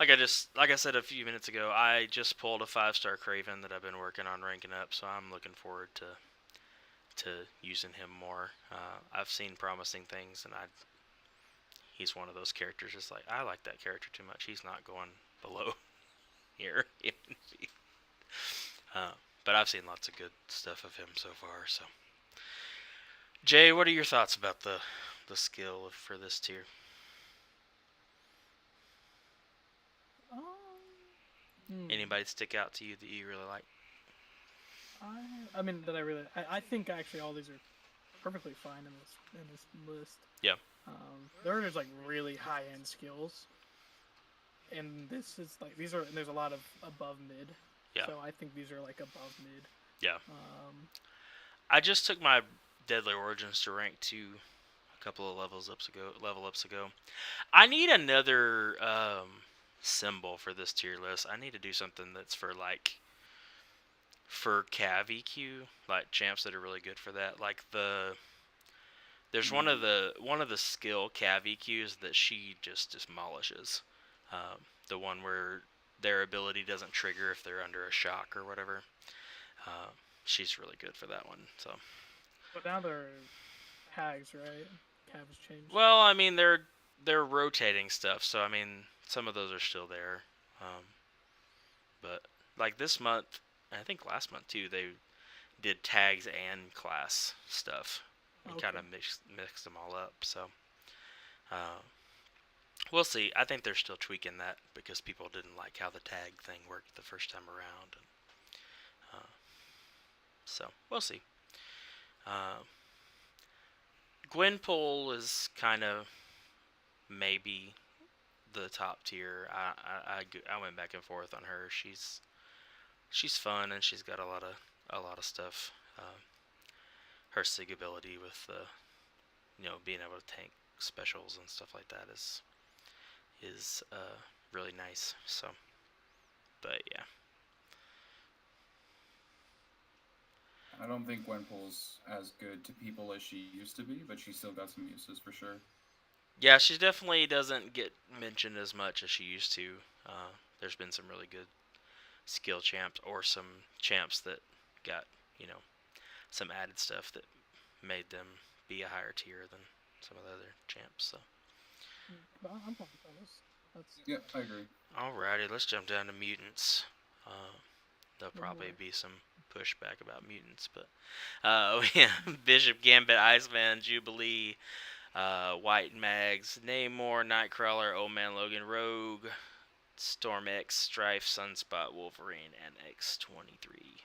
like I said a few minutes ago, I just pulled a 5-star Craven that I've been working on ranking up, so I'm looking forward to using him more. I've seen promising things, and he's one of those characters. Just like I like that character too much. He's not going below here. uh, but I've seen lots of good stuff of him so far. So, Jay, what are your thoughts about the skill for this tier? Um, hmm. Anybody stick out to you that you really like? I mean that I really I think actually all these are perfectly fine in this list. Yeah. There is like really high end skills, and this is like these are and there's a lot of above mid. Yeah. So I think these are like above mid. Yeah. Um, I just took my Deadly Origins to rank 2 a couple of level ups ago. I need another symbol for this tier list. I need to do something that's for Cav EQ, like champs that are really good for that. Like there's one of the skill Cav EQs that she just demolishes. The one where their ability doesn't trigger if they're under a shock or whatever. Uh, she's really good for that one. So But now they're tags, right? Cav has changed. Well, I mean they're rotating stuff, so I mean some of those are still there. Um, but like this month, I think last month too, they did tags and class stuff and kind Okay. of mixed them all up. So uh, we'll see. I think they're still tweaking that because people didn't like how the tag thing worked the first time around. Uh, so we'll see. Uh, Gwenpool is kind of maybe the top tier. I went back and forth on her. She's fun and she's got a lot of stuff. Her sig ability with being able to tank specials and stuff like that is really nice. So, but yeah, I don't think Gwenpool's as good to people as she used to be, but she still got some uses for sure. yeah, she definitely doesn't get mentioned as much as she used to. There's been some really good skill champs or some champs that got you know some added stuff that made them be a higher tier than some of the other champs. So, But I'm fine with this. That's Yep, I agree. alrighty, let's jump down to mutants. Uh, there'll oh probably boy. be some pushback about mutants, but yeah, Bishop, Gambit, Iceman, Jubilee, White Mags, Namor, Nightcrawler, Old Man Logan, Rogue, Storm X, Strife, Sunspot, Wolverine, and X-23.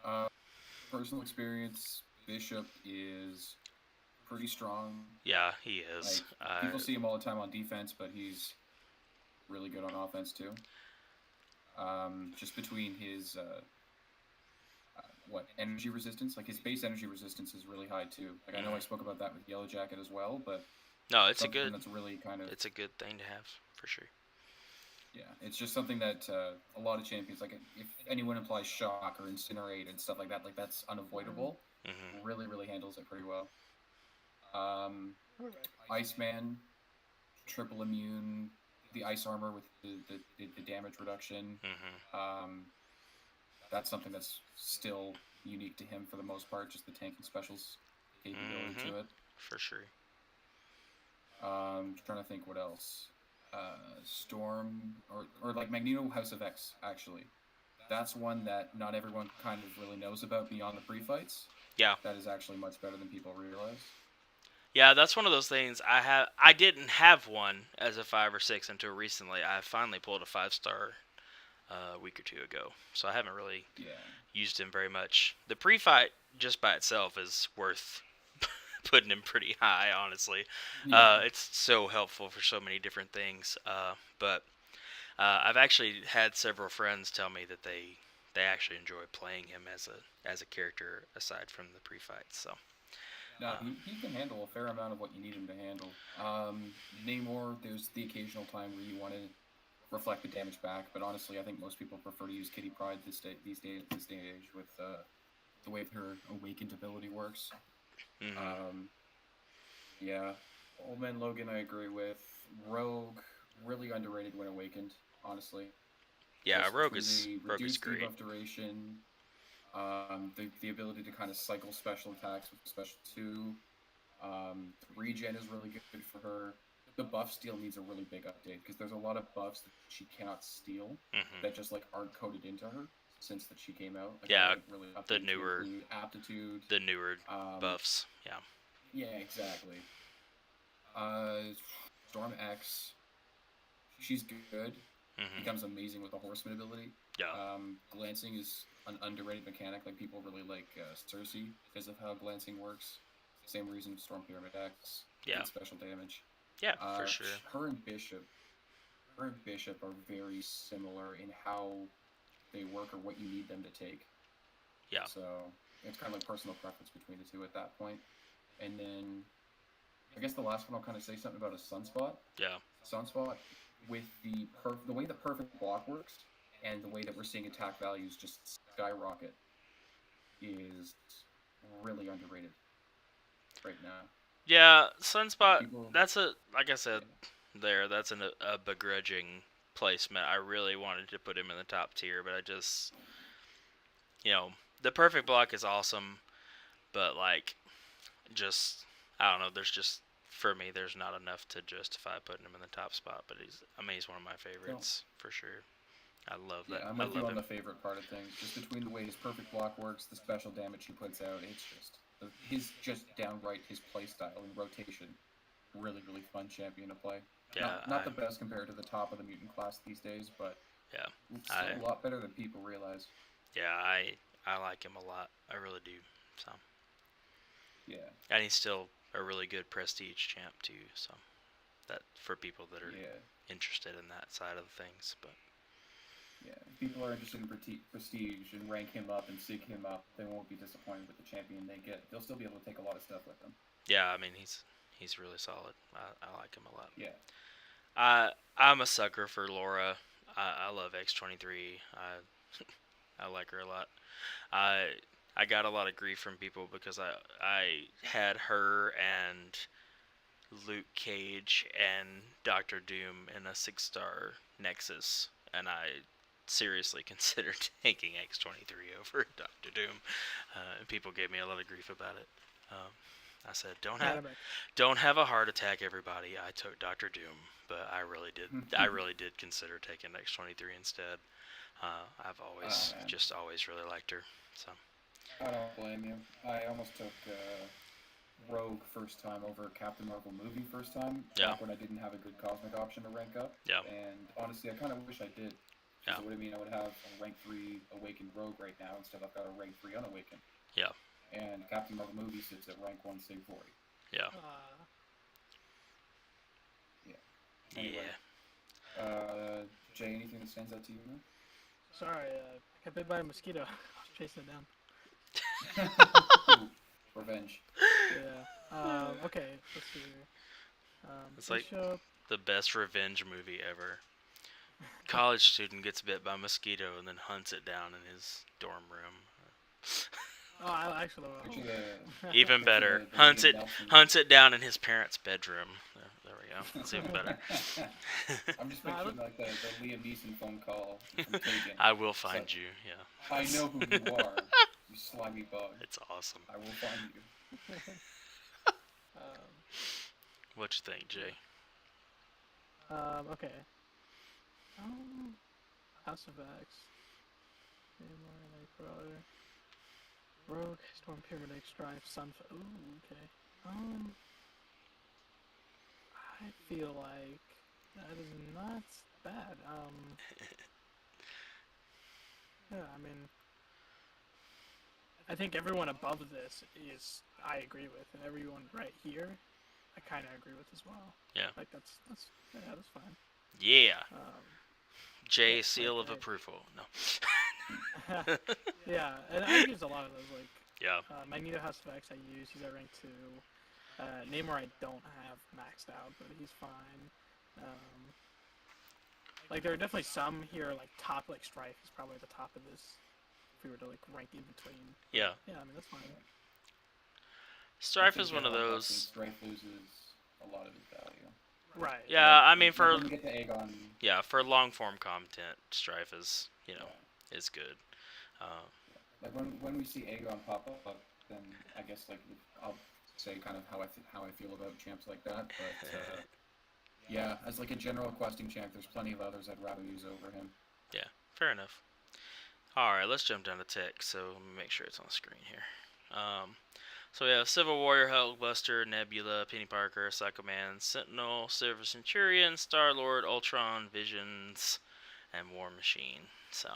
Uh, Personal experience, Bishop is pretty strong. Yeah, he is. Like people see him all the time on defense, but he's really good on offense too. Just between his what energy resistance, like his base energy resistance is really high too. Like I know I spoke about that with Yellow Jacket as well, but No, something that's really kind of it's a good thing to have for sure. yeah, it's just something that a lot of champions like if anyone applies shock or incinerate and stuff like that's unavoidable. Hmm. Really handles it pretty well. Um, Alright. Iceman, triple immune, the ice armor with the damage reduction. Hmm. That's something that's still unique to him for the most part, just the tanking specials capability Hmm. to it. For sure. Trying to think what else. Storm or like Magneto House of X actually. That's one that not everyone kind of really knows about beyond the pre-fights. Yeah. That is actually much better than people realize. Yeah, that's one of those things I didn't have one as a 5 or 6 until recently. I finally pulled a 5-star a week or two ago. So I haven't really Yeah. used him very much. The pre-fight just by itself is worth putting him pretty high, honestly. Yeah. It's so helpful for so many different things. But I've actually had several friends tell me that they actually enjoy playing him as a character aside from the pre-fights. So No, uh, he can handle a fair amount of what you need him to handle. Namor, there's the occasional time where you want to reflect the damage back, but honestly, I think most people prefer to use Kitty Pride these days, this day and age, with the way her awakened ability works. hmm. Um, yeah, Old Man Logan, I agree with. Rogue, really underrated when awakened, honestly. Yeah, Just between the Rogue is reduced great. debuff duration, the ability to kind of cycle special attacks with special two. The regen is really good for her. The buff steal needs a really big update because there's a lot of buffs that she cannot steal Hmm. that just like aren't coded into her since that she came out. Like they Yeah, haven't really the updated to newer include aptitude. the newer Um, buffs. Yeah. yeah, exactly. Uh, Storm X, she's good. Hmm. Becomes amazing with the Horseman ability. Yeah. Glancing is an underrated mechanic. Like people really like Cersei because of how glancing works. Same reason Storm Pyramid X, Yeah. good special damage. Yeah, for Uh, sure. her and Bishop, her and Bishop are very similar in how they work or what you need them to take. Yeah. So it's kind of like personal preference between the two at that point. And then I guess the last one I'll kind of say something about a Sunspot. Yeah. Sunspot with the way the perfect block works and the way that we're seeing attack values just skyrocket is really underrated right now. Yeah, Like Sunspot. people, That's a like I said yeah, there. That's a begrudging placement. I really wanted to put him in the top tier, but I just, the perfect block is awesome, but like, just I don't know. There's just for me, there's not enough to justify putting him in the top spot. But he's one of my favorites for sure. I love that. Yeah, I'm I with you love on him. the favorite part of things. Just between the way his perfect block works, the special damage he puts out, it's just his just downright his play style and rotation. Really, really fun champion to play. Yeah, Not the best compared to the top of the mutant class these days, but yeah, it's still a lot better than people realize. yeah. I like him a lot. I really do. So. Yeah. And he's still a really good prestige champ too. So that for people that are interested in that side of things, but. Yeah, if people are interested in prestige and rank him up and sig him up, they won't be disappointed with the champion they get. They'll still be able to take a lot of stuff with them. Yeah, I mean he's really solid. I like him a lot. Yeah. I'm a sucker for Laura. I love X23. I like her a lot. I got a lot of grief from people because I had her and Luke Cage and Doctor Doom in a 6-star Nexus, and I seriously considered taking X23 over Doctor Doom. And people gave me a lot of grief about it. I said, don't have a heart attack, everybody. I took Doctor Doom, but I really did. I really did consider taking X23 instead. I've always really liked her. So. I don't blame you. I almost took Rogue first time over Captain Marvel movie first time. Back when I didn't have a good cosmic option to rank up. Yeah. And honestly, I kind of wish I did. Because it would mean I would have a rank 3 awakened Rogue right now instead I've got a rank 3 unawakened. Yeah. And Captain Marvel movie sits at rank 1 Sig 40. Yeah. Yeah. Anyway, Jay, anything that stands out to you, man? Sorry, I got bit by a mosquito. I was chasing it down. Ooh, revenge. Yeah. Okay, let's see here. It's like the best revenge movie ever. College student gets bit by a mosquito and then hunts it down in his dorm room. Oh, I actually love it. Even better. Hunts it down in his parents' bedroom. There we go. It's even better. I'm just picturing like the Liam Neeson phone call from Taken. I will find you, yeah. I know who you are, you slimy bug. It's awesome. I will find you. What you think, Jay? Okay. House of X. Rogue, Storm Pyramid X Drive, Sunfire. Ooh, okay. I feel like that is not bad. Yeah, I mean, I think everyone above this is I agree with, and everyone right here, I kind of agree with as well. Yeah. Like that's fine. Yeah. Jay, seal of approval. No. Yeah, and I use a lot of those. Like, Magneto House of X I use. He's at rank 2. Namor I don't have maxed out, but he's fine. Like there are definitely some here. Like top, like Strife is probably at the top of this. If we were to like rank in between. Yeah. Yeah, I mean that's fine. Strife is one of those. Strife loses a lot of his value. Right. Yeah, I mean for get the Aegon. Yeah, for long form content, Strife is is good. Like when we see Aegon pop up, then I guess like I'll say kind of how I feel about champs like that. But yeah, as like a general questing champ, there's plenty of others I'd rather use over him. Yeah, fair enough. All right, let's jump down to tech. So let me make sure it's on the screen here. So we have Civil Warrior, Hulkbuster, Nebula, Penny Parker, Psycho Man, Sentinel, Silver Centurion, Star-Lord, Ultron, Visions, and War Machine. So.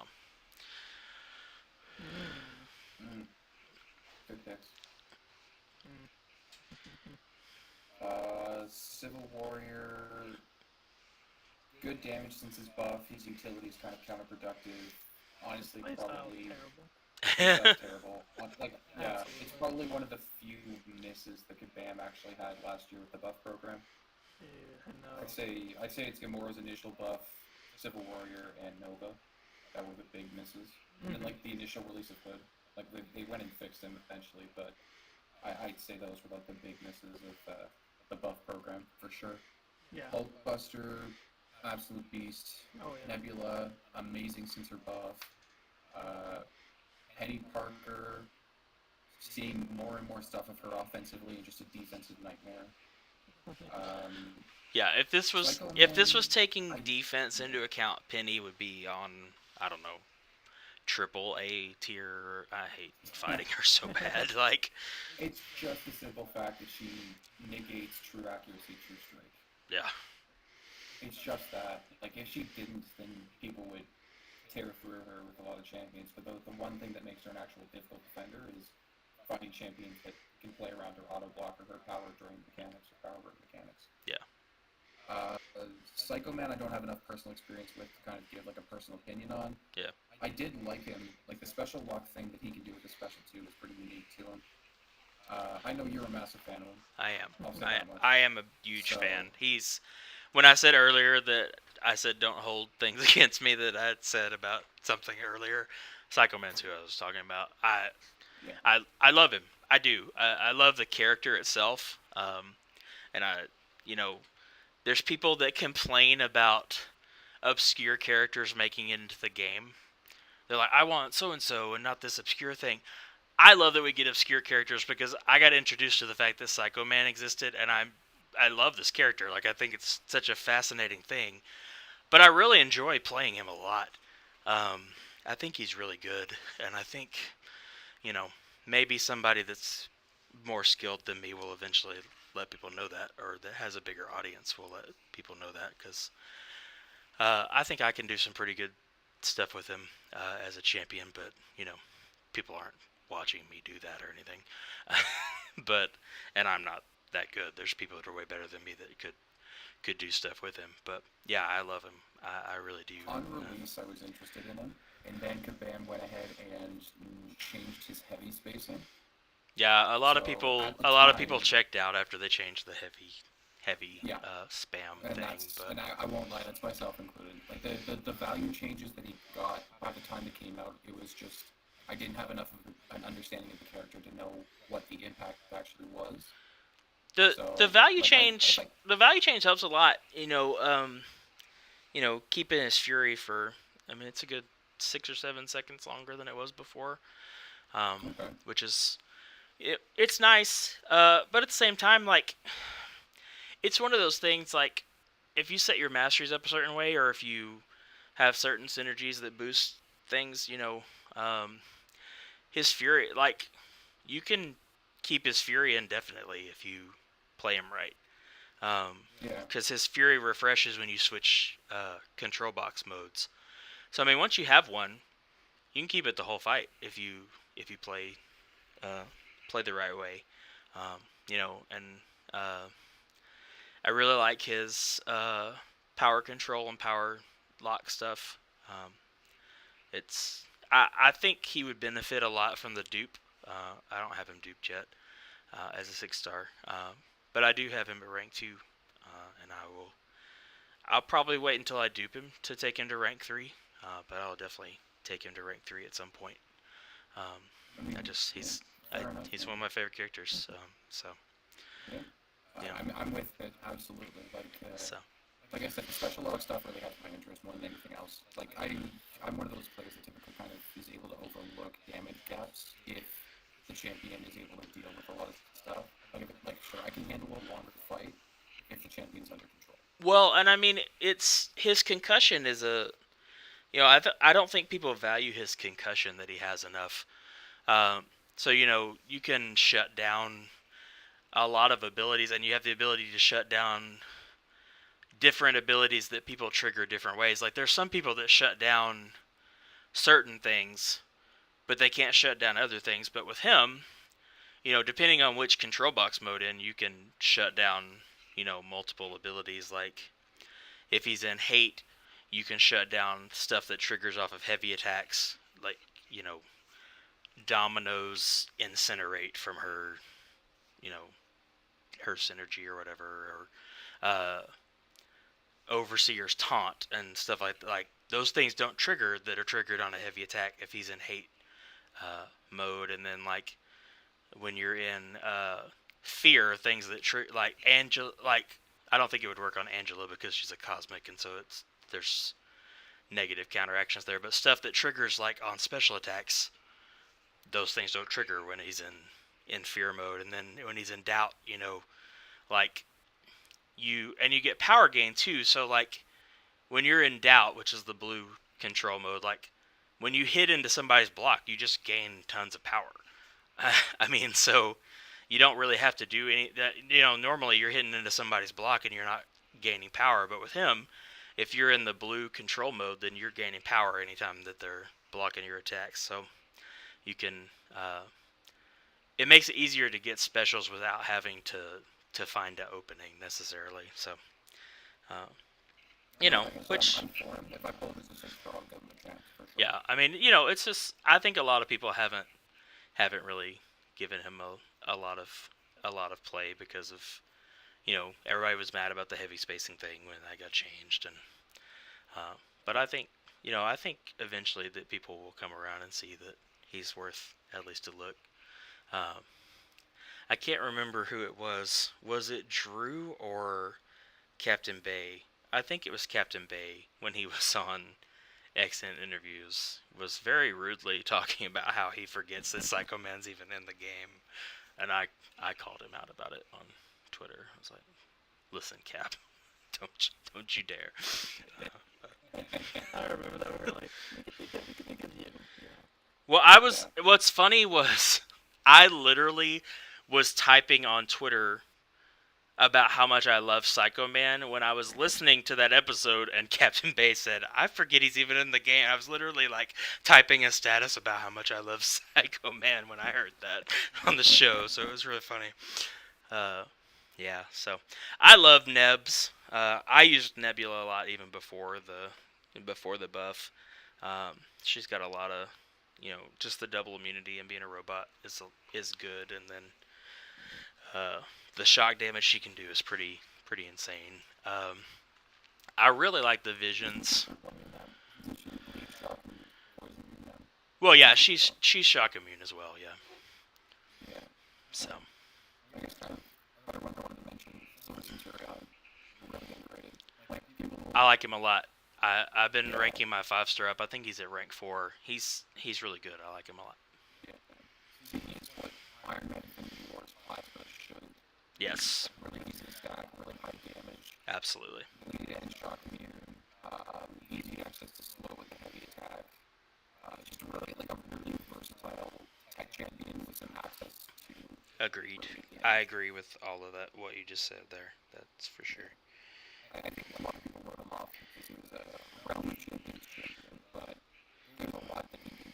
Good picks. Civil Warrior, good damage since his buff. His utility is kind of counterproductive. Honestly, probably. That's terrible. Like, yeah, it's probably one of the few misses that Kabam actually had last year with the buff program. Yeah, I know. I'd say it's Gamora's initial buff, Civil Warrior, and Nova. That were the big misses. And then like the initial release of Hood, like they went and fixed him eventually, but I'd say those were like the big misses of the buff program for sure. Yeah. Hulkbuster, absolute beast. Oh yeah. Nebula, amazing since her buff. Uh, Penny Parker, seeing more and more stuff of her offensively and just a defensive nightmare. Um, Yeah, Psycho if this Man, was taking I defense yeah, into account, Penny would be on, I don't know, triple A tier. I hate fighting her so bad. Like, it's just the simple fact that she negates true accuracy, true strike. yeah, It's just that. Like if she didn't, then people would tear through her with a lot of champions. But the one thing that makes her an actual difficult defender is finding champions that can play around her auto block or her power drain mechanics or power break mechanics. yeah, Uh, Psycho Man, I don't have enough personal experience with to kind of give like a personal opinion on. yeah. I did like him. Like the special lock thing that he can do with the special two is pretty unique to him. I know you're a massive fan of him. I am. I'll say that much. I am a huge So fan. He's when I said earlier that I said don't hold things against me that I had said about something earlier. Psycho Man's who I was talking about. yeah, I love him. I do. I love the character itself. And you know, there's people that complain about obscure characters making it into the game. They're like, I want so and so and not this obscure thing. I love that we get obscure characters because I got introduced to the fact that Psycho Man existed, and I love this character. Like I think it's such a fascinating thing. But I really enjoy playing him a lot. Um, I think he's really good, and I think you know maybe somebody that's more skilled than me will eventually let people know that, or that has a bigger audience will let people know that because I think I can do some pretty good stuff with him as a champion. But people aren't watching me do that or anything. but and I'm not that good. There's people that are way better than me that could do stuff with him. But yeah, I love him. I really do. on release, I was interested in him, and then Kabam went ahead and changed his heavy spacing. Yeah, So at the a lot of people time, checked out after they changed the heavy yeah, spam and thing. But I won't lie, that's myself included. Like the value changes that he got by the time it came out, it was just I didn't have enough of an understanding of the character to know what the impact actually was. the So like the value change helps a lot. Keeping his fury for, I mean, it's a good 6 or 7 seconds longer than it was before, okay, which is it's nice. But at the same time, like it's one of those things like if you set your masteries up a certain way, or if you have certain synergies that boost things, um, his fury, like you can keep his fury indefinitely if you play him right. yeah, Because his fury refreshes when you switch control box modes. So I mean, once you have one, you can keep it the whole fight if you uh, play the right way. Um, and uh, I really like his power control and power lock stuff. Um, I think he would benefit a lot from the dupe. I don't have him duped yet as a 6 star, but I do have him at rank 2, and I'll probably wait until I dupe him to take him to rank 3, but I'll definitely take him to rank 3 at some point. Um, I mean, I just yeah, fair enough. he's Yeah, one of my favorite characters. So yeah. yeah, I'm with it absolutely. so Like I said, the special load stuff really has my interest more than anything else. Like I'm one of those players that typically kind of is able to overlook damage gaps if the champion is able to deal with a lot of stuff. Like sure, I can handle a longer fight if the champion's under control. well, and I mean it's his concussion is a I don't think people value his concussion that he has enough. Um, so you can shut down a lot of abilities, and you have the ability to shut down different abilities that people trigger different ways. Like there's some people that shut down certain things, but they can't shut down other things. But with him, depending on which control box mode in, you can shut down, multiple abilities. Like if he's in hate, you can shut down stuff that triggers off of heavy attacks, like you know, Domino's incinerate from her, you know, her synergy or whatever, or Overseer's taunt and stuff like those things don't trigger that are triggered on a heavy attack if he's in hate mode, and then like when you're in fear, things that like I don't think it would work on Angela because she's a cosmic, and so there's negative counteractions there. But stuff that triggers like on special attacks, those things don't trigger when he's in fear mode, and then when he's in doubt, like you get power gain too. So like when you're in doubt, which is the blue control mode, like when you hit into somebody's block, you just gain tons of power. I mean, so you don't really have to do any that. Normally you're hitting into somebody's block and you're not gaining power, but with him, if you're in the blue control mode, then you're gaining power anytime that they're blocking your attacks. So you can. It makes it easier to get specials without having to find an opening necessarily. So, which. If I pull this as 6-star, I'll give him a chance for sure. Yeah, I mean, it's just I think a lot of people haven't really given him a lot of play because of everybody was mad about the heavy spacing thing when that got changed, and but I think eventually that people will come around and see that he's worth at least a look. I can't remember who it was. Was it Drew or Captain Bay? I think it was Captain Bay when he was on Excellent Interviews, was very rudely talking about how he forgets that Psycho Man's even in the game, and I called him out about it on Twitter. I was like, "Listen, Cap, don't you dare." I remember that. We were like, we could think of you. Yeah. Well, what's funny was I literally was typing on Twitter about how much I love Psycho Man when I was listening to that episode, and Captain Bay said, "I forget he's even in the game." I was literally like typing a status about how much I love Psycho Man when I heard that on the show, so it was really funny. Yeah, so I love Nebs. I used Nebula a lot even before the buff. She's got a lot of, just the double immunity and being a robot is good, and then the shock damage she can do is pretty insane. I really like the visions. Well, yeah, she's shock immune as well. Yeah. So. I like him a lot. I've been ranking my 5-star up. I think he's at rank 4. He's really good. I like him a lot. He's what Iron Man Infinity Wars plasma should. Yes. Really decent stack, really high damage. Absolutely. Lead and shock immune. Easy access to slow with the heavy attack. Just really like a really versatile tech champion with some access to. Agreed. I agree with all of that. What you just said there. That's for sure. I think a lot of people wrote him off because he was a realm champion, but there's a lot that he can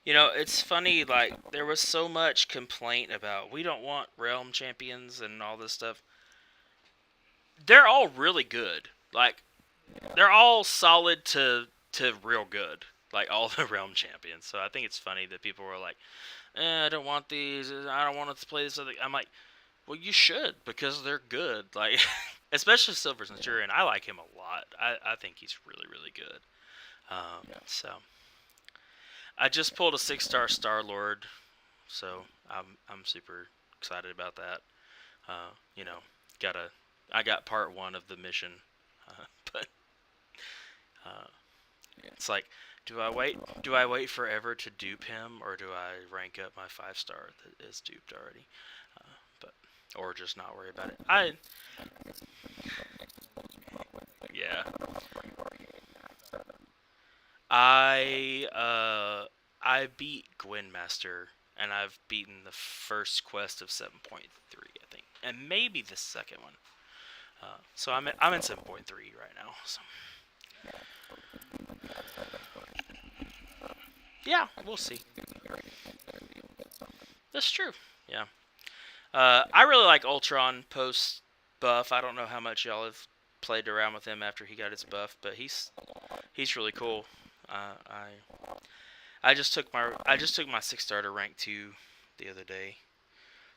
do. It's funny, like, there was so much complaint about we don't want realm champions and all this stuff. They're all really good. Like, they're all solid to real good. Like, all the realm champions. So I think it's funny that people were like, I don't want these. I don't want to play this other. I'm like, well, you should, because they're good. Like, especially Silver Centurion. I like him a lot. I think he's really, really good. So I just pulled a 6-star Star-Lord, so I'm super excited about that. I got part 1 of the mission, but it's like, do I wait forever to dupe him, or do I rank up my 5-star that is duped already? Or just not worry about it. Yeah. I beat Gwynmaster, and I've beaten the first quest of 7.3, I think, and maybe the second one. So I'm in 7.3 right now. So. Yeah, we'll see. That's true. Yeah. I really like Ultron post buff. I don't know how much y'all have played around with him after he got his buff, but he's really cool. I just took my 6-star to rank 2 the other day.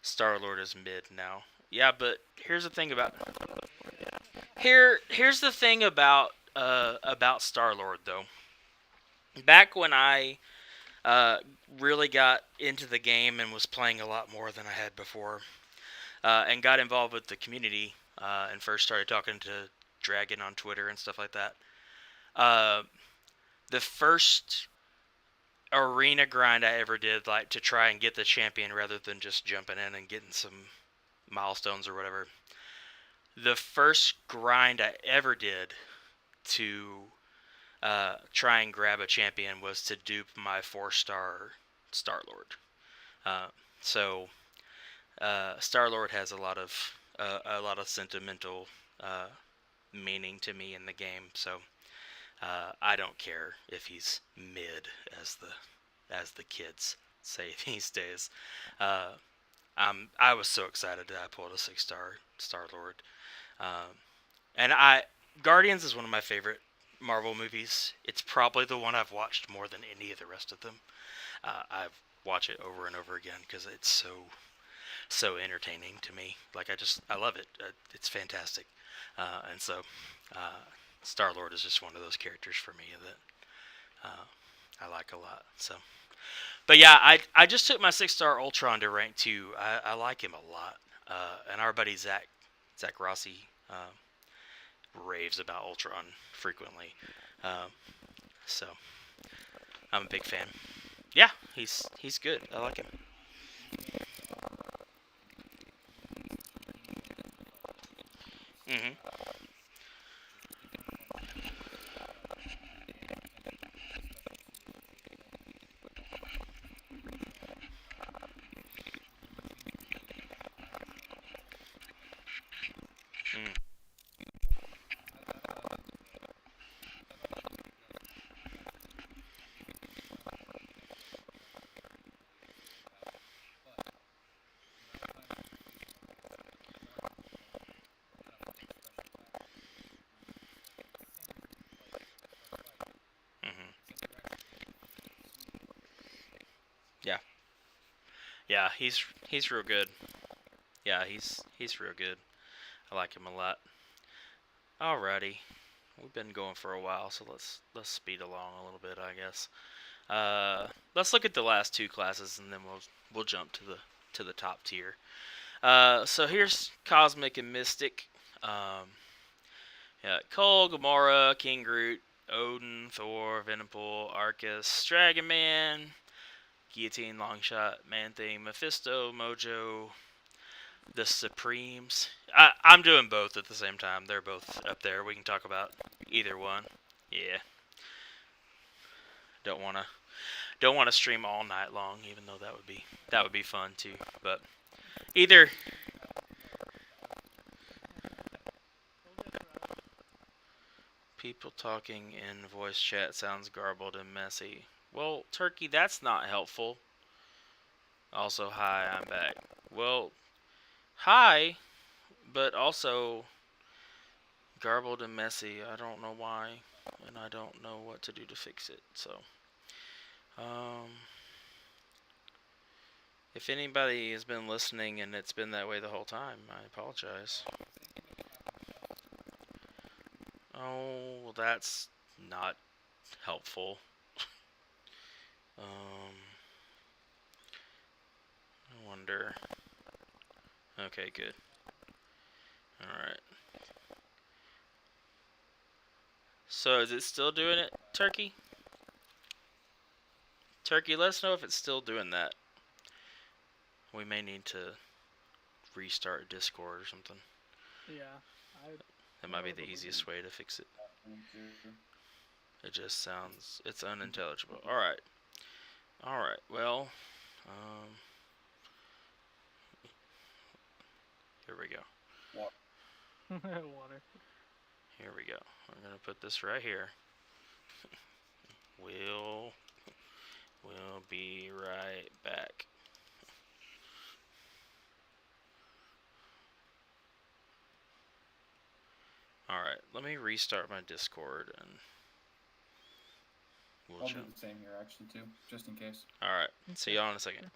Star-Lord is mid now. Yeah, but here's the thing about Star-Lord though. Back when I really got into the game and was playing a lot more than I had before, and got involved with the community, and first started talking to Dragon on Twitter and stuff like that. Uh, the first arena grind I ever did, like to try and get the champion rather than just jumping in and getting some milestones or whatever. The first grind I ever did to try and grab a champion was to dupe my 4-star Star-Lord. Uh, so Star-Lord has a lot of sentimental uh, meaning to me in the game. So I don't care if he's mid, as the kids say these days. Uh, I was so excited that I pulled a 6-star Star-Lord. Um, and Guardians is one of my favorite Marvel movies. It's probably the one I've watched more than any of the rest of them. I've watched it over and over again because it's so entertaining to me. Like I love it. It's fantastic. And so Star Lord is just one of those characters for me that I like a lot. So, but yeah, I just took my 6-star Ultron to rank 2. I like him a lot. And our buddy Zach Rossi raves about Ultron frequently. Um, so I'm a big fan. Yeah, he's good. I like him. Mhm. Mm. Mhm. Yeah. Yeah. He's real good. Yeah. He's real good. I like him a lot. Alrighty. We've been going for a while, so let's speed along a little bit, I guess. Let's look at the last 2 classes, and then we'll jump to the top tier. So here's Cosmic and Mystic. Um, yeah, Cole, Gamora, King Groot, Odin, Thor, Venompool, Arcus, Dragon Man, Guillotine, Longshot, Man Thing, Mephisto, Mojo, the Supremes. I'm doing both at the same time. They're both up there. We can talk about either one. Yeah, don't wanna don't wanna stream all night long, even though that would be fun too. But either. People talking in voice chat sounds garbled and messy. Well, Turkey, that's not helpful. Also, hi, I'm back. Well, hi, but also garbled and messy. I don't know why, and I don't know what to do to fix it. So, um, if anybody has been listening and it's been that way the whole time, I apologize. Oh, well, that's not helpful. I wonder. Okay, good. Alright. So is it still doing it, Turkey? Turkey, let us know if it's still doing that. We may need to restart Discord or something. Yeah, That might be the easiest way to fix it. It just sounds, it's unintelligible. Alright. Alright, well, um, here we go. water. Here we go. I'm going to put this right here. We'll be right back. Alright, let me restart my Discord and I'll do the same here, actually, too, just in case. Alright, see y'all in a second.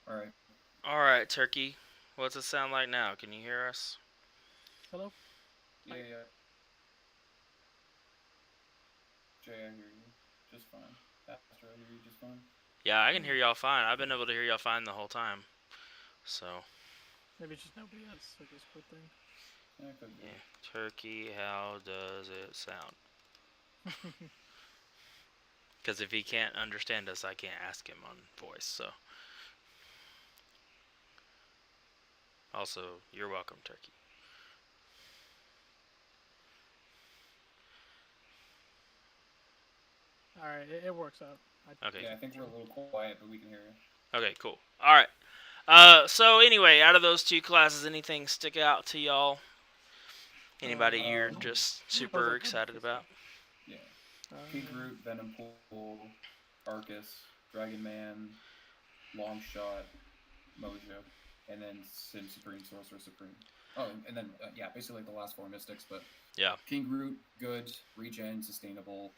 All right. All right, Turkey. What's it sound like now? Can you hear us? Hello? Yeah, yeah. Jay, I hear you just fine. Pastor, I hear you just fine. Yeah, I can hear y'all fine. I've been able to hear y'all fine the whole time. So, Maybe it's just nobody has a Discord thing. Yeah, it could be. yeah. Turkey, how does it sound? Because if he can't understand us, I can't ask him on voice. So, also, you're welcome, Turkey. Alright, it works out. Okay. Yeah, I think we're a little quiet, but we can hear you. Okay, cool. All right. So anyway, out of those two classes, anything stick out to y'all? Anybody you're Um, just I was super like, what is excited this? about? yeah. Uh, Pig Root, Venom Pool, Arcus, Dragon Man, Long Shot, Mojo, and then Sim Supreme, Sorcerer Supreme. Oh, and then yeah, basically like the last four mystics. But Yeah. King Root, good, regen, sustainable.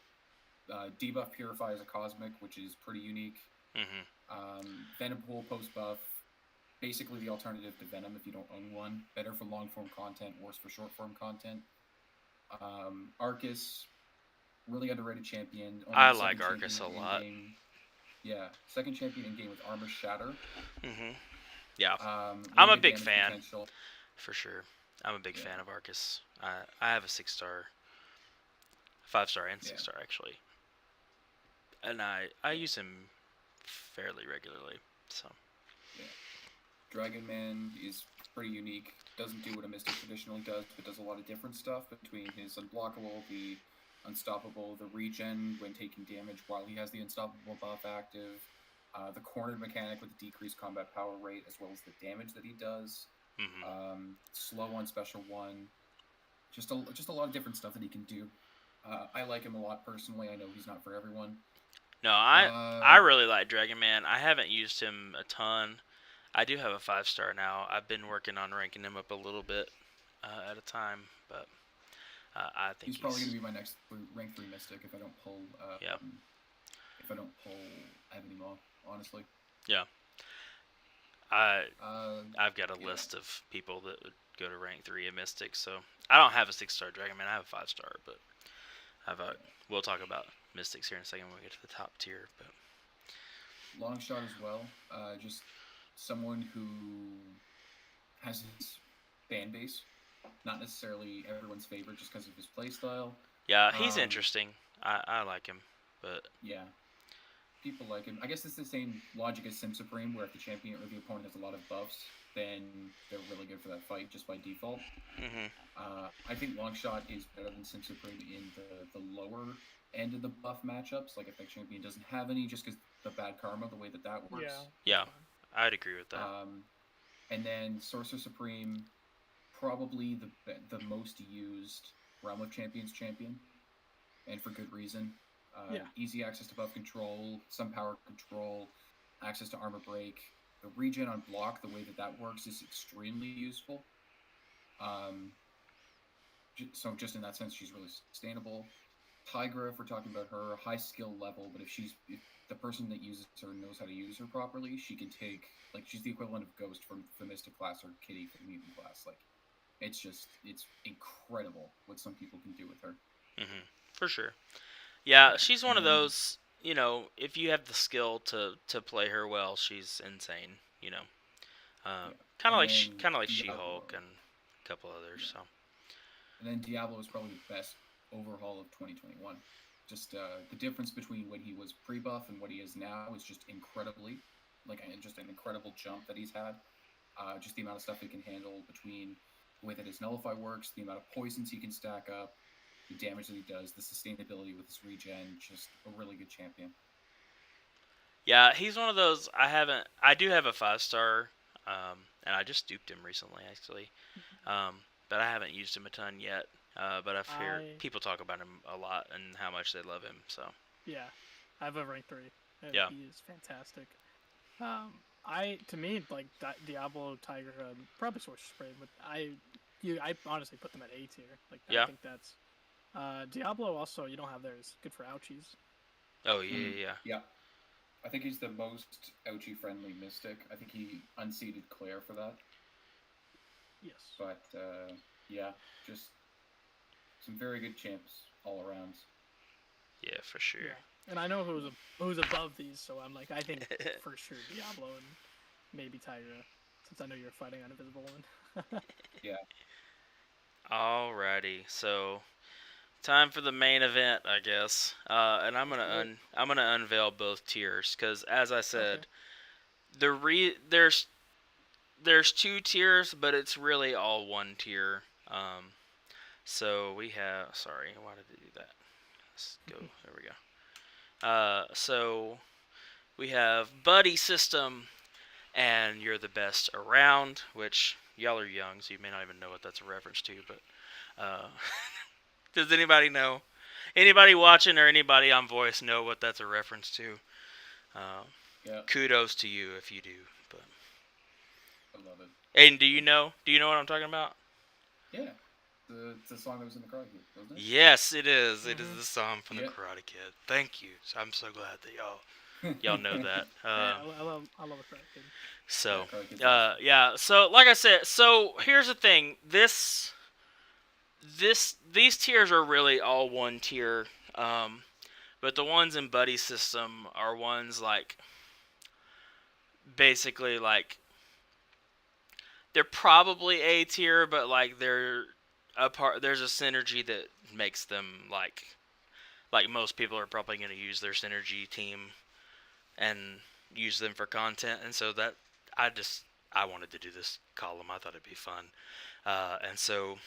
Debuff Purify is a cosmic, which is pretty unique. Mhm. Venom Pool post buff, basically the alternative to Venom if you don't own one. Better for long form content, worse for short form content. Arcus, really underrated champion. Only I the like second Arcus champion a in lot. game. Yeah, second champion in game with Armor Shatter. Mhm. Yeah. I'm Really a good big damage fan potential. for sure. I'm a big Yeah, fan of Arcus. I have a 6-star, 5-star, and yeah, 6-star actually, and I yeah, use him fairly regularly. So yeah. Dragon Man is pretty unique. Doesn't do what a Mystic traditionally does, but does a lot of different stuff between his unblockable, the unstoppable, the regen when taking damage while he has the unstoppable buff active, the cornered mechanic with the decreased combat power rate, as well as the damage that he does. mhm. Slow one, special one, just a lot of different stuff that he can do. I like him a lot personally. I know he's not for everyone. No, Uh, I really like Dragon Man. I haven't used him a ton. I do have a 5-star now. I've been working on ranking him up a little bit at a time, but I think he's probably going he's to be my next rank three mystic yeah, if I don't pull Ebony Maw, honestly. yeah. I Uh, I've got a yeah, list of people that would go to rank 3 in Mystic, so I don't have a 6-star Dragon Man. I have a 5-star, but I've yeah. we'll talk about Mystics here in a second when we get to the top tier. But Long shot as well. Just someone who has his fan base, not necessarily everyone's favorite just because of his play style. yeah, he's Um, interesting. I like him, but yeah, people like him. I guess it's the same logic as Sim Supreme, where if the champion or the opponent has a lot of buffs, then they're really good for that fight just by default. mhm. I think Longshot is better than Sim Supreme in the lower end of the buff matchups. Like if that champion doesn't have any, just because the bad karma, the way that that yeah, works. that's Yeah, fine. I'd agree with that. Um, and then Sorcerer Supreme, probably the most used Realm of Champions champion, and for good reason. Yeah, Easy access to buff control, some power control, access to armor break. The regen on block, the way that that works is extremely useful. Um, so just in that sense, she's really sustainable. Tigra, if we're talking about her, high skill level, but if the person that uses her knows how to use her properly, she can take like she's the equivalent of Ghost from the Mystic class or Kitty for the Mutant class. Like it's incredible what some people can do with her. Mhm. For sure. Yeah, Yeah, she's one and of then those. If you have the skill to play her well, she's insane. yeah, Kind of and like then kind of like She-Hulk Diablo. and a couple others. Yeah, So and then Diablo is probably the best overhaul of 2021. Just the difference between when he was pre-buff and what he is now is just incredibly, like just an incredible jump that he's had. Just the amount of stuff he can handle between the way that his nullify works, the amount of poisons he can stack up, the damage that he does, the sustainability with his regen, just a really good champion. yeah, he's one of those. I do have a 5-star, and I just duped him recently actually. Um, but I haven't used him a ton yet. But I've heard I people talk about him a lot and how much they love him. So yeah, I have a rank 3, and yeah, he is fantastic. I to me like Diablo, Tiger, probably Sorcerer Supreme, but I honestly put them at A tier. Like I yeah. think that's Diablo also you don't have there is good for ouchies. Oh yeah, Mm, yeah, yeah. yeah, I think he's the most ouchie friendly Mystic. I think he unseated Claire for that. Yes. But yeah, just some very good champs all around. Yeah, for sure. Yeah. And I know who's above these, so I'm like, I think for sure Diablo and maybe Tyra, since I know you're fighting on Invisible Woman. Yeah. Alrighty, so time for the main event, I guess. And Let's do it. I'm gonna unveil both tiers because, as I Okay. said, there's two tiers, but it's really all one tier. So we have. Sorry, why did it do that? Let's go. There we go. So we have buddy system, and you're the best around, which y'all are young, so you may not even know what that's a reference to. But does anybody know? Anybody watching or anybody on voice know what that's a reference to? Uh, Yeah. Kudos to you if you do. But I love it. Aiden, do you know? Do you know what I'm talking about? Yeah. It's the song that was in the Karate Kid, wasn't it? Yes, it is. It is Mhm. the song from the Yep. Karate Kid. Thank you. I'm so glad that y'all know that. Yeah, I love a Karate Kid. So, Yeah, Karate Kid's awesome. yeah. So, like I said, so here's the thing. These tiers are really all one tier. But the ones in buddy system are ones like basically like they're probably A tier, but like they're a part. There's a synergy that makes them like most people are probably going to use their synergy team and use them for content, and so that I wanted to do this column. I thought it'd be fun, and so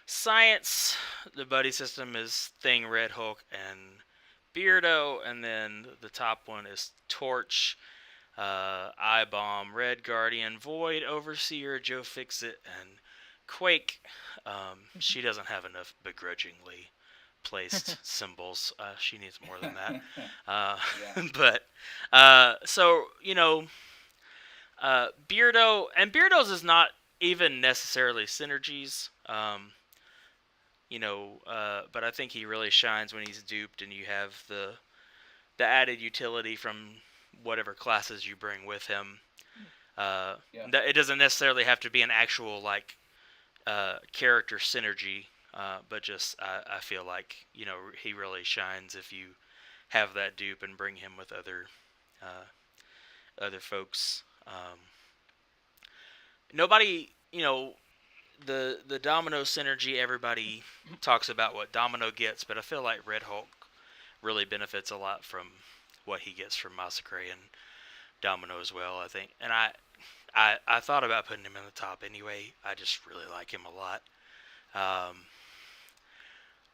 science, the buddy system is Thing, Red Hulk, and Beardo, and then the top one is Torch, Eye Bomb, Red Guardian, Void, Overseer, Joe Fixit, and Quake. She doesn't have enough begrudgingly placed symbols. She needs more than that. Yeah. But so Beardo and Beardo's is not even necessarily synergies. But I think he really shines when he's duped and you have the added utility from whatever classes you bring with him. Yeah. It doesn't necessarily have to be an actual like character synergy, but just I feel like he really shines if you have that dupe and bring him with other folks. Nobody, the Domino synergy. Everybody talks about what Domino gets, but I feel like Red Hulk really benefits a lot from what he gets from Massacre and Domino as well. I think, and I thought about putting him in the top anyway. I just really like him a lot. Um,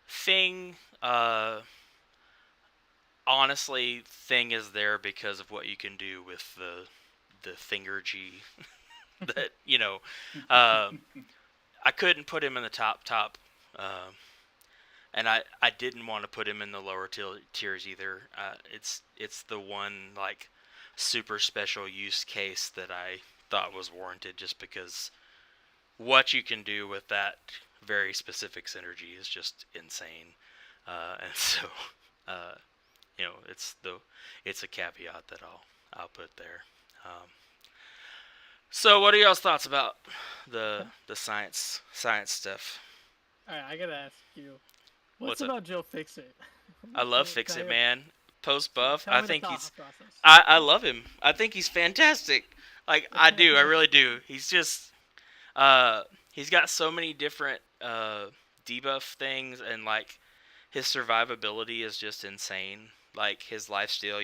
Thing, honestly, Thing is there because of what you can do with the Thingergy. That uh, I couldn't put him in the top, and I didn't want to put him in the lower tiers either. It's the one like super special use case that I thought was warranted just because what you can do with that very specific synergy is just insane, and so uh, it's a caveat that I'll put there. So, what are y'all's thoughts about the science stuff? All right, I gotta ask you, what's What's up? about Joe Fixit? I love Fix It Man. Post buff, Tell I me the think thought process. I love him. I think he's fantastic. Like I do, I really do. He's just uh he's got so many different debuff things, and like his survivability is just insane. Like his lifesteal,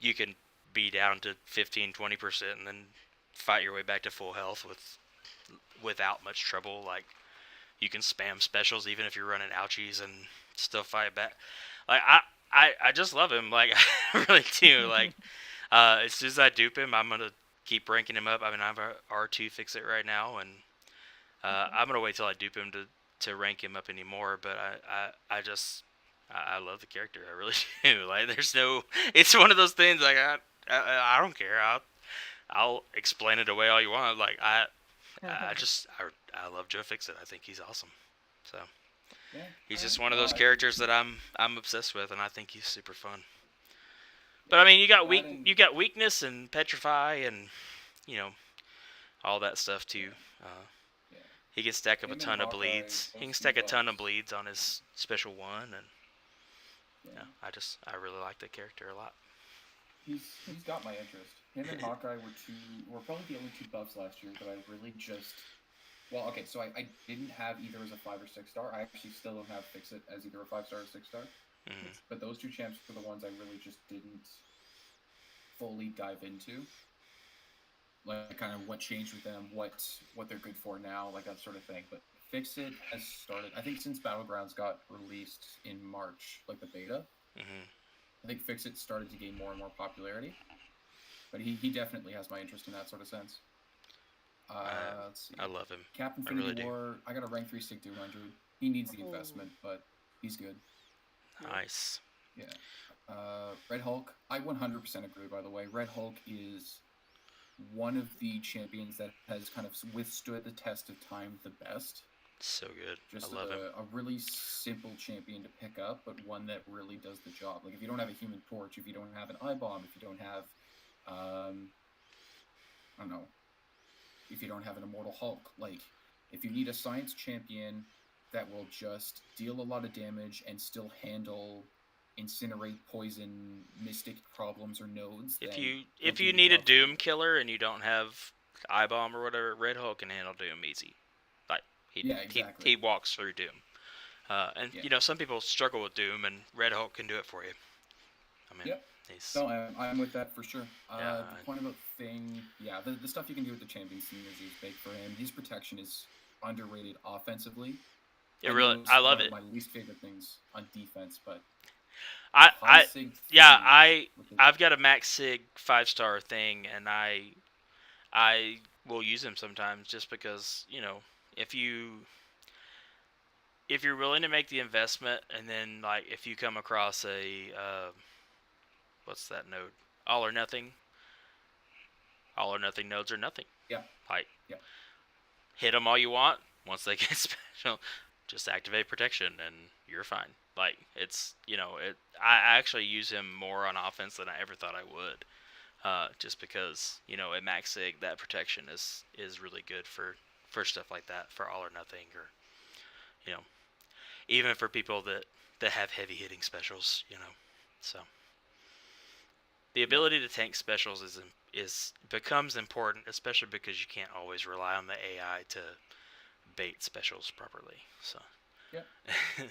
you can be down to 15-20% and then fight your way back to full health without much trouble. Like you can spam specials even if you're running ouchies and still fight back. Like I just love him. Like I really do. Like as soon as I dupe him, I'm gonna keep ranking him up. I mean, I have a R2 Fix It right now, and I'm gonna wait till I dupe him to rank him up anymore. But I love the character. I really do. Like there's no. It's one of those things. Like I don't care. I'll explain it away all you want. Like I love Joe Fixit. I think he's awesome. So Yeah. He's Uh, just one of No, those I characters that I'm obsessed with, and I think he's super fun. But yeah. I mean, That and you got weakness and petrify and you know all that stuff too. yeah, Uh, yeah. he can stack up a Him and ton of Hawkeye bleeds. He both can seem stack a like ton of bleeds on his special one, and yeah. yeah, I really like the character a lot. He's got my interest. Him and Hawkeye were probably the only two buffs last year that I really just well, okay, so I didn't have either as a 5 or 6 star. I actually still don't have Fix It as either a 5 star or 6 star. Hmm. But those two champs were the ones I really just didn't fully dive into. Like kind of what changed with them, what they're good for now, like that sort of thing. But Fix It has started I think since Battlegrounds got released in March, like the beta, Hmm. I think Fix It started to gain more and more popularity. But he definitely has my interest in that sort of sense. Let's I see. love him. Cap I Infinity really do. War. I got a rank 3 Sig 200. He needs the oh, investment, but he's good. yeah. Nice. Yeah. Red Hulk. I 100% agree. By the way, Red Hulk is one of the champions that has kind of withstood the test of time the best. So good. I Just love him. a really simple champion to pick up, but one that really does the job. Like if you don't have a Human Torch, if you don't have an Eye Bomb, if you don't have, I don't know, if you don't have an Immortal Hulk, like if you need a science champion that will just deal a lot of damage and still handle incinerate, poison, mystic problems or nodes, then he'll If do you the need a job for Doom you. killer and you don't have Eye Bomb or whatever, Red Hulk can handle Doom easy. Like Yeah, exactly. he walks through Doom. And Yeah. you know some people struggle with Doom, and Red Hulk can do it for you. I mean, Yep. he's No, I'm with that for sure. yeah, The point about Thing, yeah, the stuff you can do with the champion synergy is big for him. His protection is underrated offensively. it I really know it's I one love of it. my least favorite things on defense, but the I high I sig yeah thing with the I've got a Max Sig 5 star thing, and I will use him sometimes just because if you if you're willing to make the investment, and then like if you come across a what's that node, all or nothing, all or nothing nodes are nothing. yeah, Like yeah, hit them all you want. Once they get special, just activate protection and you're fine. Like it's I actually use him more on offense than I ever thought I would. Just because at max sig that protection is really good for stuff like that, for all or nothing, or you know even for people that have heavy hitting specials. So the yeah. ability to tank specials is becomes important, especially because you can't always rely on the AI to bait specials properly. So Yeah.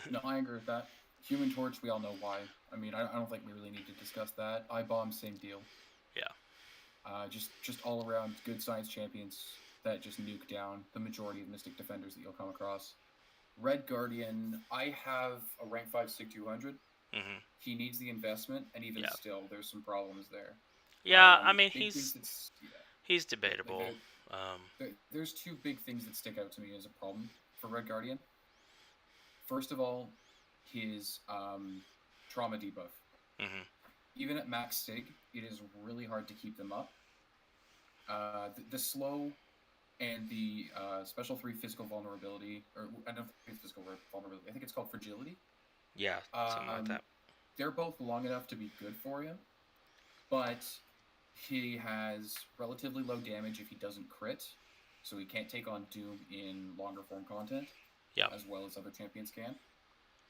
No, I agree with that. Human Torch, we all know why. I mean, I don't think we really need to discuss that. I Bomb, same deal. yeah, Just all around good science champions that just nuke down the majority of Mystic defenders that you'll come across. Red Guardian, I have a rank 5 Sig 200. hmm He needs the investment, and even yeah, still, there's some problems there. yeah. I mean Big things that's yeah, he's like debatable. Um, there's two big things that stick out to me as a problem for Red Guardian. First of all, his trauma debuff. hmm Even at max sig, it is really hard to keep them up. The slow and the special 3 physical vulnerability, or I don't think it's physical vulnerability. I think it's called fragility. yeah, something like Um, that. they're both long enough to be good for him, but he has relatively low damage if he doesn't crit, so he can't take on Doom in longer form content, Yeah, as well as other champions can.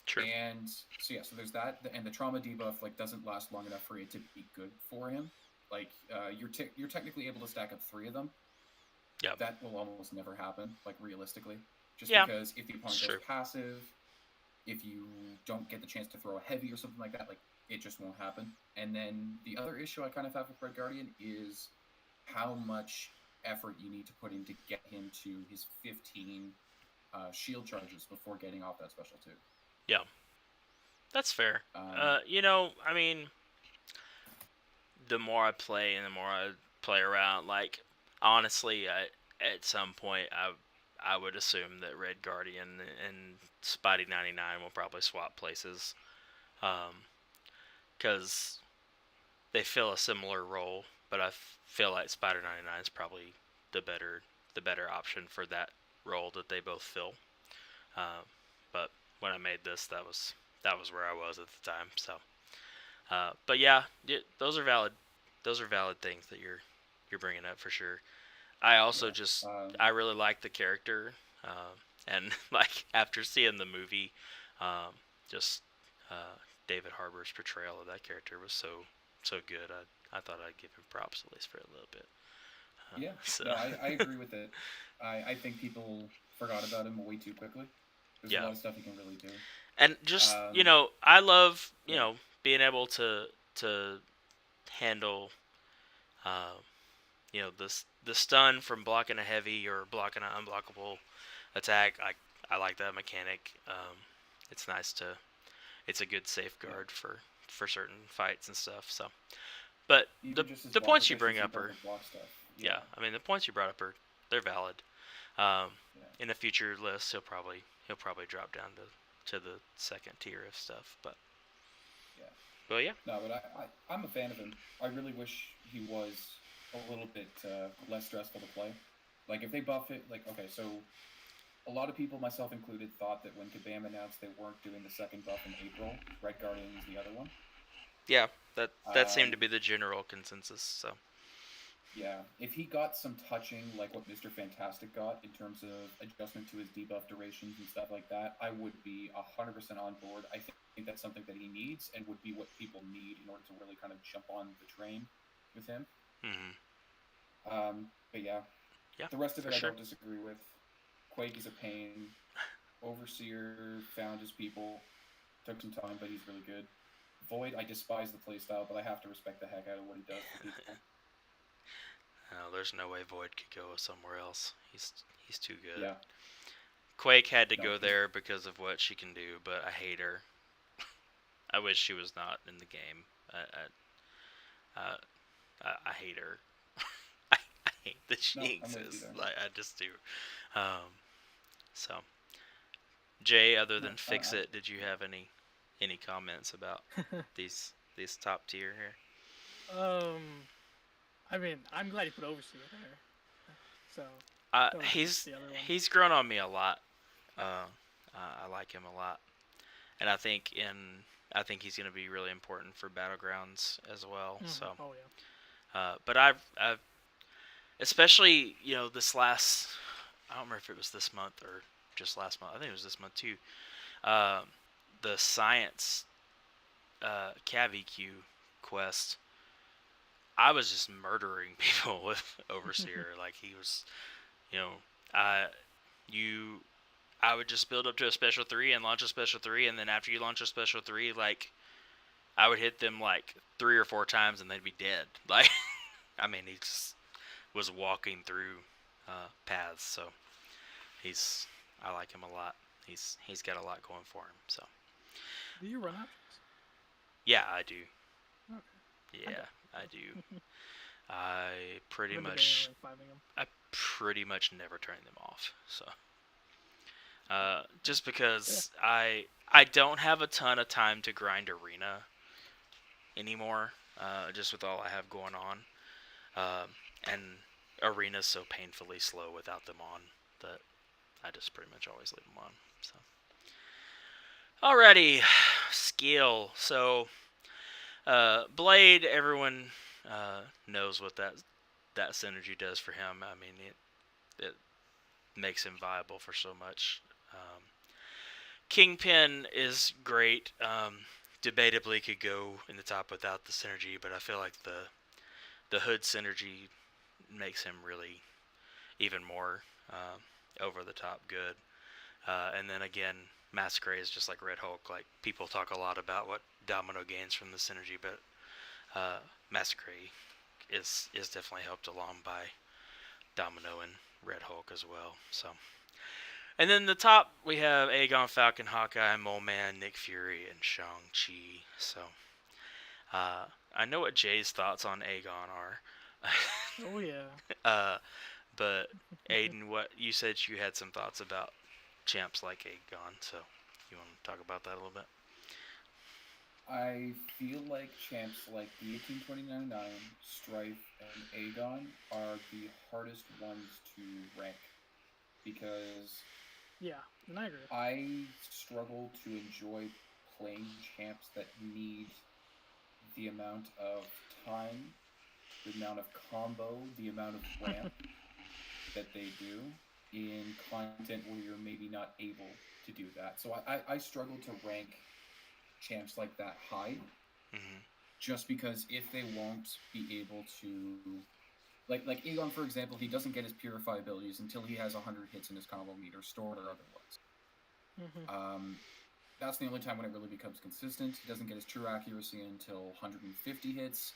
true. And so yeah, so there's that, and the trauma debuff like doesn't last long enough for it to be good for him. Like you're technically able to stack up 3 of them. Yeah, That will almost never happen, like realistically, just yeah, because if the it's opponent goes true. passive, if you don't get the chance to throw a heavy or something like that, like it just won't happen. And then the other issue I kind of have with Red Guardian is how much effort you need to put in to get him to his 15 shield charges before getting off that special too. Yeah, that's fair. Um, I mean, the more I play and the more I play around, like honestly, at some point I would assume that Red Guardian and Spidey 99 will probably swap places, because they fill a similar role, but I feel like Spider 99 is probably the better option for that role that they both fill. Uh, but when I made this, that was where I was at the time. So, but yeah, those are valid. Those are valid things that you're bringing up for sure. I also Yeah. just I really like the character, and like after seeing the movie, um, just David Harbour's portrayal of that character was so good. I thought I'd give him props at least for a little bit. Yeah. So No, I agree with it. I think people forgot about him way too quickly. There's a yeah, lot of stuff he can really do. and just Um, I love yeah. being able to handle uh, the stun from blocking a heavy or blocking an unblockable attack. I like that mechanic. It's nice to it's a good Yeah. safeguard for certain fights and stuff. So, but Even just his the block points you bring efficiency up above are the block stuff. yeah. Yeah. I mean the points you brought up are they're valid. Um, Yeah. in a future list, he'll probably drop down to the second tier of stuff. Yeah. But yeah, No, but I'm a fan of him. I really wish he was a little bit less stressful to play. Like if they buff it, like okay, so a lot of people, myself included, thought that when Kabam announced they weren't doing the second buff in April, Red Guardian was the other one. yeah, that seemed to Um, be the general consensus. So yeah, if he got some touching like what Mr. Fantastic got in terms of adjustment to his debuff durations and stuff like that, I would be 100% on board. I think that's something that he needs and would be what people need in order to really kind of jump on the train with him. hmm But yeah, yeah, the rest of for it I sure. don't disagree with. Quake is a pain. Overseer found his people. Took some time, but he's really good. Void, I despise the playstyle, but I have to respect the heck out of what he does for people. No, there's no way Void could go somewhere else. He's too good. Yeah, Quake had to no, go he's there because of what she can do, but I hate her. I wish she was not in the game. I hate her. I hate that no, she I'm with you exists. there. Like I just do. Um, so Jay, other No, than Fix It, did you have any comments about these top tier here? um, I mean, I'm glad you put Overseer there. So that was He's the other one. he's grown on me a lot. Uh, I like him a lot, and I think he's going to be really important for battlegrounds as well. So, Oh yeah. but I've especially this last I don't remember if it was this month or just last month. I think it was this month too. Um, the science CAVEQ quest. I was just murdering people with Overseer. Like he was, you know, I you I would just build up to a special 3 and launch a special 3, and then after you launch a special 3, like I would hit them like 3 or 4 times and they'd be dead. Like I mean, he just was walking through paths, so he's I like him a lot. He's got a lot going for him. So Do you run options? yeah, I do. Okay. Yeah, I do. I pretty I've been much debating on rank 5ing them. I pretty much never turn them off. So just because I don't have a ton of time to grind arena anymore, just with all I have going on, and arena's so painfully slow without them on that I just pretty much always leave them on. So alrighty, skill. So Blade, everyone knows what that synergy does for him. I mean, it makes him viable for so much. Kingpin is great. Debatably could go in the top without the synergy, but I feel like the hood synergy makes him really even more over the top good. And then again, Massacre is just like Red Hulk. Like people talk a lot about what Domino gains from the synergy, but Massacre is definitely helped along by Domino and Red Hulk as well. So, and then the top we have Aegon, Falcon, Hawkeye, Mole Man, Nick Fury, and Shang-Chi. So, I know what Jay's thoughts on Aegon are. Oh yeah. But Aiden, what you said you had some thoughts about champs like Aegon, so you want to talk about that a little bit? I feel like champs like Guillotine 2099, Strife, and Aegon are the hardest ones to rank because Yeah. And I agree. I struggle to enjoy playing champs that need the amount of time, the amount of combo, the amount of ramp that they do in content where you're maybe not able to do that. So I struggle to rank champs like that high, Hmm. just because if they won't be able to, like Aegon, for example, he doesn't get his purify abilities until he has 100 hits in his combo meter, stored or otherwise. Hmm. Um, that's the only time when it really becomes consistent. He doesn't get his true accuracy until 150 hits.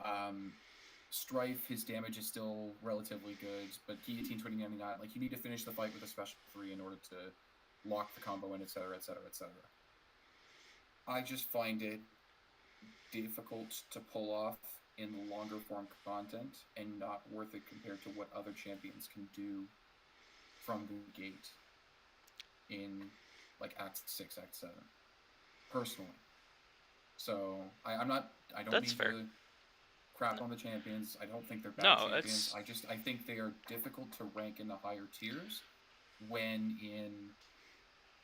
Um, Strife, his damage is still relatively good, but Guillotine 2099, like you need to finish the fight with a special 3 in order to lock the combo in, etc., etc., etc. I just find it difficult to pull off in the longer form content and not worth it compared to what other champions can do from the gate in like Act 6, Act 7, personally. So I'm not, I don't That's mean fair. to crap on the champions. I don't think they're bad No, champions. it's I think they are difficult to rank in the higher tiers when in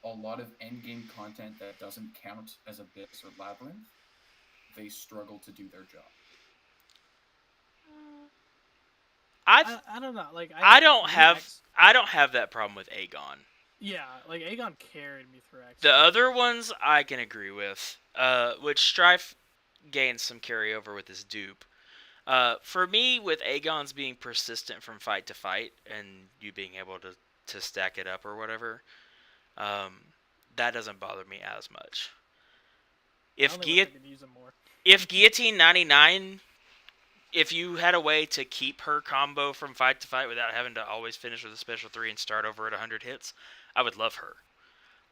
a lot of end game content that doesn't count as Abyss or Labyrinth, they struggle to do their job. I I don't know. Like I I don't for me have X. I don't have that problem with Aegon. Yeah, like Aegon carried me through X The two. other ones I can agree with. Which Strife gained some carryover with his dupe. For me, with Aegon's being persistent from fight to fight and you being able to stack it up or whatever, um, that doesn't bother me as much. I If only wish I Guillot- could use them more. if Guillotine 99, if you had a way to keep her combo from fight to fight without having to always finish with a special 3 and start over at 100 hits, I would love her.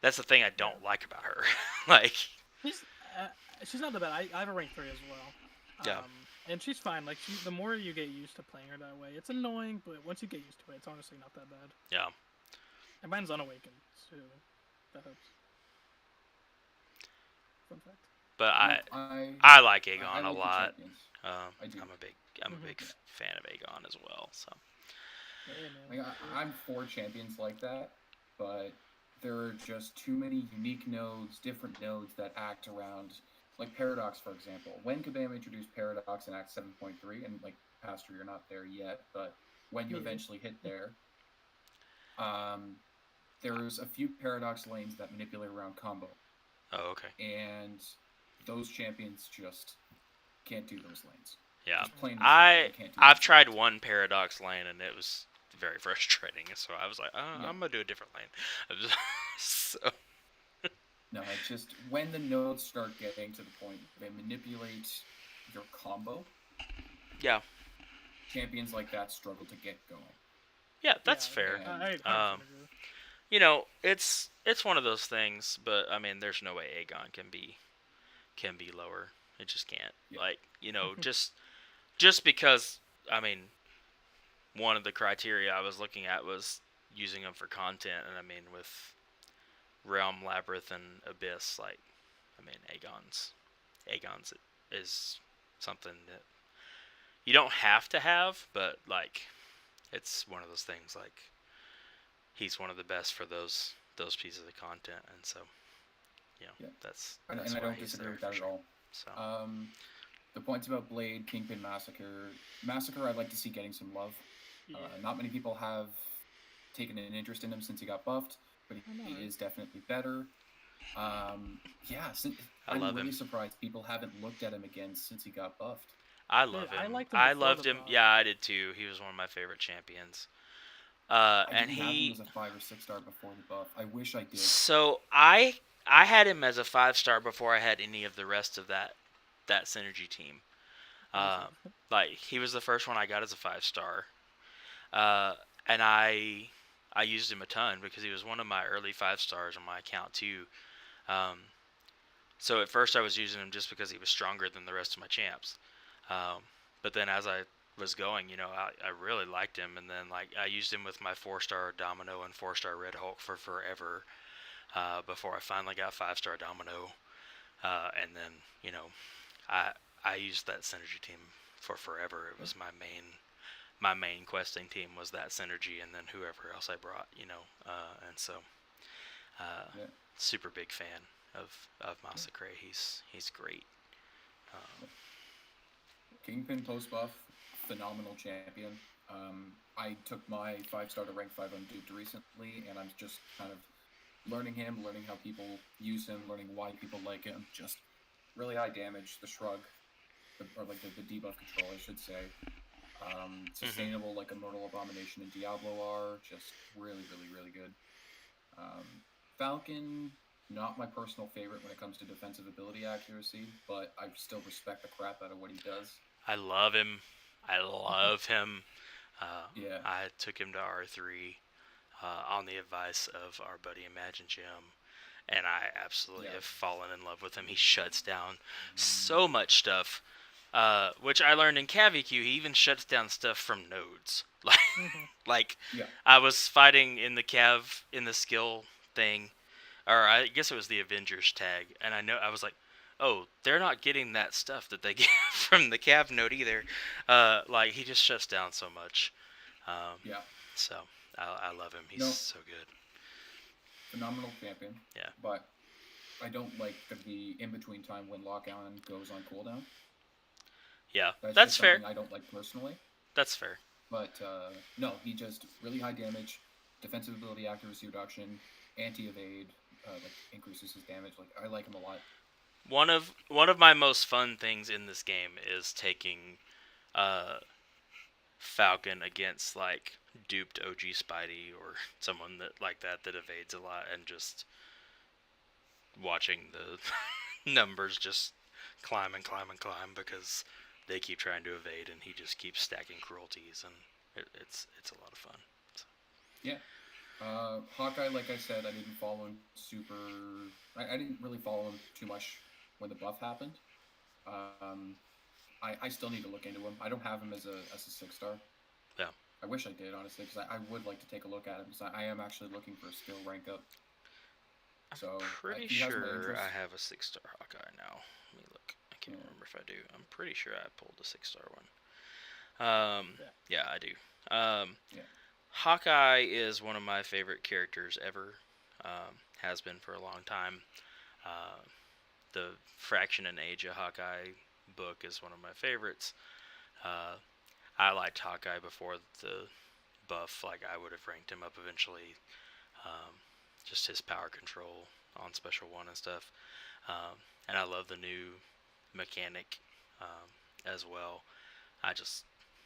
That's the thing I Yeah, don't like about her. like, she's uh, she's not that bad. I have a rank 3 as well. yeah, And she's fine. Like the more you get used to playing her that way, it's annoying, but once you get used to it, it's honestly not that bad. yeah. And mine's unawakened too. That helps. Fun fact. But I Nope, I like I Aegon a like the lot. champions. Um, I do. I'm a Hmm. big fan of Aegon as well. So Hey man. Like I'm for champions like that, but there are just too many unique nodes, different nodes that act around, like Paradox, for example. When Kabam introduced Paradox in Act 7.3, and like Pastor, you're not there yet, but when you Me either. eventually hit there, um, there's a few Paradox lanes that manipulate around combo, oh okay, and those champions just can't do those lanes. yeah. Just plain and simple, I they can't do I've those tried lanes. one Paradox lane and it was very frustrating. So I was like, Yeah. I'm gonna do a different lane. so No, it's just when the nodes start getting to the point where they manipulate your combo, yeah, champions like that struggle to get going. yeah, Yeah, that's fair. And I 100% agree. It's one of those things, but I mean, there's no way Aegon can be lower. It just can't. yeah, Like, just because I mean, one of the criteria I was looking at was using them for content, and I mean, with Realm, Labyrinth, and Abyss, like, I mean, Aegon's is something that you don't have to have, but like, it's one of those things. Like, he's one of the best for those pieces of content, and so yeah, and that's I why don't he's disagree there with for that at sure. all. So Um, the points about Blade, Kingpin, Massacre, I'd like to see getting some love. Yeah. Not many people have taken an interest in him since he got buffed, but I know, he right? is definitely better. Yeah, I I'm love really him. surprised people haven't looked at him again since he got buffed. I Dude, love I him. liked him I before the loved him. buff. Yeah, I did too. He was one of my favorite champions. I And didn't have him he as a 5 or 6 star before the buff. I wish I did. So I had him as a 5 star before I had any of the rest of that synergy team. Uh, Impressive. like he was the first one I got as a 5 star, uh, and I used him a ton because he was one of my early 5 stars on my account too. Um, so at first I was using him just because he was stronger than the rest of my champs, um, but then as I was going, I really liked him, and then like I used him with my 4 star Domino and 4 star Red Hulk for forever, before I finally got 5 star Domino, and then I I used that synergy team for forever. It was my main questing team was that synergy, and then whoever else I brought, and so Uh, Yeah. Super big fan of Massacre. He's great. Um, Kingpin post buff, phenomenal champion. I took my 5 star to rank 5 on Duped recently, and I'm just kind of learning him, learning how people use him, learning why people like him. Just really high damage, the shrug, or like the debuff control, I should say. mhm. Sustainable like Immortal Abomination and Diablo are just really, really, really good. Falcon, not my personal favorite when it comes to defensive ability accuracy, but I still respect the crap out of what he does. I love him. I love him. Uh, Yeah, I took him to R3 on the advice of our buddy Imagine Jim, and I absolutely yeah, have fallen in love with him. He shuts down so much stuff, which I learned in CaviQ. He even shuts down stuff from nodes. Hmm. Like yeah, I was fighting in the Cav in the skill thing, or I guess it was the Avengers tag, and I was like, oh, they're not getting that stuff that they get from the Cav node either. Like he just shuts down so much. Um, yeah. so I love him. He's No, so good. phenomenal champion, Yeah. but I don't like the in between time when lockdown goes on cooldown. Yeah, That's that's just fair. something I don't like personally. That's fair. But no, he just really high damage, defensive ability accuracy reduction, anti evade, like increases his damage. Like I like him a lot. One of my most fun things in this game is taking uh, Falcon against like duped OG Spidey or someone that like that evades a lot, and just watching the numbers just climb and climb and climb because they keep trying to evade, and he just keeps stacking cruelties, and it's a lot of fun. So. Yeah. Hawkeye, like I said, I didn't follow him super. I didn't really follow him too much when the buff happened. Um, I still need to look into him. I don't have him as a 6 star. Yeah, I wish I did, honestly, because I would like to take a look at him. Because I am actually looking for a skill rank up. I'm So pretty he has my sure interest. I have a 6 star Hawkeye now. Let me look. I can't Yeah. remember if I do. I'm pretty sure I pulled the 6 star one. Yeah. Yeah, I do. Yeah. Hawkeye is one of my favorite characters ever. Has been for a long time. Uh, the Fraction and Age of Hawkeye book is one of my favorites. Uh, I liked Hawkeye before the buff. Like I would have ranked him up eventually. Um, just his power control on Special One and stuff. And I love the new mechanic as well. I just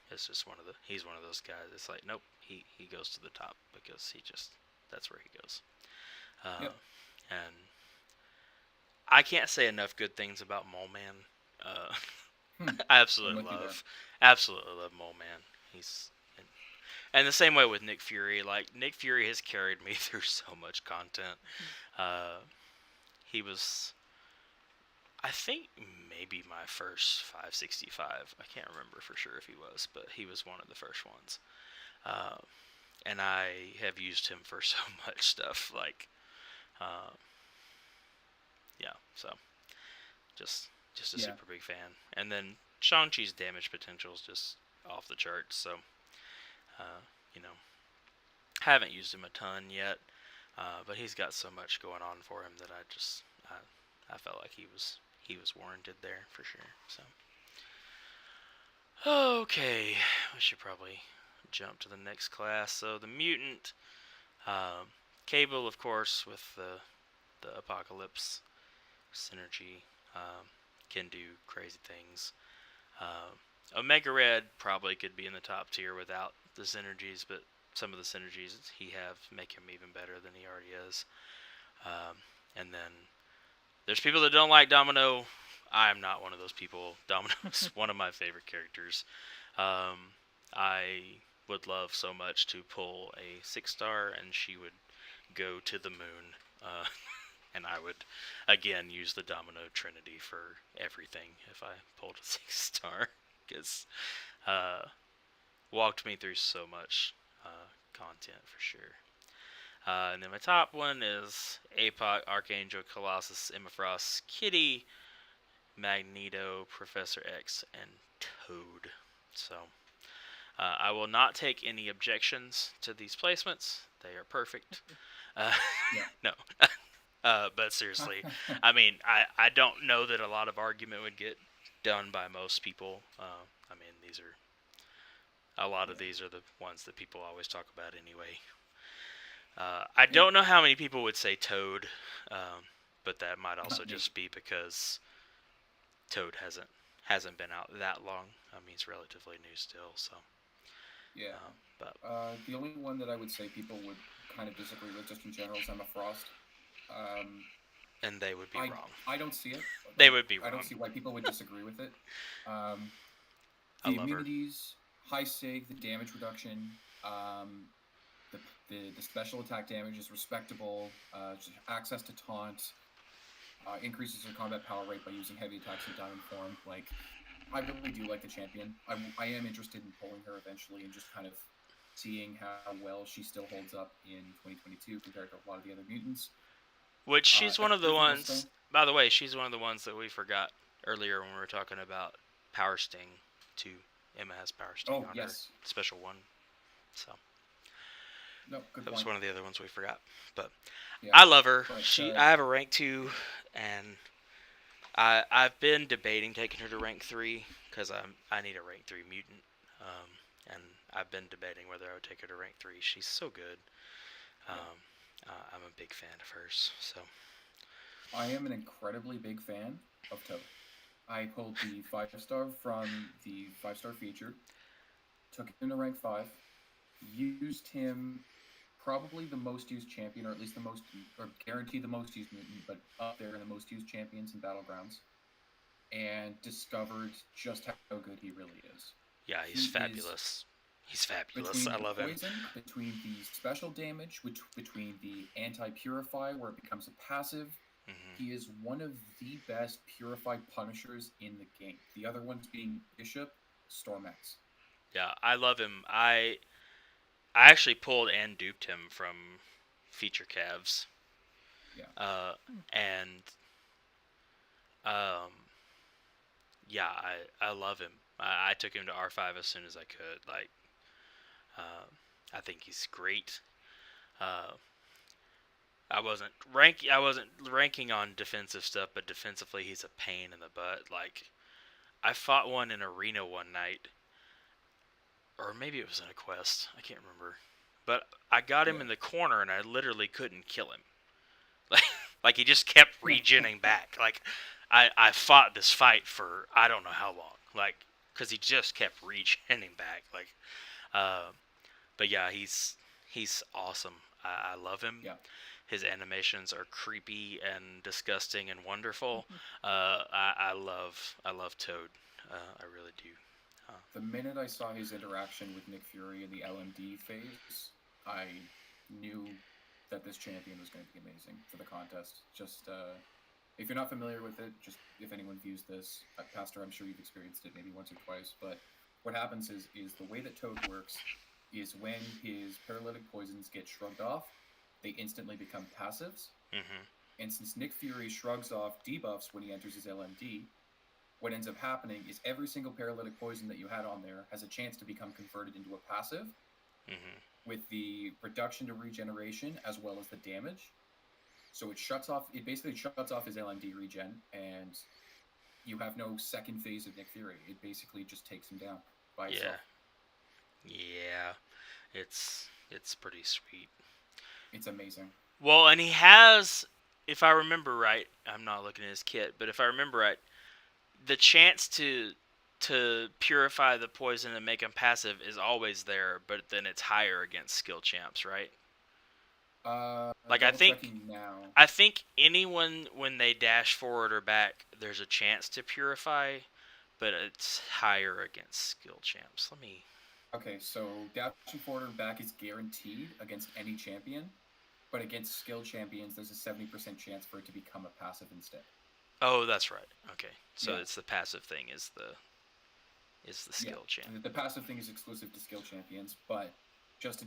it's just he's one of those guys. It's like nope, he goes to the top because he just that's where he goes. Uh, Yep. and I can't say enough good things about Mole Man. Uh, Hmm. I I'm with you there. absolutely love Mole Man. He's and the same way with Nick Fury. Like Nick Fury has carried me through so much content. Uh, he was, I think, maybe my first 565. I can't remember for sure if he was, but he was one of the first ones. Uh, and I have used him for so much stuff. Like, uh, yeah. So just a Yeah. super big fan. And then Shang-Chi's damage potential is just off the charts. So, uh, you know, haven't used him a ton yet, but he's got so much going on for him that I felt like he was warranted there for sure. So, okay, we should probably jump to the next class. So the mutant, Cable, of course, with the apocalypse synergy, can do crazy things. Omega Red probably could be in the top tier without the synergies, but some of the synergies he have make him even better than he already is. And then there's people that don't like Domino. I'm not one of those people. Domino's one of my favorite characters. I would love so much to pull a 6 star and she would go to the moon. And I would again use the Domino Trinity for everything if I pulled a 6 star because walked me through so much content for sure. And then my top one is APOC, Archangel, Colossus, Emma Frost, Kitty, Magneto, Professor X, and Toad. So I will not take any objections to these placements. They are perfect. Uh, Yeah. no. But seriously, I mean, I don't know that a lot of argument would get done by most people. I mean, a lot of Yeah. these are the ones that people always talk about anyway. I And don't know how many people would say Toad, but that might also me. just be because Toad hasn't been out that long. I mean, he's relatively new still, so. Yeah. But The only one that I would say people would kind of disagree with just in general is Emma Frost. Um, and they would be I wrong. I don't see it. They Like would be I don't wrong. see why people would disagree with it. Um, I the love her. immunities, high sig, the damage reduction, um, the special attack damage is respectable. Access to taunt, increases her combat power rate by using heavy attacks in diamond form. Like I really do like the champion. I am interested in pulling her eventually and just kind of seeing how well she still holds up in 2022 compared to a lot of the other mutants. Which she's one of the Everything else ones. though, By the way, she's one of the ones that we forgot earlier when we were talking about Power Sting. Too. Emma has Power Sting oh on her yes, special one, so no, good that was point. one of the other ones we forgot. But Yeah, I love her. but I have a rank 2, and I've been debating taking her to rank 3 because I need a rank 3 mutant, and I've been debating whether I would take her to rank 3. She's so good. yeah. I'm a big fan of hers. So I am an incredibly big fan of Toad. I pulled the 5 star from the 5 star feature, took him to rank 5, used him probably the most used champion, or at least the most, or guaranteed the most used mutant, but up there in the most used champions and battlegrounds, and discovered just how good he really is. yeah, he's He is fabulous. He's fabulous. between I the love him. poison, between the special damage, between the anti-purify where it becomes a passive. Hmm. He is one of the best purify punishers in the game. The other ones being Bishop, Stormax. Yeah, I love him. I actually pulled and duped him from feature calves. Yeah. And um, yeah, I love him. I took him to R5 as soon as I could. Like, uh, I think he's great. Uh, I wasn't ranking on defensive stuff, but defensively he's a pain in the butt. Like, I fought one in arena one night, or maybe it was in a quest. I can't remember. But I got him Yeah. in the corner, and I literally couldn't kill him. Like, like he just kept regenning back. Like, I fought this fight for I don't know how long. Like, because he just kept regenning back. Like, uh, but yeah, he's awesome. I love him. Yeah. His animations are creepy and disgusting and wonderful. I love Toad. I really do. The minute I saw his interaction with Nick Fury in the LMD phase, I knew that this champion was going to be amazing for the contest. Just if you're not familiar with it, just if anyone views this, Pastor, I'm sure you've experienced it maybe once or twice. But what happens is the way that Toad works is when his paralytic poisons get shrugged off, they instantly become passives. Hmm. And since Nick Fury shrugs off debuffs when he enters his LMD, what ends up happening is every single paralytic poison that you had on there has a chance to become converted into a passive Hmm. with the reduction to regeneration as well as the damage. So it basically shuts off his LMD regen, and you have no second phase of Nick Fury. It basically just takes him down by Yeah, itself. yeah. It's pretty sweet. It's amazing. Well, and he has, if I remember right, I'm not looking at his kit, but if I remember right, the chance to purify the poison and make him passive is always there, but then it's higher against skill champs, right? Like Double checking now. I think anyone when they dash forward or back, there's a chance to purify, but it's higher against skill champs. Let me. Okay, so dashing forward and back is guaranteed against any champion, but against skill champions, there's a 70% chance for it to become a passive instead. Oh, that's right. Okay, so Yeah. it's the passive thing is the Yeah, skill champ. the passive thing is exclusive to skill champions, but just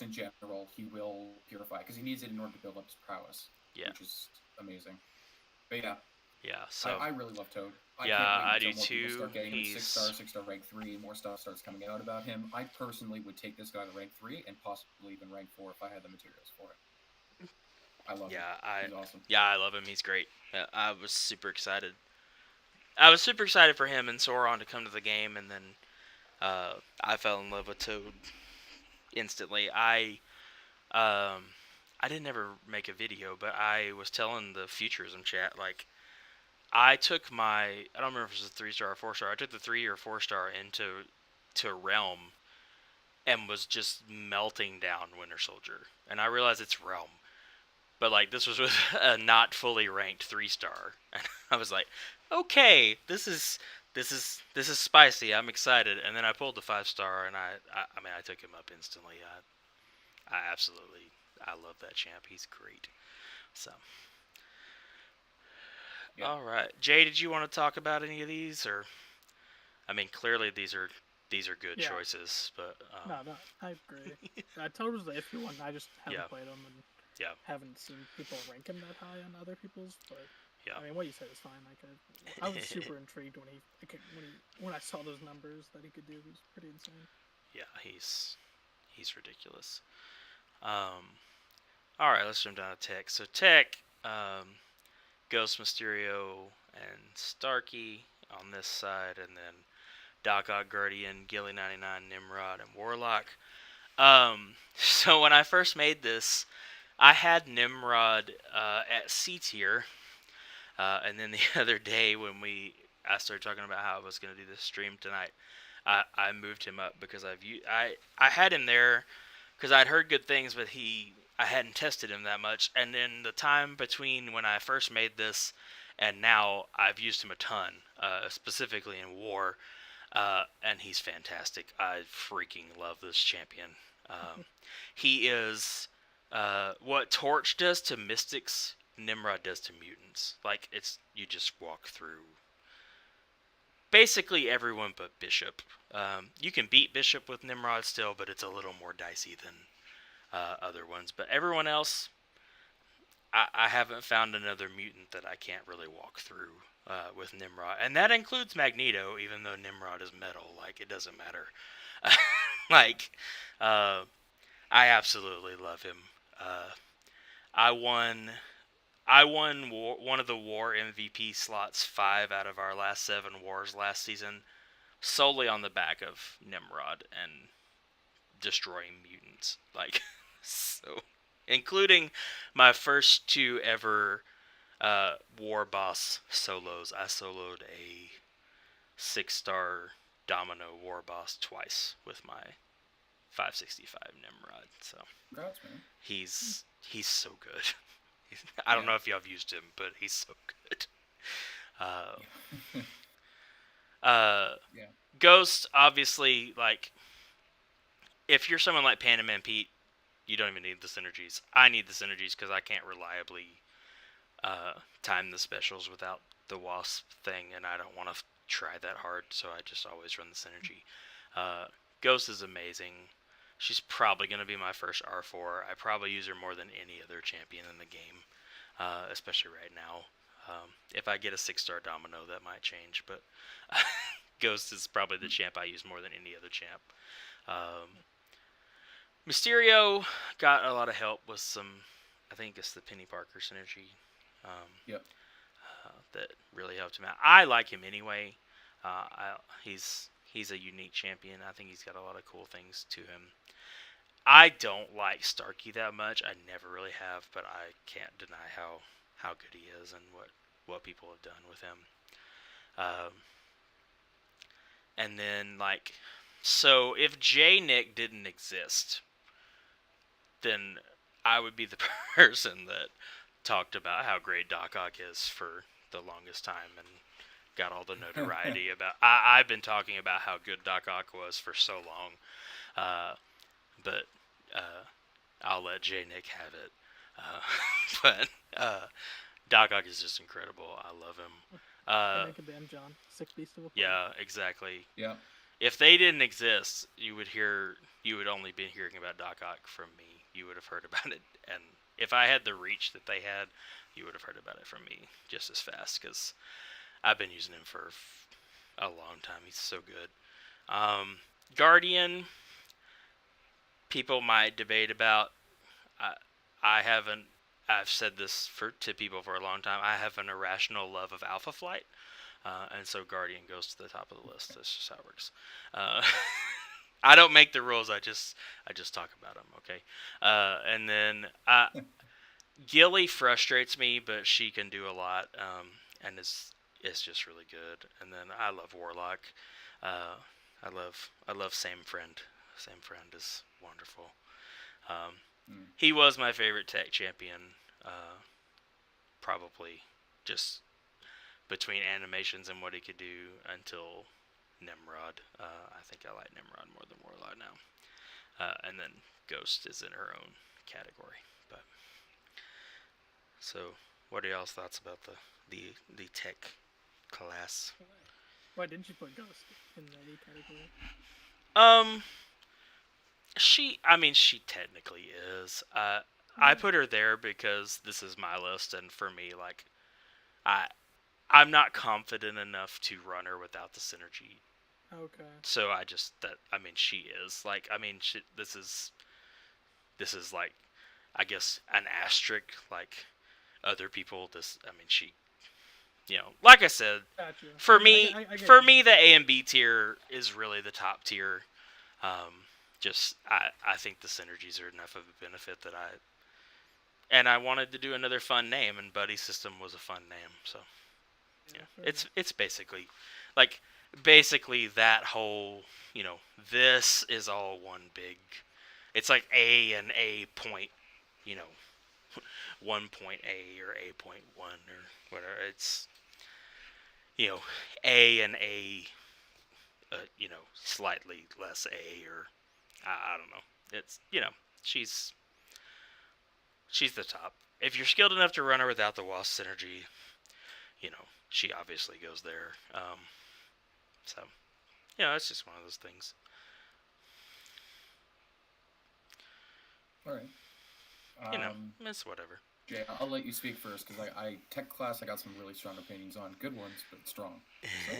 in general, he will purify because he needs it in order to build up his prowess, Yeah, which is amazing. But yeah, yeah. So I really love Toad. I yeah, can't wait I until do more people too. start getting him He's 6 star rank 3, and more stuff starts coming out about him. I personally would take this guy to rank 3 and possibly even rank 4 if I had the materials for it. I love him. Yeah, He's awesome. I love him. He's great. I was super excited. I was super excited for him and Sauron to come to the game, and then I fell in love with Toad instantly. Um, I didn't ever make a video, but I was telling the Futurism chat, like, I took my, I don't remember if it was a 3-star or 4-star. I took the 3 or 4-star to Realm and was just melting down Winter Soldier. And I realized it's Realm, but like this was with a not fully ranked 3-star, and I was like, okay, this is spicy. I'm excited. And then I pulled the 5-star, and I mean I took him up instantly. I absolutely, I love that champ. He's great. So, Yeah. all right, Jay, did you want to talk about any of these, or I mean, clearly these are good Yeah. choices, but No, I agree. Toad was the iffy one. I just haven't Yeah. played him and Yeah. haven't seen people rank him that high on other people's. But Yeah. I mean, what you said is fine. Like, I was super intrigued when I saw those numbers that he could do. It was pretty insane. Yeah, he's ridiculous. All right, let's jump down to Tech. So Tech, Ghost, Mysterio, and Starkey on this side, and then Doc Ock, Guardian, Gilly 99, Nimrod, and Warlock. So when I first made this, I had Nimrod at C tier, and then the other day when I started talking about how I was going to do this stream tonight, I moved him up because I had him there because I'd heard good things, but I hadn't tested him that much. And then the time between when I first made this and now, I've used him a ton, specifically in War, and he's fantastic. I freaking love this champion. He is what Torch does to Mystics, Nimrod does to Mutants. Like, you just walk through basically everyone but Bishop. You can beat Bishop with Nimrod still, but it's a little more dicey than other ones. But everyone else, I haven't found another mutant that I can't really walk through with Nimrod. And that includes Magneto, even though Nimrod is metal. Like, it doesn't matter. Like, I absolutely love him. I won one of the War MVP slots 5 out of our last 7 wars last season solely on the back of Nimrod and destroying mutants. Like, so, including my first 2 ever war boss solos. I soloed a 6-star Domino war boss twice with my 565 Nimrod. So, Congrats, man. he's so good. I don't know if y'all have used him, but he's so good. Yeah. Ghost, obviously, like, if you're someone like Panaman Pete, you don't even need the synergies. I need the synergies because I can't reliably time the specials without the Wasp thing, and I don't want to try that hard, so I just always run the synergy. Ghost is amazing. She's probably going to be my first R4. I probably use her more than any other champion in the game, especially right now. If I get a 6-star Domino, that might change, but Ghost is probably the champ I use more than any other champ. Mysterio got a lot of help with some, I think it's the Penny Parker synergy. Yep. That really helped him out. I like him anyway. He's a unique champion. I think he's got a lot of cool things to him. I don't like Starkey that much. I never really have, but I can't deny how good he is and what people have done with him. And then, like, so if J-Nick didn't exist, then I would be the person that talked about how great Doc Ock is for the longest time and got all the notoriety about. I've been talking about how good Doc Ock was for so long, but I'll let J-Nick have it. But Doc Ock is just incredible. I love him. Make a damn John, sick beast of a player. Yeah, exactly. Yeah. If they didn't exist, you would only be hearing about Doc Ock from me. You would have heard about it, and if I had the reach that they had, you would have heard about it from me just as fast, because I've been using him for a long time. He's so good. Guardian, people might debate about. I haven't I've said this to people for a long time. I have an irrational love of Alpha Flight, and so Guardian goes to the top of the list. That's just how it works. Uh, I don't make the rules. I just talk about them. Okay, and then Gilly frustrates me, but she can do a lot, and is just really good. And then I love Warlock. Uh, I love Same Friend. Same Friend is wonderful. Um, Mm. he was my favorite tech champion. Probably just between animations and what he could do until Nimrod. I think I like Nimrod more than Warlock now. And then Ghost is in her own category. But so, what are y'all's thoughts about the tech class? Why didn't you put Ghost in the A category? Um, she technically is. I Yeah. put her there because this is my list, and for me, like, I I'm not confident enough to run her without the synergy. Okay. So I just that I mean she is like I mean this is like I guess an asterisk like other people. This I mean she like I said Gotcha. for me I get for you. me the A and B tier is really the top tier. Um, just I think the synergies are enough of a benefit that I wanted to do another fun name, and Buddy System was a fun name. So yeah, Yeah, fair it's like basically that whole this is all one big. It's like A and A point, you know, 1 point A or A.1 or whatever. It's you know A and A, slightly less A or I don't know. It's she's she's the top. If you're skilled enough to run her without the Wasp synergy, she obviously goes there. So it's just one of those things. All right. You know, Um, it's whatever. Jay, I'll let you speak first because I tech class I got some really strong opinions on. Good ones, but strong. So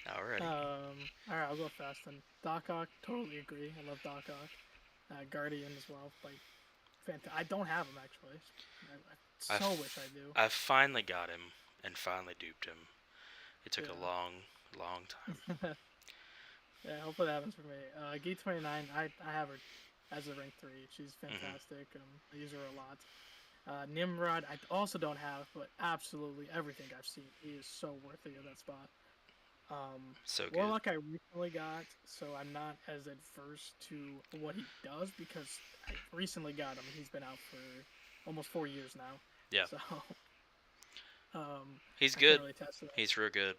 Alrighty. All right, I'll go fast then. Doc Ock, totally agree. I love Doc Ock. Guardian as well. Like, fantastic. I don't have him actually. I I so wish I do. I finally got him and finally duped him. It took a Yeah. long, long time. Yeah, hopefully that happens for me. Gate 29, I have her as a rank 3. She's Mm-hmm. fantastic. I use her a lot. Nimrod, I also don't have, but absolutely everything I've seen, he is so worthy of that spot. So good. Warlock I recently got, so I'm not as adverse to what he does because I recently got him. He's been out for almost 4 years now. Yeah. So, He's I can't good. really test it. He's real good.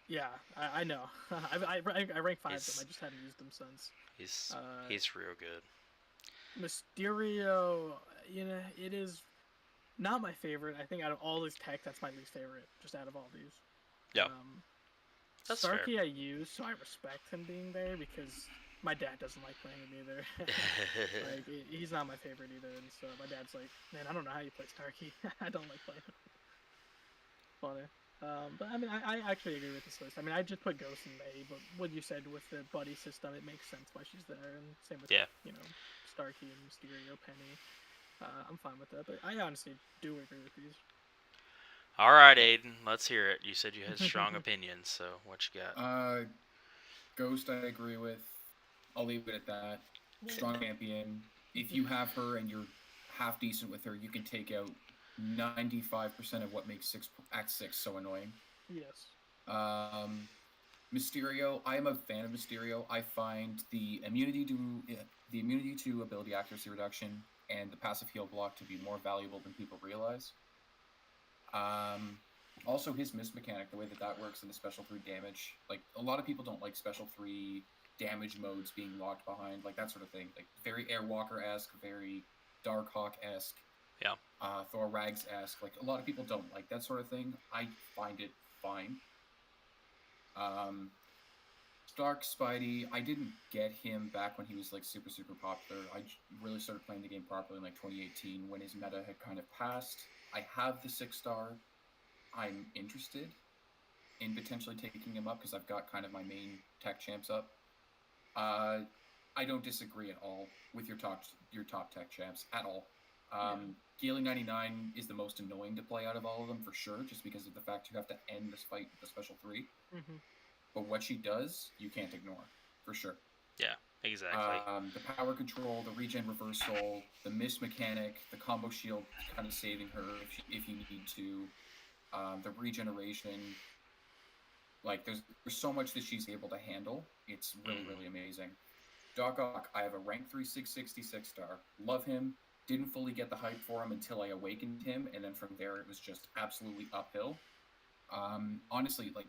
Yeah, I know. I rank 5 He's them. I just haven't used them since. he's Uh, he's real good. Mysterio, it is not my favorite. I think out of all these tech, that's my least favorite, just out of all these. Yeah. That's Starkey fair. I use, so I respect him being there because my dad doesn't like playing him either. Like, he's not my favorite either, and so my dad's like, man, I don't know how you play Starkey. I don't like playing him. Funny. But I mean, I actually agree with this list. I mean, I just put Ghost in May, but what you said with the buddy system, it makes sense why she's there, and same with Yeah. Starkey and Mysterio, Penny. I'm fine with that, but I honestly do agree with these. All right, Aiden. Let's hear it. You said you had strong opinions, so what you got? Ghost, I agree with. I'll leave it at that. Yeah. Strong champion. If you have her and you're half decent with her, you can take out 95% of what makes Act 6 so annoying. Yes. Mysterio, I am a fan of Mysterio. I find the immunity to ability accuracy reduction and the passive heal block to be more valuable than people realize. Also, his miss mechanic, the way that works in the special 3 damage, like a lot of people don't like special 3 damage modes being locked behind, like that sort of thing. Like very Airwalker-esque, very Darkhawk-esque. Yeah. Thor Rags-esque. Like a lot of people don't like that sort of thing. I find it fine. Stark Spidey, I didn't get him back when he was like super popular. I really started playing the game properly in like 2018 when his meta had kind of passed. I have the 6-star. I'm interested in potentially taking him up because I've got kind of my main tech champs up. I don't disagree at all with your top tech champs at all. Yeah. Healing 99 is the most annoying to play out of all of them for sure, just because of the fact you have to end this fight with the special 3. Hmm. But what she does, you can't ignore for sure. Yeah, exactly. The power control, the regen reversal, the miss mechanic, the combo shield kind of saving her if you need to, the regeneration. Like there's so much that she's able to handle. It's really Hmm. really amazing. Doc Ock, I have a rank 3 666 star. Love him. Didn't fully get the hype for him until I awakened him, and then from there it was just absolutely uphill. Honestly, like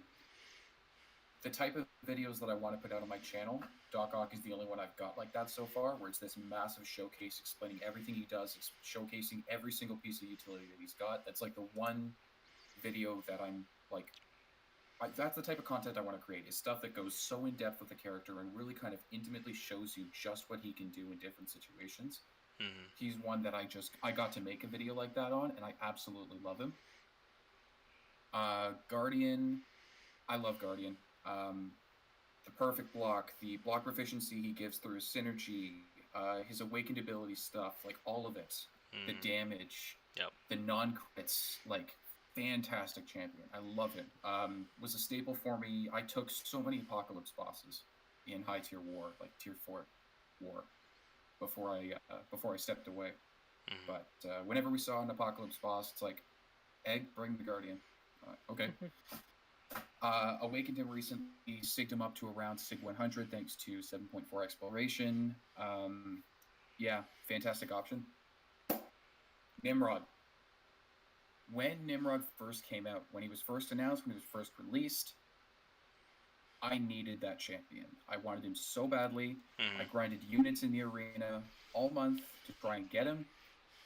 the type of videos that I want to put out on my channel, Doc Ock is the only one I've got like that so far, where it's this massive showcase explaining everything he does, showcasing every single piece of utility that he's got. That's like the one video that I'm like, that's the type of content I want to create, is stuff that goes so in depth with the character and really kind of intimately shows you just what he can do in different situations. Hmm. He's one that I got to make a video like that on, and I absolutely love him. Guardian, I love Guardian. Um, the perfect block, the block proficiency he gives through his synergy, his awakened ability stuff, like all of it, the Hmm. damage, Yep. the non crits, like fantastic champion. I love him. Was a staple for me. I took so many apocalypse bosses in high tier war, like tier 4 war, before I stepped away. Hmm. But whenever we saw an apocalypse boss, it's like, Egg, bring the guardian. Okay. Awakened him recently, sigged him up to around Sig 100 thanks to 7.4 exploration. Yeah, fantastic option. Nimrod. When Nimrod first came out, when he was first announced, when he was first released, I needed that champion. I wanted him so badly. I Hmm. grinded units in the arena all month to try and get him,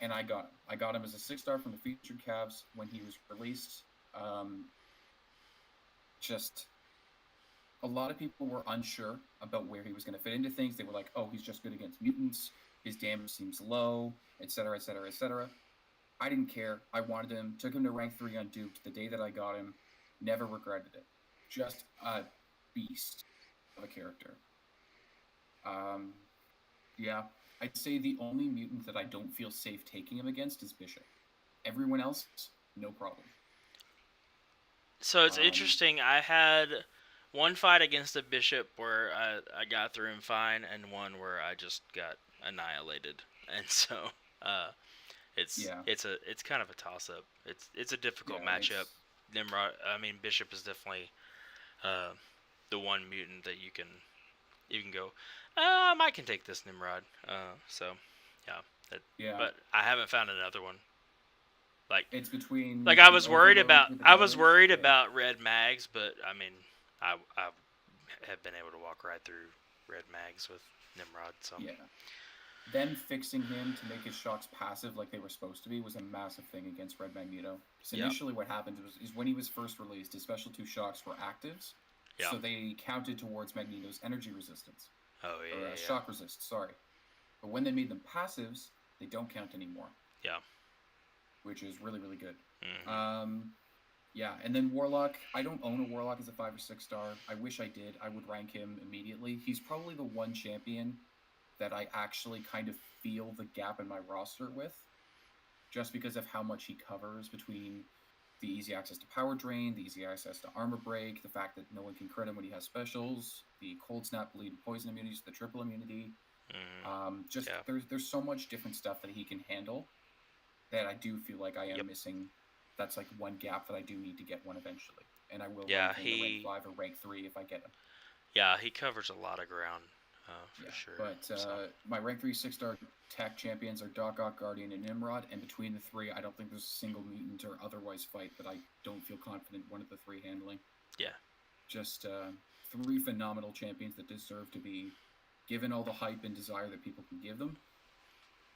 and I got him. I got him as a 6-star from the featured calves when he was released. Um, just a lot of people were unsure about where he was going to fit into things. They were like, "Oh, he's just good against mutants. His damage seems low, etc., etc., etc." I didn't care. I wanted him. Took him to rank 3 on Duped the day that I got him. Never regretted it. Just a beast of a character. Um, yeah, I'd say the only mutant that I don't feel safe taking him against is Bishop. Everyone else, no problem. So it's Um, interesting. I had one fight against a bishop where I got through him fine, and one where I just got annihilated. And so uh, yeah, it's kind of a toss up. It's a difficult yeah, matchup. it's Nimrod, I mean Bishop is definitely uh, the one mutant that you can go. I can take this Nimrod. So yeah, that, yeah, but I haven't found another one. Like it's like between the overload with the I was damage. worried Yeah, about red mags, but I mean I have been able to walk right through red mags with Nimrod. So yeah. Them fixing him to make his shocks passive like they were supposed to be was a massive thing against Red Magneto. Because yeah, initially, what happened is when he was first released, his special 2 shocks were actives, yeah. so they counted towards Magneto's energy resistance Oh or yeah, shock resist. Sorry, but when they made them passives, they don't count anymore, yeah, which is really really good. yeah. Mhm. Um, yeah, and then Warlock. I don't own a Warlock as a 5 or 6-star. I wish I did. I would rank him immediately. He's probably the one champion that I actually kind of feel the gap in my roster with, just because of how much he covers between the easy access to power drain, the easy access to armor break, the fact that no one can crit him when he has specials, the cold snap, bleed, and poison immunities, the triple immunity. Mhm. Just Yeah. there's so much different stuff that he can handle that I do feel like I am Yep. missing. That's like one gap that I do need to get one eventually, and I will Yeah. rank him to rank 5 or rank 3 if I get him. He covers a lot of ground, for Yeah, sure. but So my rank 3 6-star tech champions are Doc Ock, Guardian, and Nimrod, and between the three, I don't think there's a single mutant or otherwise fight that I don't feel confident one of the three handling. yeah, Just three phenomenal champions that deserve to be given all the hype and desire that people can give them.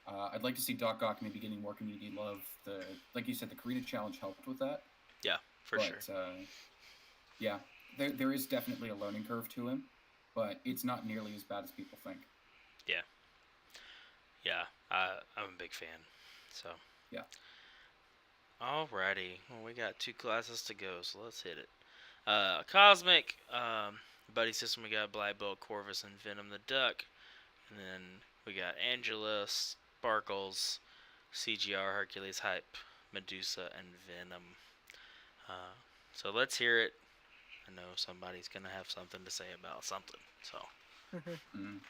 I'd like to see Doc Ock maybe getting more community love. Like you said, the Karina Challenge helped with that, yeah, for sure. but yeah, there is definitely a learning curve to him, but it's not nearly as bad as people think. Yeah, yeah. I'm a big fan. So Yeah. alrighty, well we got two classes to go, so let's hit it. Cosmic, buddy system. We got Black Bolt, Corvus, and Venom the Duck, and then we got Angela, Sparkles, CGR, Hercules, Hype, Medusa, and Venom. Uh, so let's hear it. I know somebody's gonna have something to say about something. So Mm.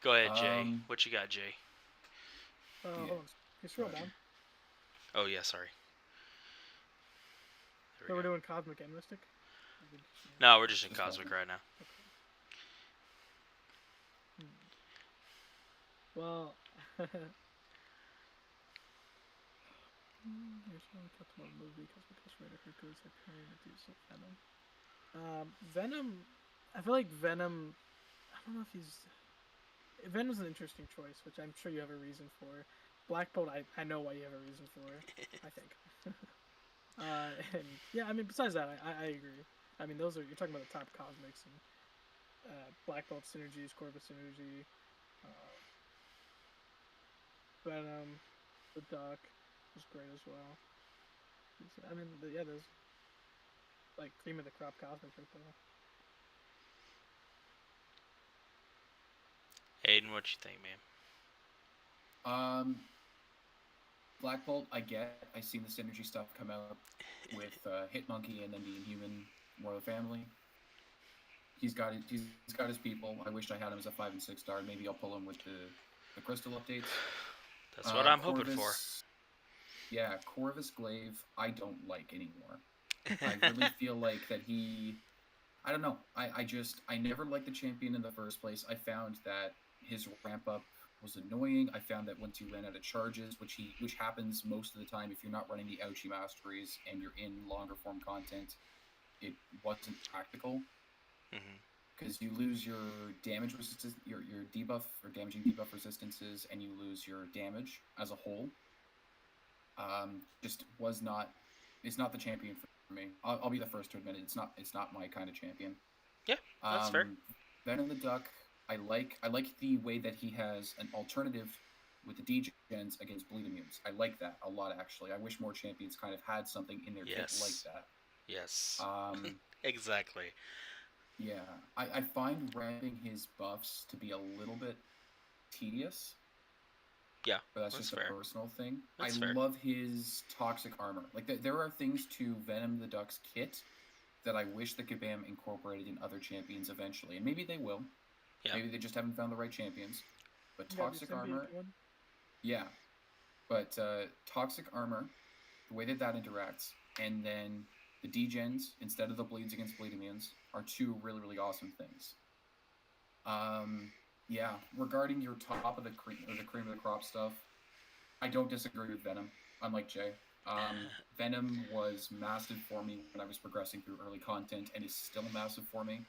go ahead, Jay. Um, What you got, Jay? yeah. Hold on. Can you scroll Roger. down? Oh yeah, sorry. There So we we're go. doing cosmic and mystic. No, we're just in Just Cosmic right now. Okay. Well, here's one Captain Marvel movie because Ghost Rider, Hercules, Hyperion, Medusa, Venom. Venom. I feel like Venom. I don't know if he's. Venom's an interesting choice, which I'm sure you have a reason for. Black Bolt, I know why you have a reason for. I think. And yeah, I mean, besides that, I agree. I mean, those are you're talking about the top cosmics and Black Bolt synergies, Corvus synergy, uh, Venom, the Duck was great as well. I mean, yeah, there's like cream of the crop cosmics right there. Aiden, what you think, man? Black Bolt, I get. I seen the synergy stuff come out with Hitmonkey and then the Inhuman Royal Family. He's got his people. I wish I had him as a 5 and 6 star. Maybe I'll pull him with the crystal updates. That's what I'm hoping for. Corvus, yeah, Corvus Glaive. I don't like anymore. I really feel like that he. I don't know. I never liked the champion in the first place. I found that his ramp up was annoying. I found that once he ran out of charges, which happens most of the time if you're not running the Ouchie masteries and you're in longer form content, it wasn't practical Hmm. because you lose your damage resistance, your debuff or damaging debuff resistances, and you lose your damage as a whole. Just was not. It's not the champion for me. I'll be the first to admit it. It's not my kind of champion. Yeah, that's fair. Venom the Duck. I like the way that he has an alternative with the degens against bleed immunes. I like that a lot actually. I wish more champions kind of had something in their kit like Yes. that. Yes. Um, Exactly. yeah, I find ramping his buffs to be a little bit tedious, Yeah, but that's that's just a fair. personal thing. That's I fair. love his toxic armor. Like there are things to Venom the Duck's kit that I wish the Kabam incorporated in other champions eventually, and maybe they will. Yeah. Maybe they just haven't found the right champions. But You got your toxic symbiote armor, one. yeah. But toxic armor, the way that that interacts, and then the degens instead of the bleeds against bleed immunes are two really awesome things. Um, yeah. Regarding your top of the cream of the crop stuff, I don't disagree with Venom. Unlike Jay, Venom was massive for me when I was progressing through early content, and is still massive for me.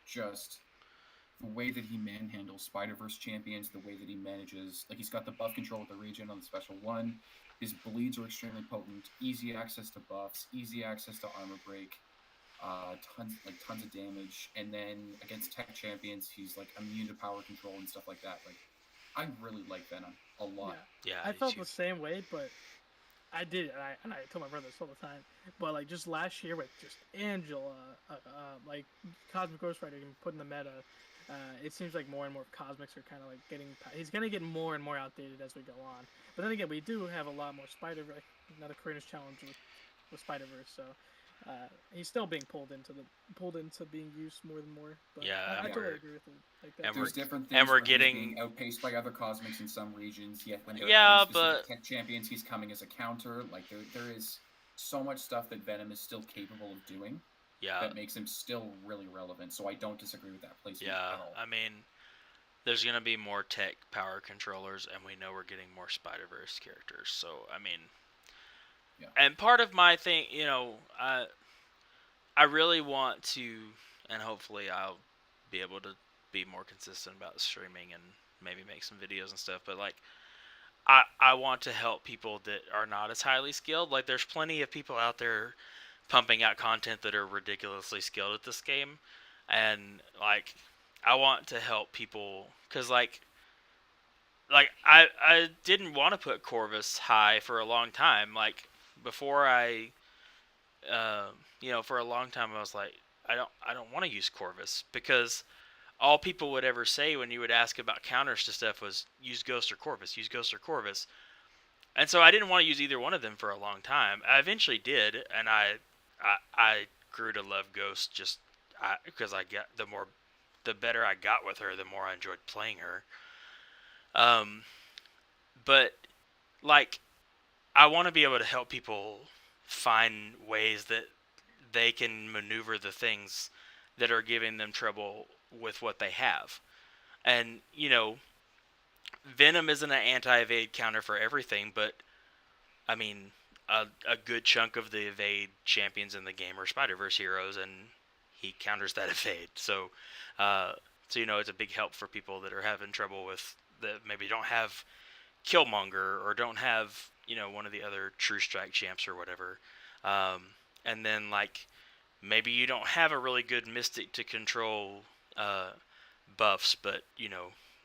Just the way that he manhandles Spider Verse champions, the way that he manages, like he's got the buff control with the region on the special one. His bleeds are extremely potent, easy access to buffs, easy access to armor break, tons of damage, and then against tech champions, he's like immune to power control and stuff like that. Like I really like Venom a lot. Yeah, Yeah, I I do felt too. the same way, but I did, and I tell my brother this all the time. But like just last year with just Angela, like Cosmic Ghost Rider getting put in the meta, it seems like more and more cosmics are kind of like getting. He's gonna get more and more outdated as we go on. But then again, we do have a lot more another creators challenge with Spider Verse, so he's still being pulled into being used more and more. But Yeah, I and Yeah. totally we're agree with it. Like and that. we're There's different and things we're where he's getting being outpaced by other cosmics in some regions, yet when they're adding yeah, specific but tech champions, he's coming as a counter. Like there is so much stuff that Venom is still capable of doing yeah, that makes him still really relevant. So I don't disagree with that placement yeah. at all. I mean, there's gonna be more tech power controllers, and we know we're getting more Spider Verse characters. So I mean, Yeah. and part of my thing, I really want to, and hopefully I'll be able to be more consistent about streaming and maybe make some videos and stuff. But like, I want to help people that are not as highly skilled. Like, there's plenty of people out there pumping out content that are ridiculously skilled at this game, and like, I want to help people because like I didn't want to put Corvus high for a long time. Like before for a long time I was like, I don't want to use Corvus because all people would ever say when you would ask about counters to stuff was use Ghost or Corvus, use Ghost or Corvus. and so I didn't want to use either one of them for a long time. I eventually did, and I grew to love Ghost just because I get the better I got with her, the more I enjoyed playing her. Um, but like I want to be able to help people find ways that they can maneuver the things that are giving them trouble with what they have. And, Venom isn't an anti-evade counter for everything, but I mean, a good chunk of the evade champions in the game are Spider-Verse heroes, and he counters that evade. Uh, it's a big help for people that are having trouble with that maybe don't have Killmonger or don't have one of the other True Strike champs or whatever. Um, and then like maybe you don't have a really good Mystic to control uh, buffs, but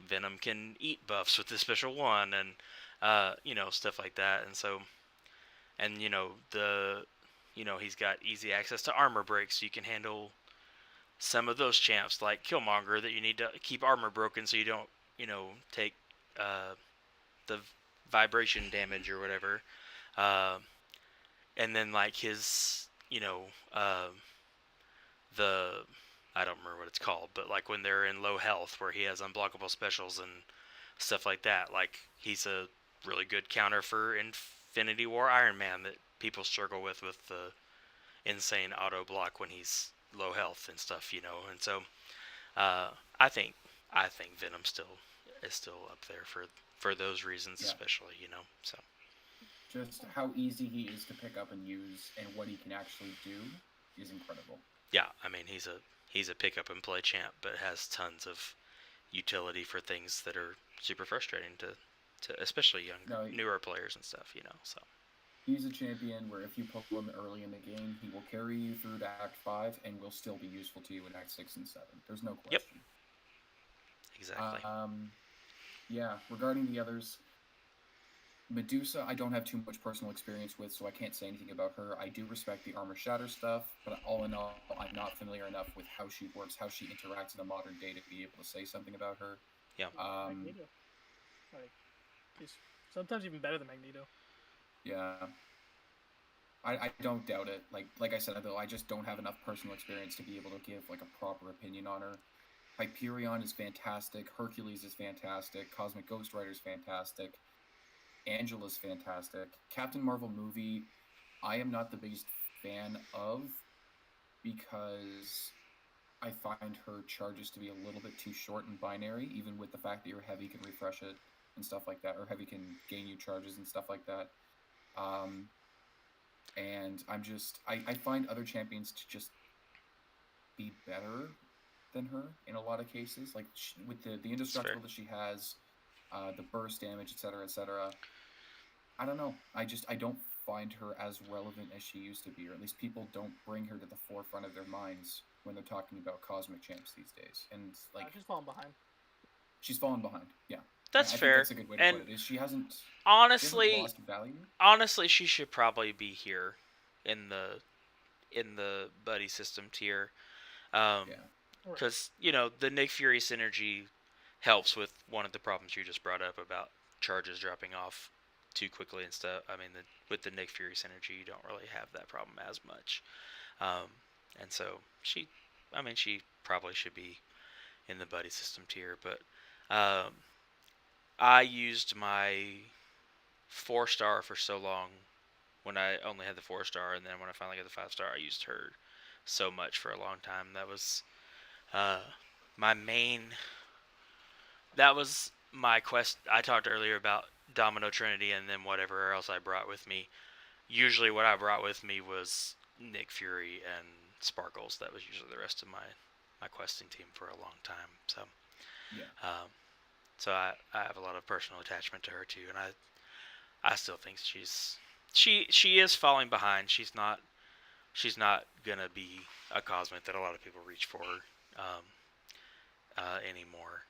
Venom can eat buffs with this special one, and stuff like that. And so, and he's got easy access to armor breaks, so you can handle some of those champs like Killmonger that you need to keep armor broken so you don't take uh, the vibration damage or whatever. Uh, and then like his the I don't remember what it's called, but like when they're in low health, where he has unblockable specials and stuff like that. Like he's a really good counter for Infinity War Iron Man that people struggle with the insane auto block when he's low health and stuff, And so uh, I think Venom still is still up there for those reasons, Yeah. especially, So Just how easy he is to pick up and use, and what he can actually do, is incredible. yeah, I mean he's a pick up and play champ, but has tons of utility for things that are super frustrating to especially newer players and stuff, So He's a champion where if you pull him early in the game, he will carry you through to Act 5 and will still be useful to you in Act 6 and 7. There's no question. Yep. Exactly. Yeah, regarding the others, Medusa, I don't have too much personal experience with, so I can't say anything about her. I do respect the armor shatter stuff, but all in all, I'm not familiar enough with how she works, how she interacts in the modern day to be able to say something about her. Yeah. Magneto. Like, he's sometimes even better than Magneto. Yeah. I don't doubt it. Like I said, though, I just don't have enough personal experience to be able to give like a proper opinion on her. Hyperion is fantastic. Hercules is fantastic. Cosmic Ghost Rider is fantastic. Angela's fantastic. Captain Marvel movie, I am not the biggest fan of because I find her charges to be a little bit too short and binary, even with the fact that your heavy can refresh it and stuff like that, or heavy can gain you charges and stuff like that. And I find other champions to just be better than her in a lot of cases, like with the indestructible that she has, the burst damage, etc., etc. I don't know. I don't find her as relevant as she used to be, or at least people don't bring her to the forefront of their minds when they're talking about cosmic champs these days. And like, she's fallen behind. She's fallen behind. Yeah, that's I fair. Think that's a good way to put it. Is she hasn't honestly lost value? Honestly, she should probably be here in the buddy system tier. Because the Nick Fury synergy helps with one of the problems you just brought up about charges dropping off too quickly and stuff. I mean, with the Nick Fury synergy, you don't really have that problem as much. And so she probably should be in the buddy system tier. But I used my 4-star for so long when I only had the 4-star, and then when I finally got the 5-star, I used her so much for a long time. That was my main. That was my quest. I talked earlier about Domino Trinity and then whatever else I brought with me. Usually what I brought with me was Nick Fury and Sparkles. That was usually the rest of my questing team for a long time. So, so I have a lot of personal attachment to her too, and I still think she is falling behind. She's not gonna be a cosmic that a lot of people reach for anymore.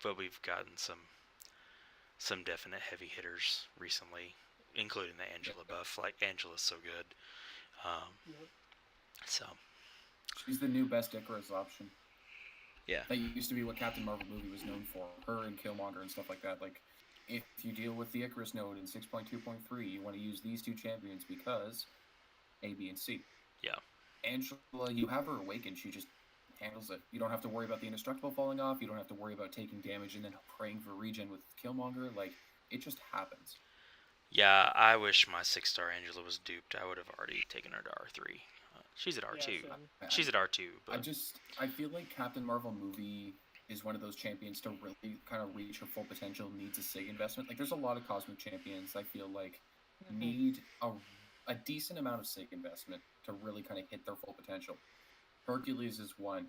But we've gotten some definite heavy hitters recently, including the Angela buff. Like Angela's so good. So she's the new best Icarus option. Yeah, that used to be what Captain Marvel movie was known for. Her and Killmonger and stuff like that. Like if you deal with the Icarus node in 6.2.3, you want to use these two champions because A, B, and C. Yeah. Angela, you have her awakened. She just handles it. You don't have to worry about the indestructible falling off. You don't have to worry about taking damage and then praying for regen with Killmonger. Like, it just happens. Yeah, I wish my 6-star Angela was duped. I would have already taken her to R3. She's at R2. Yeah, same. She's at R2, but I feel like Captain Marvel movie is one of those champions to really kind of reach her full potential needs a SIG investment. Like, there's a lot of cosmic champions I feel like need a decent amount of SIG investment to really kind of hit their full potential. Hercules is one.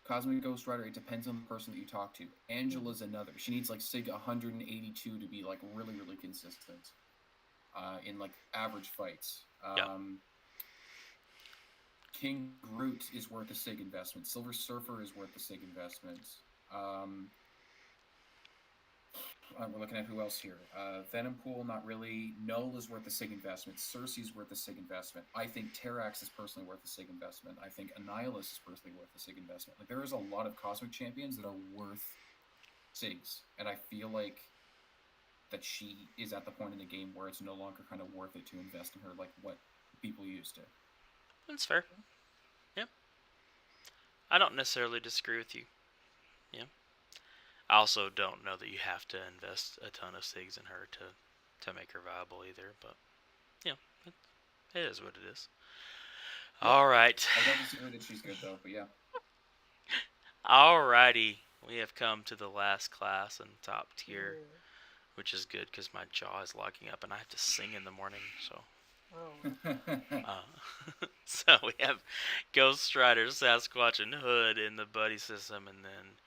Cosmic Ghost Rider, it depends on the person that you talk to. Angela's another. She needs like SIG 182 to be like really, really consistent in like average fights. King Groot is worth a SIG investment. Silver Surfer is worth a SIG investment. We're looking at who else here. Venompool, not really. Null is worth a SIG investment. Cersei's worth a SIG investment. I think Terrax is personally worth a SIG investment. I think Annihilus is personally worth a SIG investment. Like, there is a lot of cosmic champions that are worth SIGs, and I feel like that she is at the point in the game where it's no longer kind of worth it to invest in her like what people used to. that's fair. Yeah. I don't necessarily disagree with you. Yeah. I also don't know that you have to invest a ton of SIGs in her to make her viable either, but yeah, it is what it is. Yeah. All right. I don't disagree that she's good though, but yeah. Alrighty, we have come to the last class in top tier, Yeah. which is good because my jaw is locking up and I have to sing in the morning. So, so we have Ghost Rider, Sasquatch, and Hood in the buddy system, and then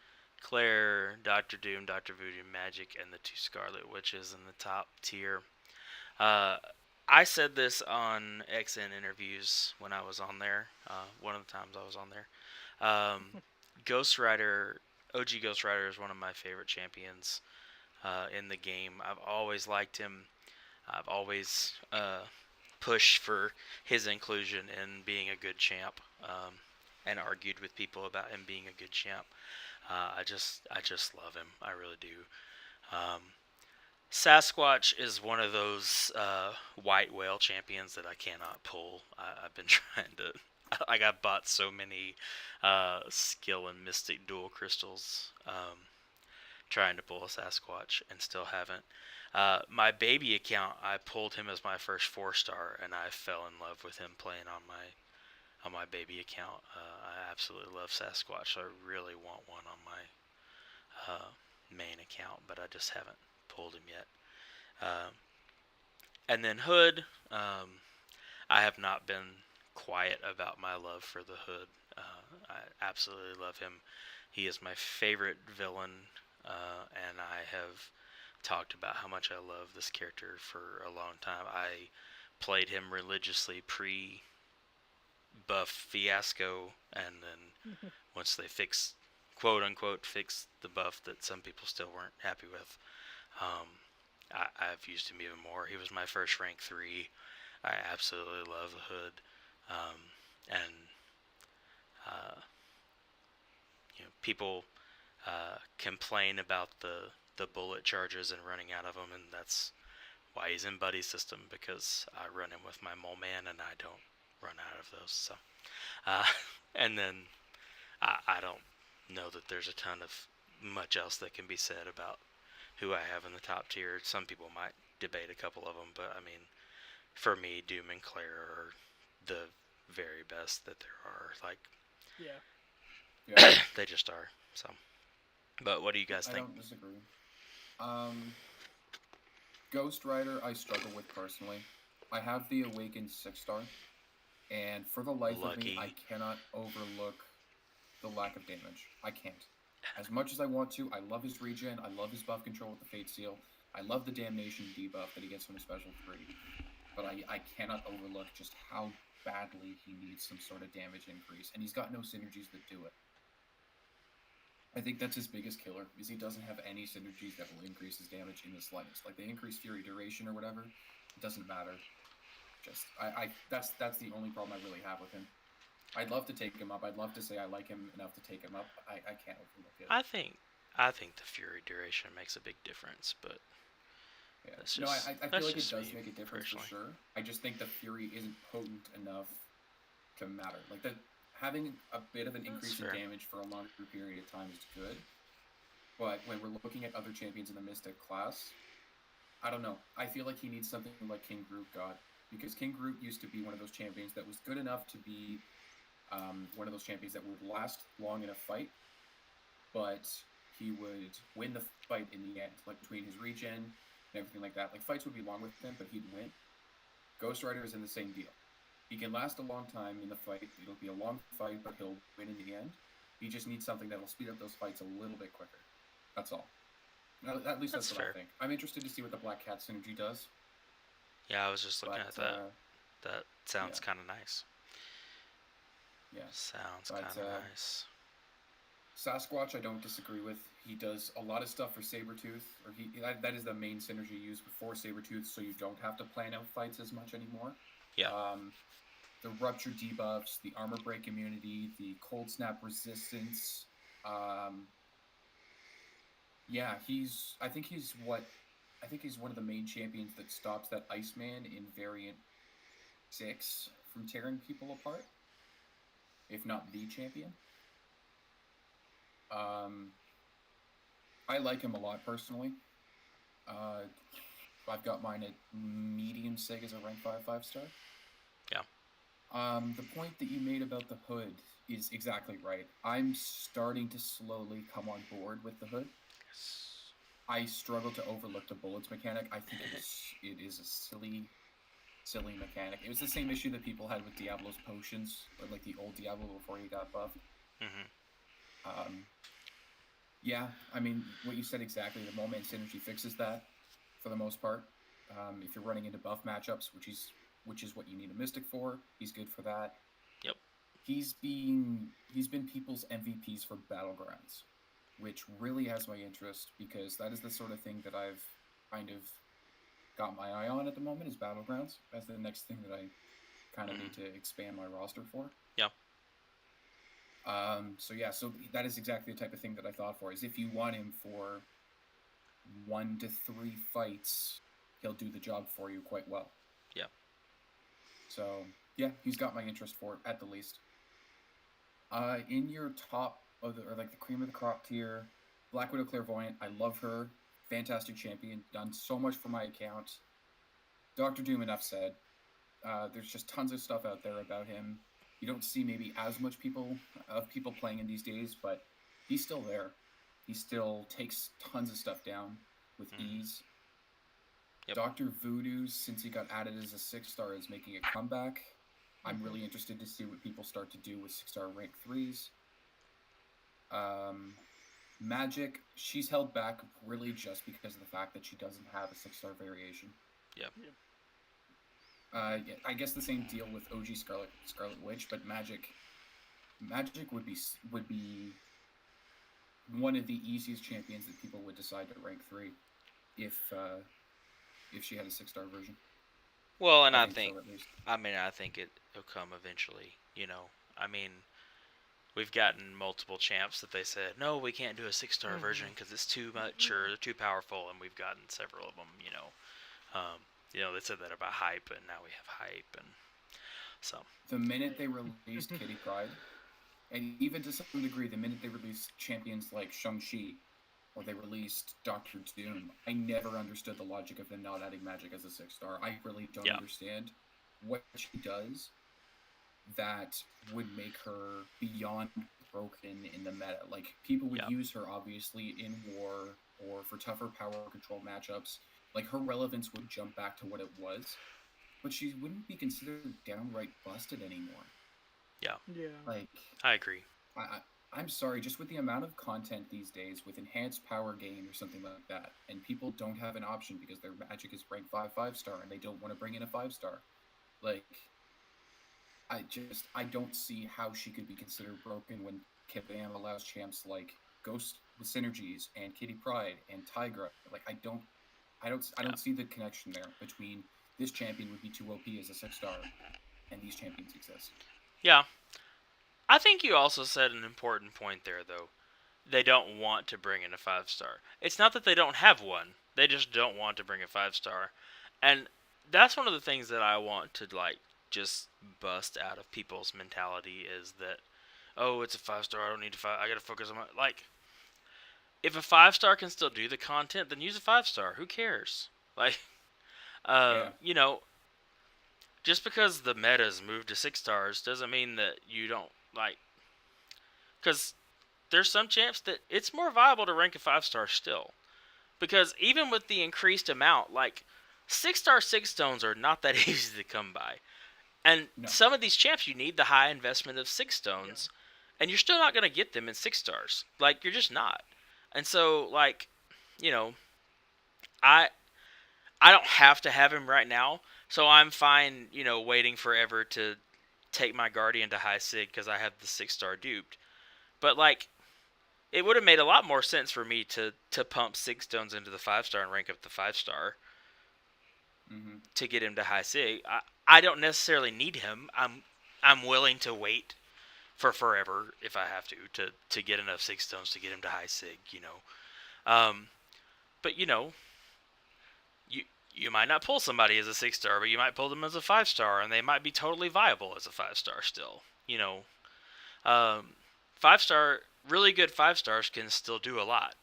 Claire, Doctor Doom, Doctor Voodoo Magic, and the 2 Scarlet Witches in the top tier. I said this on XN interviews when I was on there. One of the times I was on there. Ghost Rider, OG Ghost Rider is one of my favorite champions in the game. I've always liked him. I've always pushed for his inclusion in being a good champ, and argued with people about him being a good champ. I just love him. I really do. Sasquatch is one of those white whale champions that I cannot pull. I've been trying to. I bought so many skill and mystic dual crystals trying to pull a Sasquatch and still haven't. My baby account, I pulled him as my first 4-star, and I fell in love with him playing on my baby account. I absolutely love Sasquatch, so I really want one on my main account, but I just haven't pulled him yet. And then Hood, I have not been quiet about my love for the Hood. I absolutely love him. He is my favorite villain, and I have talked about how much I love this character for a long time. I played him religiously pre-buff Fiasco, and then once they quote unquote fixed the buff that some people still weren't happy with, I've used him even more. He was my first rank 3. I absolutely love the Hood, and people complain about the bullet charges and running out of them, and that's why he's in buddy system, because I run him with my mole man and I don't run out of those. So, and then I don't know that there's a ton of much else that can be said about who I have in the top tier. Some people might debate a couple of them, but I mean, for me, Doom and Claire are the very best that there are. Like, Yeah. they just are. So, but what do you guys think? I don't disagree. Ghost Rider, I struggle with personally. I have the Awakened 6-star, and for the life of me, I cannot overlook the lack of damage. I can't. As much as I want to, I love his regen, I love his buff control with the Fate Seal, I love the Damnation debuff that he gets from a Special 3, but I cannot overlook just how badly he needs some sort of damage increase, and he's got no synergies that do it. I think that's his biggest killer, is he doesn't have any synergies that will increase his damage in the slightest. Like, they increase Fury duration or whatever, it doesn't matter. Just, that's the only problem I really have with him. I'd love to take him up. I'd love to say I like him enough to take him up. I can't overlook it. I think I think the Fury duration makes a big difference, but Yeah. that's No, just I feel that's like it just does me make a difference for personally. sure. I just think the Fury isn't potent enough to matter. Like the having a bit of an That's increase in fair. damage for a longer period of time is good. But when we're looking at other champions in the Mystic class, I don't know. I feel like he needs something like King Groot got, because King Groot used to be one of those champions that was good enough to be one of those champions that would last long in a fight, but he would win the fight in the end, like between his regen and everything like that. Like fights would be long with him, but he'd win. Ghost Rider is in the same deal. He can last a long time in the fight. It'll be a long fight, but he'll win in the end. He just needs something that'll speed up those fights a little bit quicker. That's all. At least That's that's what I fair. think. I'm interested to see what the Black Cat synergy does, Yeah, I was just looking but at that. That sounds yeah, kind of nice. yeah. Sounds But kind of nice. Sasquatch, I don't disagree with. He does a lot of stuff for Sabretooth, or that is the main synergy used for Sabretooth, so you don't have to plan out fights as much anymore. Yeah. The rupture debuffs, the armor break immunity, the cold snap resistance. Um, yeah, I think he's one of the main champions that stops that Iceman in variant 6 from tearing people apart, if not the champion. Um, I like him a lot personally. Uh, I've got mine at medium sig as a rank 5 star. Yeah. The point that you made about the hood is exactly right. I'm starting to slowly come on board with the hood. Yes. I struggle to overlook the bullets mechanic. I think it is a silly mechanic. It was the same issue that people had with Diablo's potions, or like the old Diablo before he got buffed. Mhm. Um, yeah, I mean, what you said exactly. The moment synergy fixes that for the most part. If you're running into buff matchups, which is what you need a Mystic for, he's good for that. Yep. He's been people's MVPs for Battlegrounds, which really has my interest, because that is the sort of thing that I've kind of got my eye on at the moment, is Battlegrounds as the next thing that I kind of Mhm. need to expand my roster for. Yeah. So yeah, so that is exactly the type of thing that I thought for, is if you want him for 1 to 3 fights, he'll do the job for you quite well. Yeah. So yeah, he's got my interest for it at the least. In your top of or like the cream of the crop tier, Black Widow Clairvoyant, I love her. Fantastic champion, done so much for my account. Doctor Doom, enough said. There's just tons of stuff out there about him. You don't see maybe as much people playing him these days, but he's still there. He still takes tons of stuff down with Mhm. ease. Yep. Dr. Voodoo, since he got added as a 6 star, is making a comeback. I'm really interested to see what people start to do with 6 star rank 3s. Magic, she's held back really just because of the fact that she doesn't have a 6 star variation. Yep. Yeah, I guess the same deal with OG Scarlet Witch, but Magic would be one of the easiest champions that people would decide to rank 3 if she had a 6 star version. Well, and I I think think, so, at least. I mean, I think it'll come eventually. I mean, we've gotten multiple champs that they said, no, we can't do a 6 star version because it's too much or they're too powerful, and we've gotten several of them. They said that about hype, and now we have hype, and so. The minute they released Kitty Pryde, and even to some degree, the minute they released champions like Shang-Chi, or they released Doctor Doom, I never understood the logic of them not adding Magic as a 6 star. I really don't understand what she does that would make her beyond broken in the meta. Like, people would use her, obviously, in war or for tougher power control matchups. Like, her relevance would jump back to what it was, but she wouldn't be considered downright busted anymore. Yeah. Like, I agree. I'm sorry, just with the amount of content these days with enhanced power gain or something like that, and people don't have an option because their Magic is ranked 5 star and they don't want to bring in a 5 star. Like, I don't see how she could be considered broken when Kabam allows champs like Ghost with synergies and Kitty Pryde and Tigra. Like, I don't see the connection there between this champion would be too OP as a 6 star and these champions exist. Yeah. I think you also said an important point there, though. they don't want to bring in a 5-star. It's not that they don't have one. They just don't want to bring a 5-star. And that's one of the things that I want to like just bust out of people's mentality is that, oh, it's a 5-star, I don't need to I got to focus on my like if a 5-star can still do the content, then use a 5-star. Who cares? Like Yeah. you know, just because the meta's moved to 6 stars doesn't mean that you don't like cuz there's some champs that it's more viable to rank a 5-star still. Because even with the increased amount, like 6-star 6 stones are not that easy to come by. And No. some of these champs, you need the high investment of 6 stones, and you're still not going to get them in 6 stars. Like, you're just not. And so, like, you know, I I don't have to have him right now, so I'm fine, waiting forever to take my Guardian to high sig because I have the 6-star duped. But, like, it would have made a lot more sense for me to pump 6 stones into the 5-star and rank up the 5-star Mm-hmm. to get him to high sig. I don't necessarily need him. I'm willing to wait for forever if I have to get enough 6 stones to get him to high sig. Um, but you you might not pull somebody as a 6-star, but you might pull them as a 5-star, and they might be totally viable as a 5-star still. 5-star, really good 5-stars can still do a lot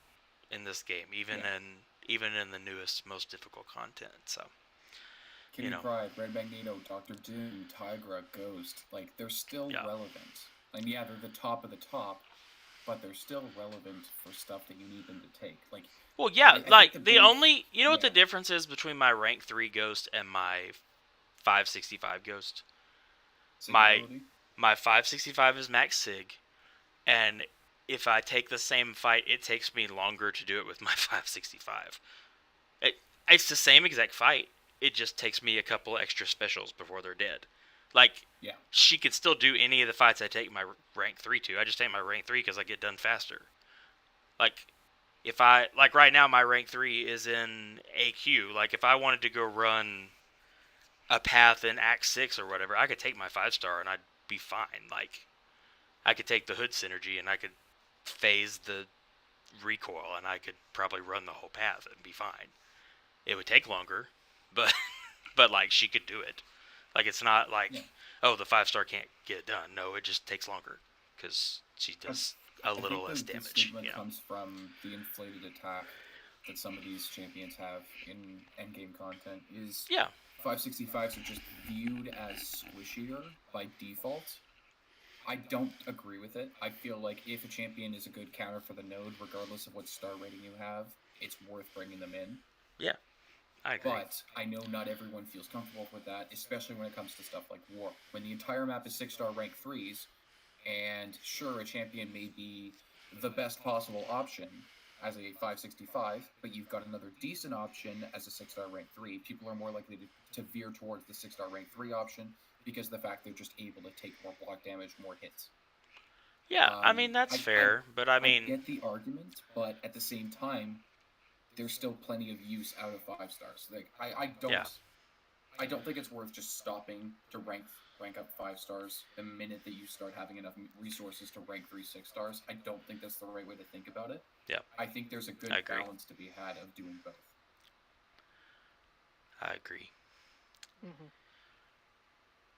in this game, even in the newest, most difficult content. So, Kitty Pryde, Red Magneto, Doctor Doom, Tigra, Ghost, like they're still Yeah. relevant. And yeah, they're the top of the top, but they're still relevant for stuff that you need them to take. Like, well, yeah, I think like the the big- only, what the yeah. difference is between my rank 3 Ghost and my 565 Ghost. My Sigability? my 565 is max sig, and if I take the same fight, it takes me longer to do it with my 565. It's the same exact fight. It just takes me a couple extra specials before they're dead. Like, Yeah. she could still do any of the fights I take my rank 3 to. I just take my rank 3 because I get done faster. Like, if I, like right now, my rank 3 is in AQ. Like, if I wanted to go run a path in Act 6 or whatever, I could take my 5-star and I'd be fine. Like, I could take the Hood Synergy and I could phase the recoil and I could probably run the whole path and be fine. It would take longer, but but like she could do it. Like it's not like, Yeah. oh, the 5-star can't get it done. No, it just takes longer because she does a little I less think the damage. stigma comes from the inflated attack that some of these champions have in endgame content. Is Yeah, 565s are just viewed as squishier by default. I don't agree with it. I feel like if a champion is a good counter for the node, regardless of what star rating you have, it's worth bringing them in. yeah, I agree. But I know not everyone feels comfortable with that, especially when it comes to stuff like War. When the entire map is 6-star rank 3s, and sure, a champion may be the best possible option as a 565, but you've got another decent option as a 6-star rank 3, people are more likely to veer towards the 6-star rank 3 option because of the fact they're just able to take more block damage, more hits. Yeah, I mean that's fair, but I mean, I get the argument, but at the same time, there's still plenty of use out of 5-stars. Like Yeah. I don't think it's worth just stopping to rank up 5-stars the minute that you start having enough resources to rank 3 6-stars. I don't think that's the right way to think about it. Yeah. I think there's a good I agree. balance to be had of doing both. I agree. Mm-hmm.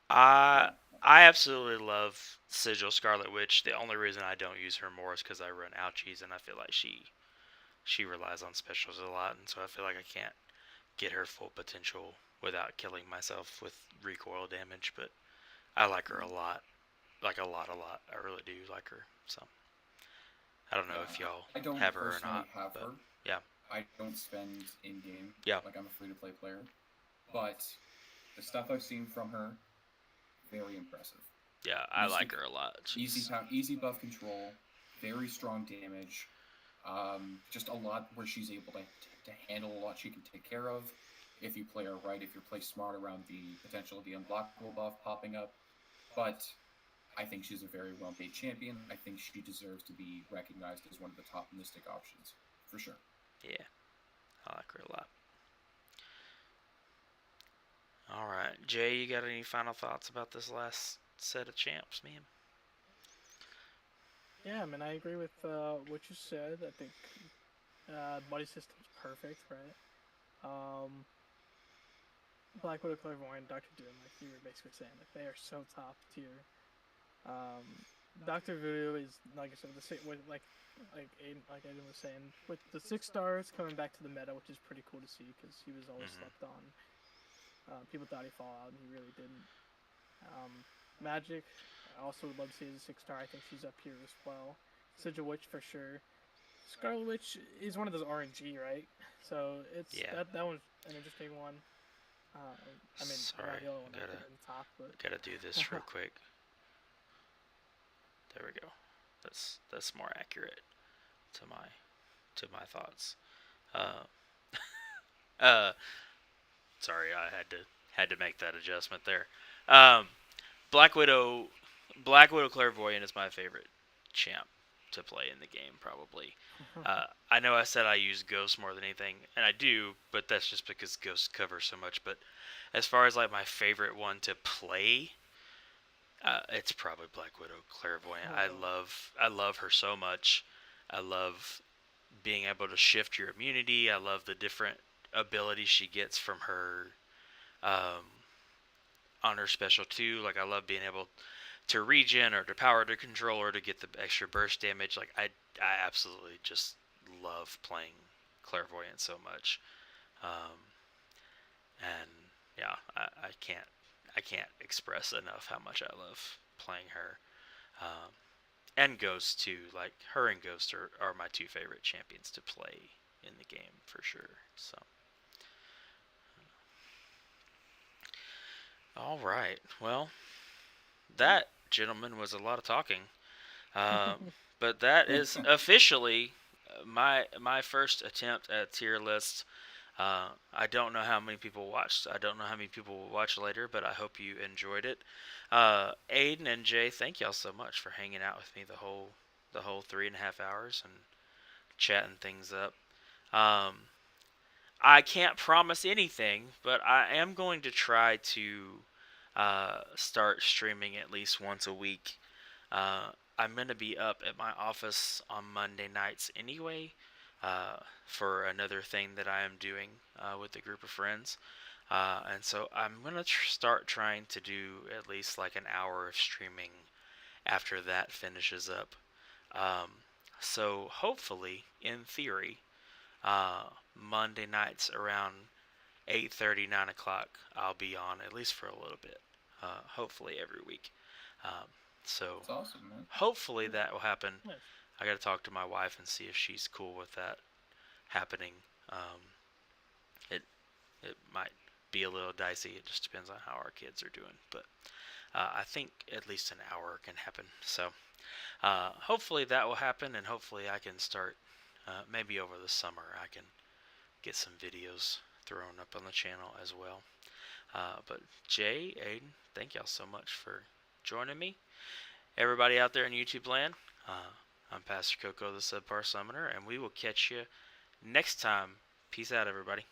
I absolutely love Sigil Scarlet Witch. The only reason I don't use her more is because I run ouchies, and I feel like she relies on specials a lot, and so I feel like I can't get her full potential without killing myself with recoil damage. But I like her a lot, like a lot. I really do like her. So I don't know if y'all I don't have her or personally not. have but her. yeah. I don't spend in game. Yeah. Like I'm a free to play player. But the stuff I've seen from her, very impressive. Yeah, I Easy- like her a lot. Easy buff control, very strong damage. Just a lot where she's able to handle a lot she can take care of if you play her right, if you play smart around the potential of the unblockable buff popping up. But I think she's a very well-made champion. I think she deserves to be recognized as one of the top Mystic options, for sure. Yeah, I like her a lot. All right, Jay, you got any final thoughts about this last set of champs, man? Yeah, I mean, I agree with what you said. I think buddy system's perfect, right? Um, Black Widow, Clairvoyant, Doctor Doom, like you were basically saying, like they are so top tier. Doctor Voodoo is like I said, the with Aiden was saying, with the 6 stars coming back to the meta, which is pretty cool to see because he was always Hmm. slept on. People thought he'd fall out, and he really didn't. Magic, I also would love to see as a 6 star. I think she's up here as well. Sigil Witch for sure. Scarlet Witch is one of those RNG, right? So it's Yeah. that one's an interesting one. I mean, not Sorry, the only one I gotta put in the top, but gotta do this real quick. There we go. That's more accurate to my thoughts. Uh, uh, sorry, I had to make that adjustment there. Um, Black Widow, Black Widow Clairvoyant is my favorite champ to play in the game, probably. I know I said I use Ghost more than anything, and I do, but that's just because Ghost covers so much. But as far as like my favorite one to play, it's probably Black Widow Clairvoyant. I love her so much. I love being able to shift your immunity. I love the different abilities she gets from her um, on her special too. Like I love being able to regen or to power to control or to get the extra burst damage. Like I absolutely just love playing Clairvoyant so much. Um, and yeah, I can't express enough how much I love playing her. Um, and Ghost too. Like her and Ghost are my two favorite champions to play in the game for sure. So, all right. Well, that gentleman was a lot of talking. Um, but that is officially my first attempt at tier list. I don't know how many people watched. I don't know how many people will watch later, but I hope you enjoyed it. Aiden and Jay, thank y'all so much for hanging out with me the whole 3.5 hours and chatting things up. Um, I can't promise anything, but I am going to try to start streaming at least once a week. I'm going to be up at my office on Monday nights anyway for another thing that I am doing with a group of friends. And so I'm going to start trying to do at least like an hour of streaming after that finishes up. Um, so hopefully, in theory, Monday nights around 8:30, 9 o'clock, I'll be on at least for a little bit. Hopefully every week. Um, so It's awesome, man. hopefully that will happen. nice. I got to talk to my wife and see if she's cool with that happening. Um, it it might be a little dicey. It just depends on how our kids are doing, but I think at least an hour can happen. So hopefully that will happen, and hopefully I can start. Maybe over the summer I can get some videos thrown up on the channel as well. But Jay, Aiden, thank y'all so much for joining me. Everybody out there in YouTube land, I'm Pastor Coco, the Subpar Summoner, and we will catch you next time. Peace out, everybody.